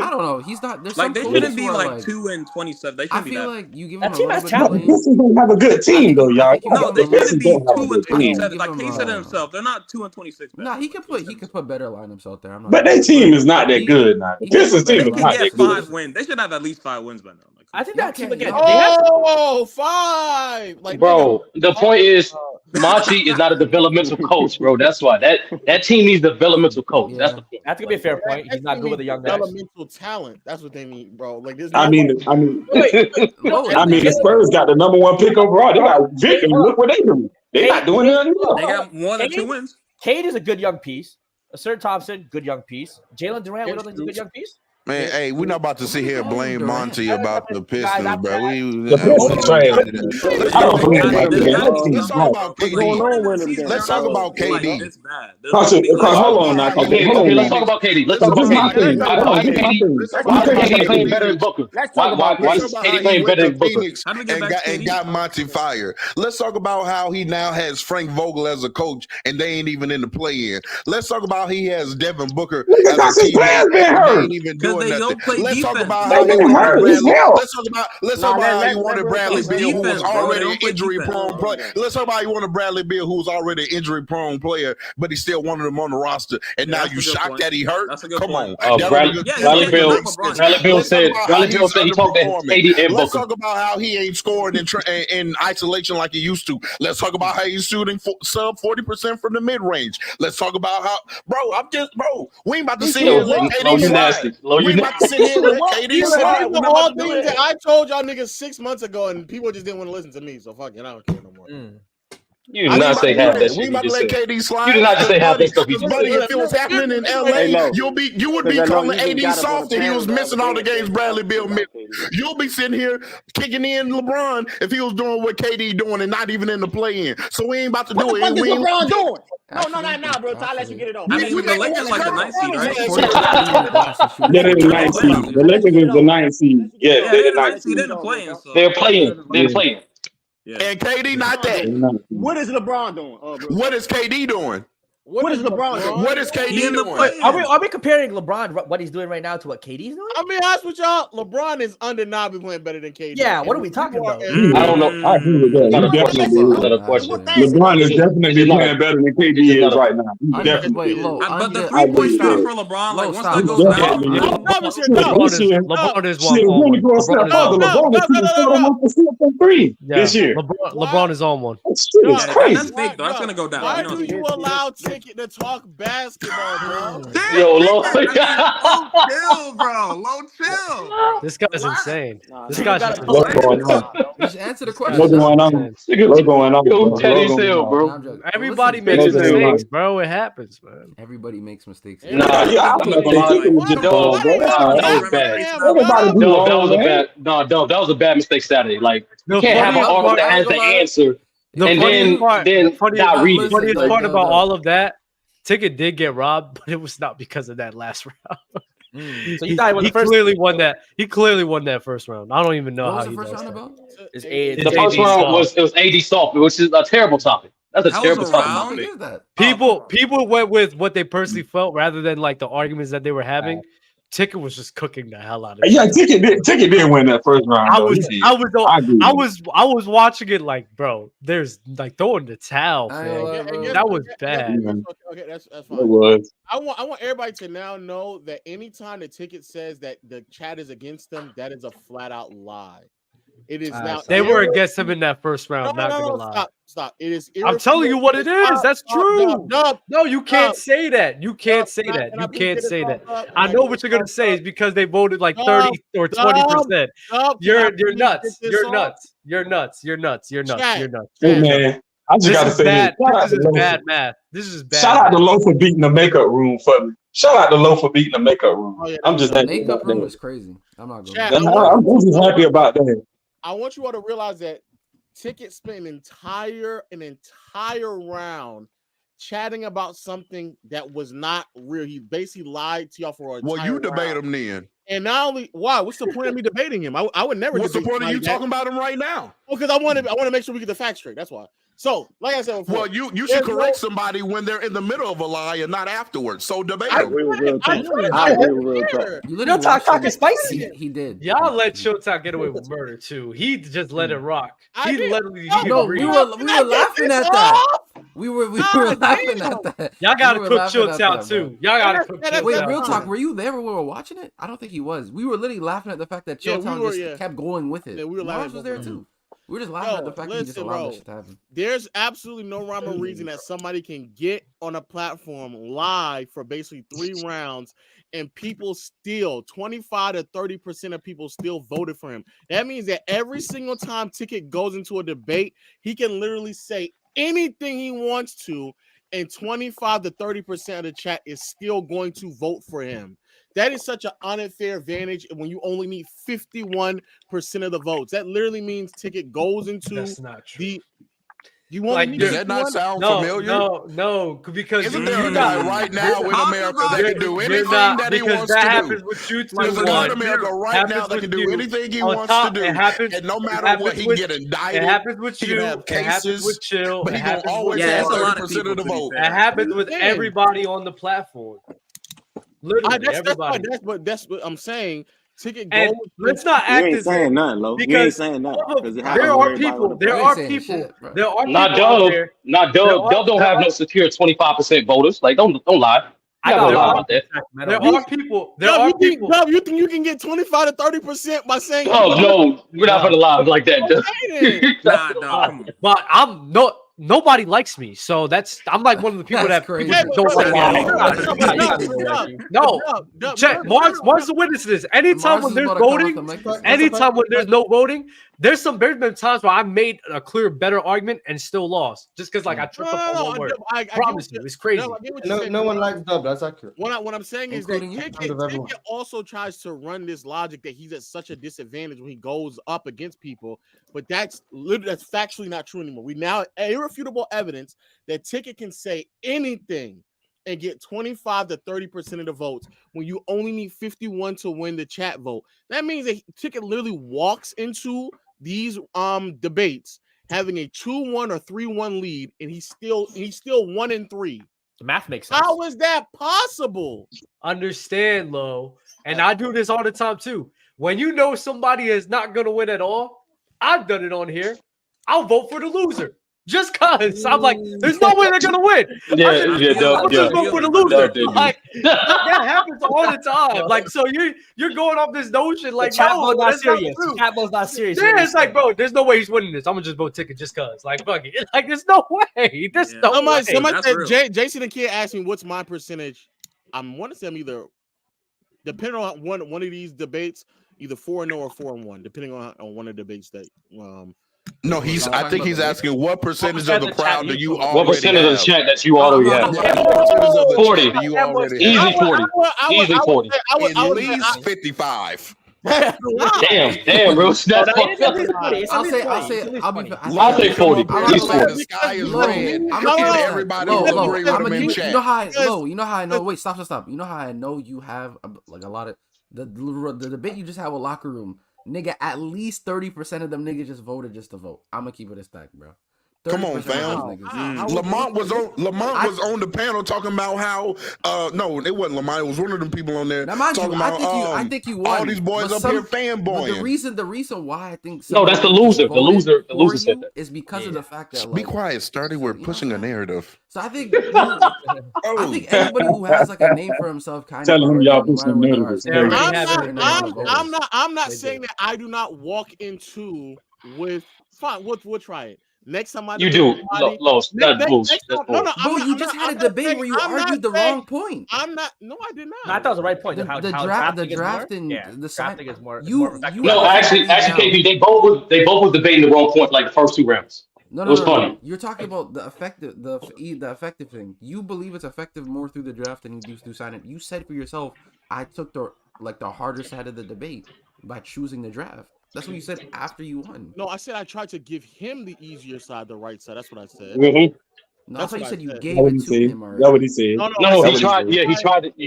know. He's not. Like they shouldn't be like 2-27. They should be that. I feel like you give him that team has talent. This don't have a good team though, y'all. No, they shouldn't be 2-27. Like he said it himself, they're not 2-26. No, he could put better lineups out there. But their team is not that good now. The Pistons team is not that good. 5 wins. They should have at least 5 wins by now. I think that team again. 5. Like, bro, the point is Monty is not a developmental coach, bro. That's why that team needs a developmental coach. Yeah. That's the point. That's gonna be a fair point. He's not good with the young guys. Developmental talent. That's what they need, bro. Like this. I mean, the Spurs got the #1 pick overall. They got Vic, and look what they do. They're not doing nothing. They got more than 2 wins. Cade is a good young piece. Sir Thompson, good young piece. Jalen Durant, we don't think he's a good young piece. Man, hey, we're not about to sit here and blame Monty about the Pistons, bro. Let's talk about KD. Hold on now. Let's talk about KD. Let's talk about KD. Why KD playing better than Booker? Why is KD playing better than Booker? And got Monty fired. Let's talk about how he now has Frank Vogel as a coach, and they ain't even in the play-in. Let's talk about he has Devin Booker as a teammate. They ain't even doing nothing. Let's talk about how he wanted Bradley Beal, who was already an injury-prone player. Let's talk about he wanted Bradley Beal, who was already an injury-prone player, but he still wanted him on the roster. And now you shocked that he hurt? Come on. Bradley Beal said he talked to KD and Booker. Let's talk about how he ain't scoring in isolation like he used to. Let's talk about how he's shooting sub 40% from the mid-range. Let's talk about how, we ain't about to see him. These are all things that I told y'all niggas 6 months ago, and people just didn't want to listen to me. So fuck it, I don't care no more. You did not say half that shit. We about to let KD slide. You did not just say half that stuff. Buddy, if it was happening in LA, you would be calling AD soft that he was missing all the games Bradley Beal missed. You'll be sitting here kicking in LeBron if he was doing what KD doing and not even in the play-in. So we ain't about to do it. What is LeBron doing? No, bro. I'll let you get it off. I mean, the Lakers like the 9th seed, right? Yeah, they're the 9th seed. The Lakers is the 9th seed. Yeah, they're the 9th seed. They're playing. They're playing. Yeah. And KD not that. What is LeBron doing? What is KD doing? What is LeBron doing? What is KD doing? Are we comparing LeBron, what he's doing right now, to what KD's doing? I mean, honest with y'all, LeBron is undeniably playing better than KD. Yeah, what are we talking about? I don't know. I agree with that. LeBron is definitely playing better than KD is right now. Definitely. But the 3-point shot for LeBron, like once that goes down, LeBron is one. This year. LeBron is on one. It's crazy. That's fake though. That's gonna go down. Why do you allow Ticket to talk basketball, bro? Yo, low chill, bro. Low chill. This guy's insane. This guy's what's going on? Just answer the question. What's going on? What's going on? Yo, Teddy Hill, bro. Everybody makes mistakes, bro. It happens, man. Everybody makes mistakes. Nah, that was a bad mistake Saturday. Like, you can't have an arm that has the answer. And then not read it. The funniest part about all of that, Ticket did get robbed, but it was not because of that last round. So you thought he clearly won that. He clearly won that first round. I don't even know how he does that. The first round was AD soft, which is a terrible topic. That's a terrible topic. People went with what they personally felt rather than like the arguments that they were having. Ticket was just cooking the hell out of it. Yeah, Ticket did win that first round. I was watching it like, bro, there's like throwing the towel. That was bad. Okay, that's fine. It was. I want everybody to now know that anytime the Ticket says that the chat is against them, that is a flat out lie. It is now. They were against him in that first round. Not gonna lie. Stop. It is. I'm telling you what it is. That's true. No, you can't say that. You can't say that. You can't say that. I know what you're gonna say is because they voted like 30 or 20%. You're nuts. You're nuts. You're nuts. You're nuts. You're nuts. You're nuts. Hey man, I just gotta say this is bad math. This is bad. Shout out to Low for beating the makeup room for me. Shout out to Low for beating the makeup room. I'm just the makeup room is crazy. I'm not going. I'm just happy about that. I want you all to realize that Ticket spent an entire round chatting about something that was not real. He basically lied to y'all for a Well, you debate him then. And not only why, what's the point of me debating him? I would never. What's the point of you talking about him right now? Well, because I want to make sure we get the facts straight. That's why. So, like I said before, well, you should correct somebody when they're in the middle of a lie and not afterwards. So debate him. Showtime talking spicy. He did. Y'all let Showtime get away with murder too. He just let it rock. We were laughing at that. We were laughing at that. Y'all gotta cook Showtime too. Y'all gotta cook. Wait, real talk. Were you there when we were watching it? I don't think he was. We were literally laughing at the fact that Showtime just kept going with it. Yeah, we were laughing. Mars was there too. We were just laughing at the fact that he just allowed that shit to happen. There's absolutely no rhyme or reason that somebody can get on a platform live for basically 3 rounds and people still 25 to 30% of people still voted for him. That means that every single time Ticket goes into a debate, he can literally say anything he wants to, and 25 to 30% of the chat is still going to vote for him. That is such an unfair advantage when you only need 51% of the votes. That literally means Ticket goes into That's not true. You want like, does that not sound familiar? No, because isn't there a guy right now in America that can do anything that he wants to do? Happens with you too. There's a guy in America right now that can do anything he wants to do, and no matter what, he can get indicted. It happens with you. It happens with Chill. But he can always have 30% of the vote. It happens with everybody on the platform. Literally, everybody. That's what I'm saying. Ticket goes. Let's not act as saying nothing, Lo. You ain't saying nothing. There are people. Not Dub. Not Dub. Dub don't have no secure 25% voters. Like, don't lie. I don't lie about that. There are people. Dub, you think you can get 25 to 30% by saying? Oh no, we're not gonna lie like that. Nah. But I'm not. Nobody likes me, so I'm like one of the people that people don't like me. No, check. Mars the witness to this. Anytime when there's voting, anytime when there's no voting, there's been times where I made a clear, better argument and still lost just because like I tripped up on one word. I promise you, it's crazy. No one likes Dub. That's accurate. What I'm saying is that Ticket also tries to run this logic that he's at such a disadvantage when he goes up against people, but that's factually not true anymore. We now irrefutable evidence that Ticket can say anything and get 25 to 30% of the votes when you only need 51 to win the chat vote. That means that Ticket literally walks into these debates having a 2-1 or 3-1 lead, and he's still 1-3. The math makes sense. How is that possible? Understand, Lo, and I do this all the time too. When you know somebody is not gonna win at all, I've done it on here. I'll vote for the loser. Just cause I'm like, there's no way they're gonna win. I'll just vote for the loser. Like that happens all the time. Like, so you're going off this notion like Chatbo's not serious. Chatbo's not serious. Yeah, it's like, bro, there's no way he's winning this. I'm gonna just vote Ticket just cause. Like, fuck it. Like, there's no way. There's no way. Somebody said Jason the Kid asked me what's my percentage. I want to say I'm either, depending on one of these debates, either 4-0 or 4-1, depending on one of the debates that No, I think he's asking what percentage of the crowd do you already have? What percentage of the chat that you already have? 40. Easy 40. Easy 40. At least 55. Damn, bro. I'll say 40. The sky is red. I'm looking at everybody who agree with him in chat. You know how I know? Wait, stop. You know how I know you have like a lot of the debate you just have a locker room. Nigga, at least 30% of them niggas just voted just to vote. I'm gonna keep it a stack, bro. Come on, fam. Lamont was on the panel talking about how no, it wasn't Lamont. It was one of them people on there talking about I think you won. All these boys up here fanboying. The reason why I think that's the loser. The loser said that is because of the fact that be quiet, Sturdy. We're pushing a narrative. So I think anybody who has like a name for himself kind of telling him y'all pushing a narrative. I'm not saying that I do not walk into with fine. We'll try it. Next time you do, Los. That's bullshit. Bro, you just had a debate where you argued the wrong point. I'm not. No, I did not. No, I thought it was the right point. The drafting, the drafting is more. No, actually, KB, they both were debating the wrong point, like the first 2 rounds. No, it was funny. You're talking about the effective thing. You believe it's effective more through the draft than you do through signing. You said for yourself, I took the harder side of the debate by choosing the draft. That's what you said after you won. No, I said I tried to give him the easier side, the right side. That's what I said. Mm-hmm. No, that's what you said. You gave it to him. That's what he said. No, he tried. Yeah, he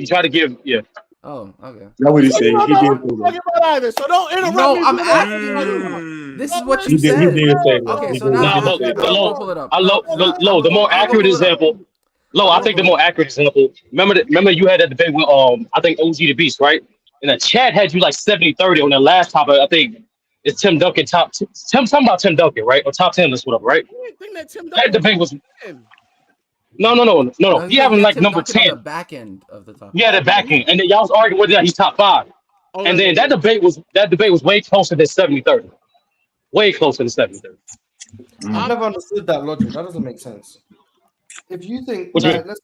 tried to give. Yeah. Oh, okay. That's what he said. He did. So don't interrupt me. No, I'm asking you. This is what you said. He did say that. Okay, so now pull it up. The more accurate example. I think the more accurate example. Remember you had that debate with I think OG the Beast, right? And the chat had you like 70-30 on the last topic. I think it's Tim Duncan talking about Tim Duncan, right? Or top 10 list, whatever, right? That debate was no. He having like number 10. The back end of the top. Yeah, the back end, and then y'all was arguing whether he's top 5. And then that debate was way closer than 70-30. Way closer than 70-30. I've never understood that logic. That doesn't make sense. If you think, let's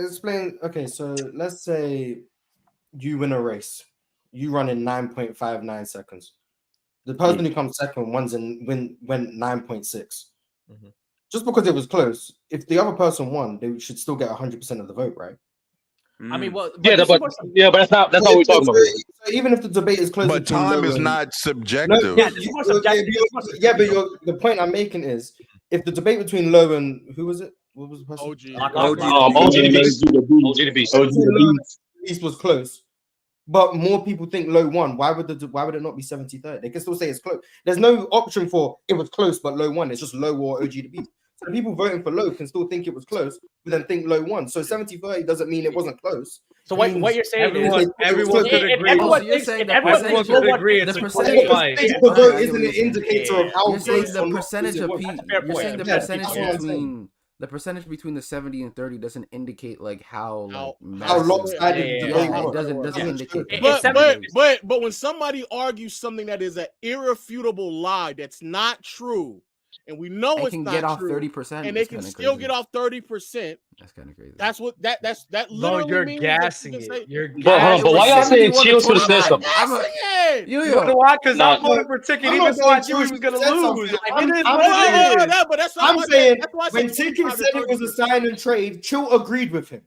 explain. Okay, so let's say you win a race, you run in 9.59 seconds. The person who comes second went 9.6. Mm-hmm. Just because it was close, if the other person won, they should still get 100% of the vote, right? I mean, well, but that's not what we're talking about. So even if the debate is close, but time is not subjective. No, but the point I'm making is, if the debate between Low and who was it? What was the person? OG the Beast was close. But more people think Low won. Why would it not be 70-30? They can still say it's close. There's no option for it was close, but Low won. It's just Low or OG the Beast. So people voting for Low can still think it was close, but then think Low won. So 70-30 doesn't mean it wasn't close. So what you're saying is everyone could agree. Everyone could agree. The percentage of the vote isn't an indicator of how you're saying the percentage of people. You're saying the percentage between. The percentage between the 70 and 30 doesn't indicate like how lopsided it doesn't indicate. But when somebody argues something that is an irrefutable lie that's not true, and we know it's can not get off true, 30%, and they can still get off 30%. That's kind of crazy. That's what that literally you're means. gassing it. You're but why y'all saying Chill should have said something? You know why? Because I'm voting for Ticket, even though I knew he was gonna lose. But that's not I'm saying when Ticket said it was a sign and trade, Chill agreed with him.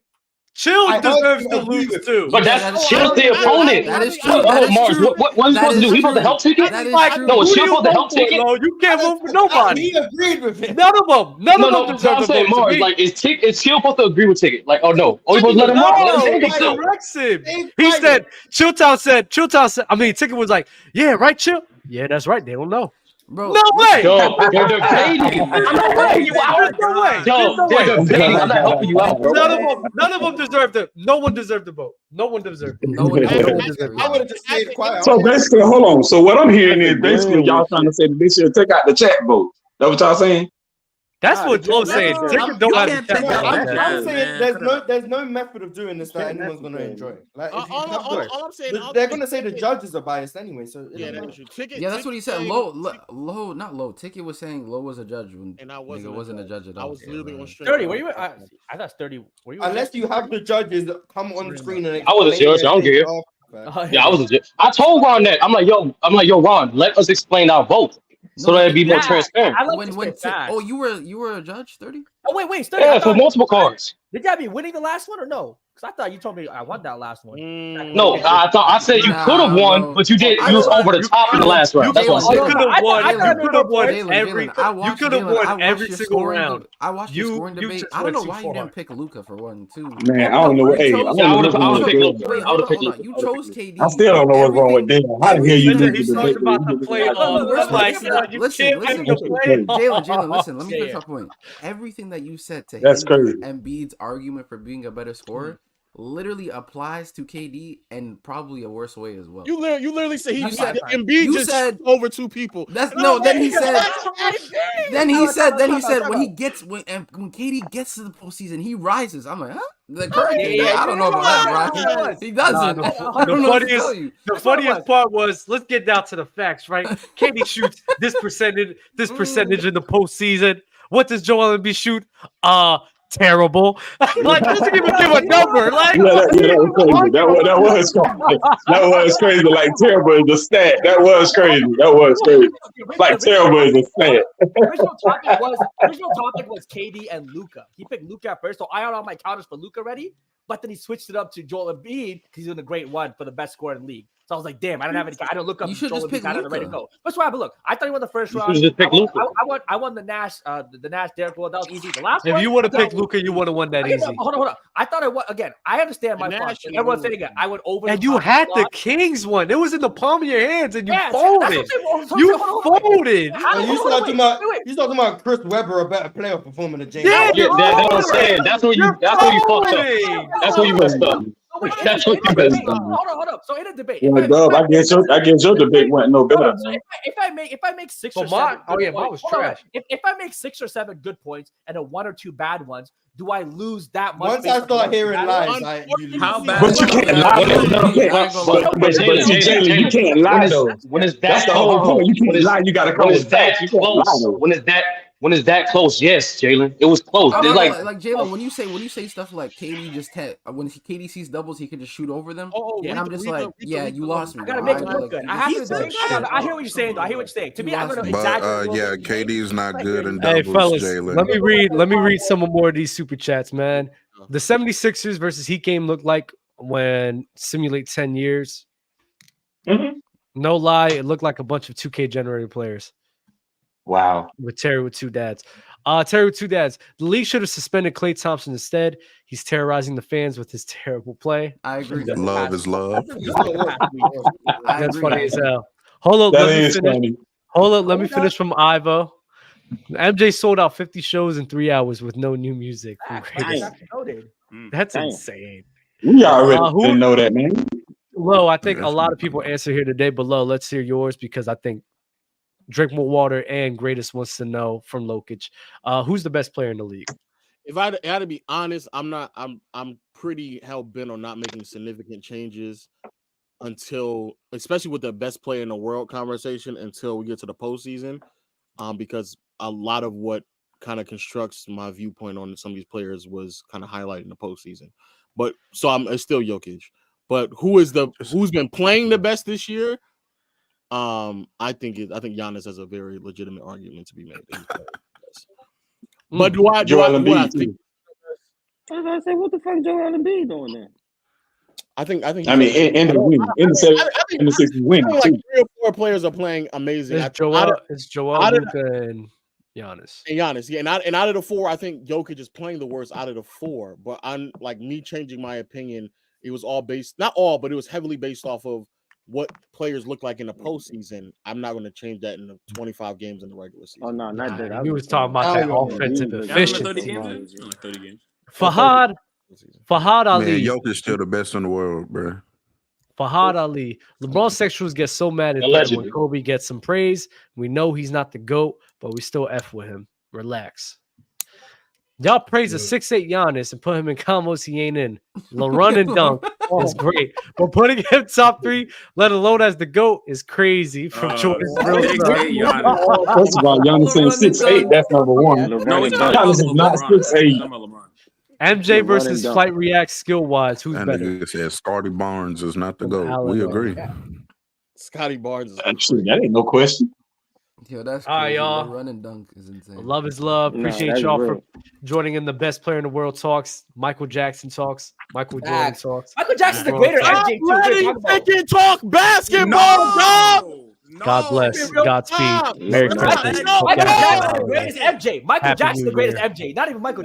Chill deserves to lose too. But that's Chill's the opponent. That is true. Mars, what are you supposed to do? He supposed to help Ticket? That is true. No, Chill supposed to help Ticket? You can't vote for nobody. He agreed with him. None of them. None of them deserve I'm to saying, vote Mars, like, is Chill supposed to agree with Ticket? Like, oh no. Oh, you supposed to let him rock? Corrects him. He said, Chilltown said, I mean, Ticket was like, yeah, right, Chill? Yeah, that's right. They don't know. Bro, no way. Yo, they're debating. I'm not helping you out. No way. Yo, they're debating. I'm not helping you out, bro. None of them deserved it. No one deserved the vote. No one deserved it. No one I would have just stayed quiet. So basically, hold on. So what I'm hearing is basically y'all trying to say that they should take out the chat vote. That what y'all saying? That's what Joe's saying. I'm saying there's no method of doing this that anyone's going to enjoy. Like, all I'm saying, they're going to say the judges are biased anyway. So that's what he said. Low, not Low. Ticket was saying Low was a judge when and I wasn't a judge at all. I was literally on straight. 30. Where you? I thought 30. Were you? Unless you have the judges come on the screen and I was a judge. I don't care. Yeah, I was a judge. I told Ron that. I'm like, yo, Ron, let us explain our vote. So that it'd be more transparent. You were a judge, 30? Oh wait, 30. Yeah, for multiple cards. Did you be winning the last one or no? Because I thought you told me I won that last one. No, I said you could have won, but you did. You was over the top in the last round. That's what I said. You could have won. You could have won every. You could have won every single round. I watched your scoring debate. I don't know why you didn't pick Luka for 1 2. Man, I don't know. Hey, I would have picked Luka. You chose KD. I still don't know what's wrong with them. How the hell you lose He's talking about the playoffs. Listen, Jalen, listen. Let me finish my point. Everything that you said to That's crazy. Embiid's argument for being a better scorer literally applies to KD and probably a worse way as well. You literally said Embiid just said over 2 people. Then he said when KD gets to the postseason, he rises. I'm like, huh? I don't know about that, bro. He doesn't. The funniest part was, let's get down to the facts, right? KD shoots this percentage in the postseason. What does Joel Embiid shoot? Terrible. Like, doesn't even give a number. Like, that was crazy. Like, terrible is a stat. That was crazy. Like, terrible is a stat. Original topic was KD and Luka. He picked Luka first, so I had all my counters for Luka ready. But then he switched it up to Joel Embiid because he's doing a great one for the best scorer in the league. So I was like, damn, I don't look up. You should Joel just pick Embiid. Luka. Ready to go. That's why. But look, I thought he won the first round. I won the Nash, Derrick Rose. That was easy. The last one. If you would have picked Luka, you would have won that easy. Hold on. I thought I won again. I understand my fault. Everyone's saying it. I went over. And you had the Kings one. It was in the palm of your hands, and you folded. You folded. You talking about Chris Webber, a better playoff performer than James? Yeah, that's what I'm saying. That's where you fucked up. That's where you messed up. That's what you messed up. Hold up. So in a debate, I guess your debate went no better. If I make 6 or 7, mine was trash. If I make 6 or 7 good points and a 1 or 2 bad ones, do I lose that much? Once I start hearing lies, how bad? But you can't lie. But Jalen, you can't lie though. When is that? That's the whole point. You can't lie. You got to come with facts. When is that close? Yes, Jalen. It was close. It's like Jalen, when you say stuff like KD just when KD sees doubles, he can just shoot over them. And I'm just like, you lost me. I gotta make it look good. I hear what you're saying, though. I hear what you're saying. To me, I'm gonna exaggerate. Yeah, KD is not good in doubles. Hey, fellas, Jalen. let me read some more of these super chats, man. The 76ers versus Heat game looked like when simulate 10 years. Mm-hmm. No lie, it looked like a bunch of 2K generated players. Wow. With Terry with 2 dads. Terry with 2 dads. The league should have suspended Klay Thompson instead. He's terrorizing the fans with his terrible play. I agree. Love is love. That's funny as hell. Hold up, let me finish from Ivo. MJ sold out 50 shows in 3 hours with no new music. That's insane. We already didn't know that, man. Lo, I think a lot of people answer here today, but Lo, let's hear yours because I think Drink More Water and Greatest wants to know from Jokic, who's the best player in the league? If I had to be honest, I'm pretty hell bent on not making significant changes until, especially with the best player in the world conversation, until we get to the postseason. because a lot of what kind of constructs my viewpoint on some of these players was kind of highlighted in the postseason. But so it's still Jokic. But who's been playing the best this year? I think Giannis has a very legitimate argument to be made. But do I think? I say, what the fuck Joel Embiid doing there? I think. I mean, in the win, in the 60 win. Like 3 or 4 players are playing amazing. It's Joel, Luka, and Giannis. And out of the 4, I think Jokic is playing the worst out of the 4. But I'm like me changing my opinion. It was all based, not all, but it was heavily based off of what players look like in the postseason. I'm not going to change that in the 25 games in the regular season. Oh no, not that. He was talking about that offensive efficiency. 30 games. Like 30 games. Fahad Ali. Man, Jokic still the best in the world, bro. Fahad Ali. LeBron sexuals get so mad at him when Kobe gets some praise. We know he's not the GOAT, but we still F with him. Relax. Y'all praise a 6'8" Giannis and put him in combos he ain't in. Run and dunk is great. But putting him top 3, let alone as the GOAT, is crazy from Jordan's real First of all, Giannis saying 6'8", that's number 1. No, it's not. Giannis is not 6'8". MJ versus Flight React skill-wise, who's better? Nigga said Scotty Barnes is not the GOAT. We agree. Scotty Barnes is actually, that ain't no question. Yo, that's all right, y'all. Run and dunk is insane. Love is love. Appreciate y'all for joining in the best player in the world talks. Michael Jackson talks. Michael Jordan talks. Michael Jackson's the greater MJ too. Freaking talk basketball, dog. God bless. Godspeed. Merry Christmas. Michael Jackson's the greatest MJ. Michael Jackson's the greatest MJ. Not even Michael.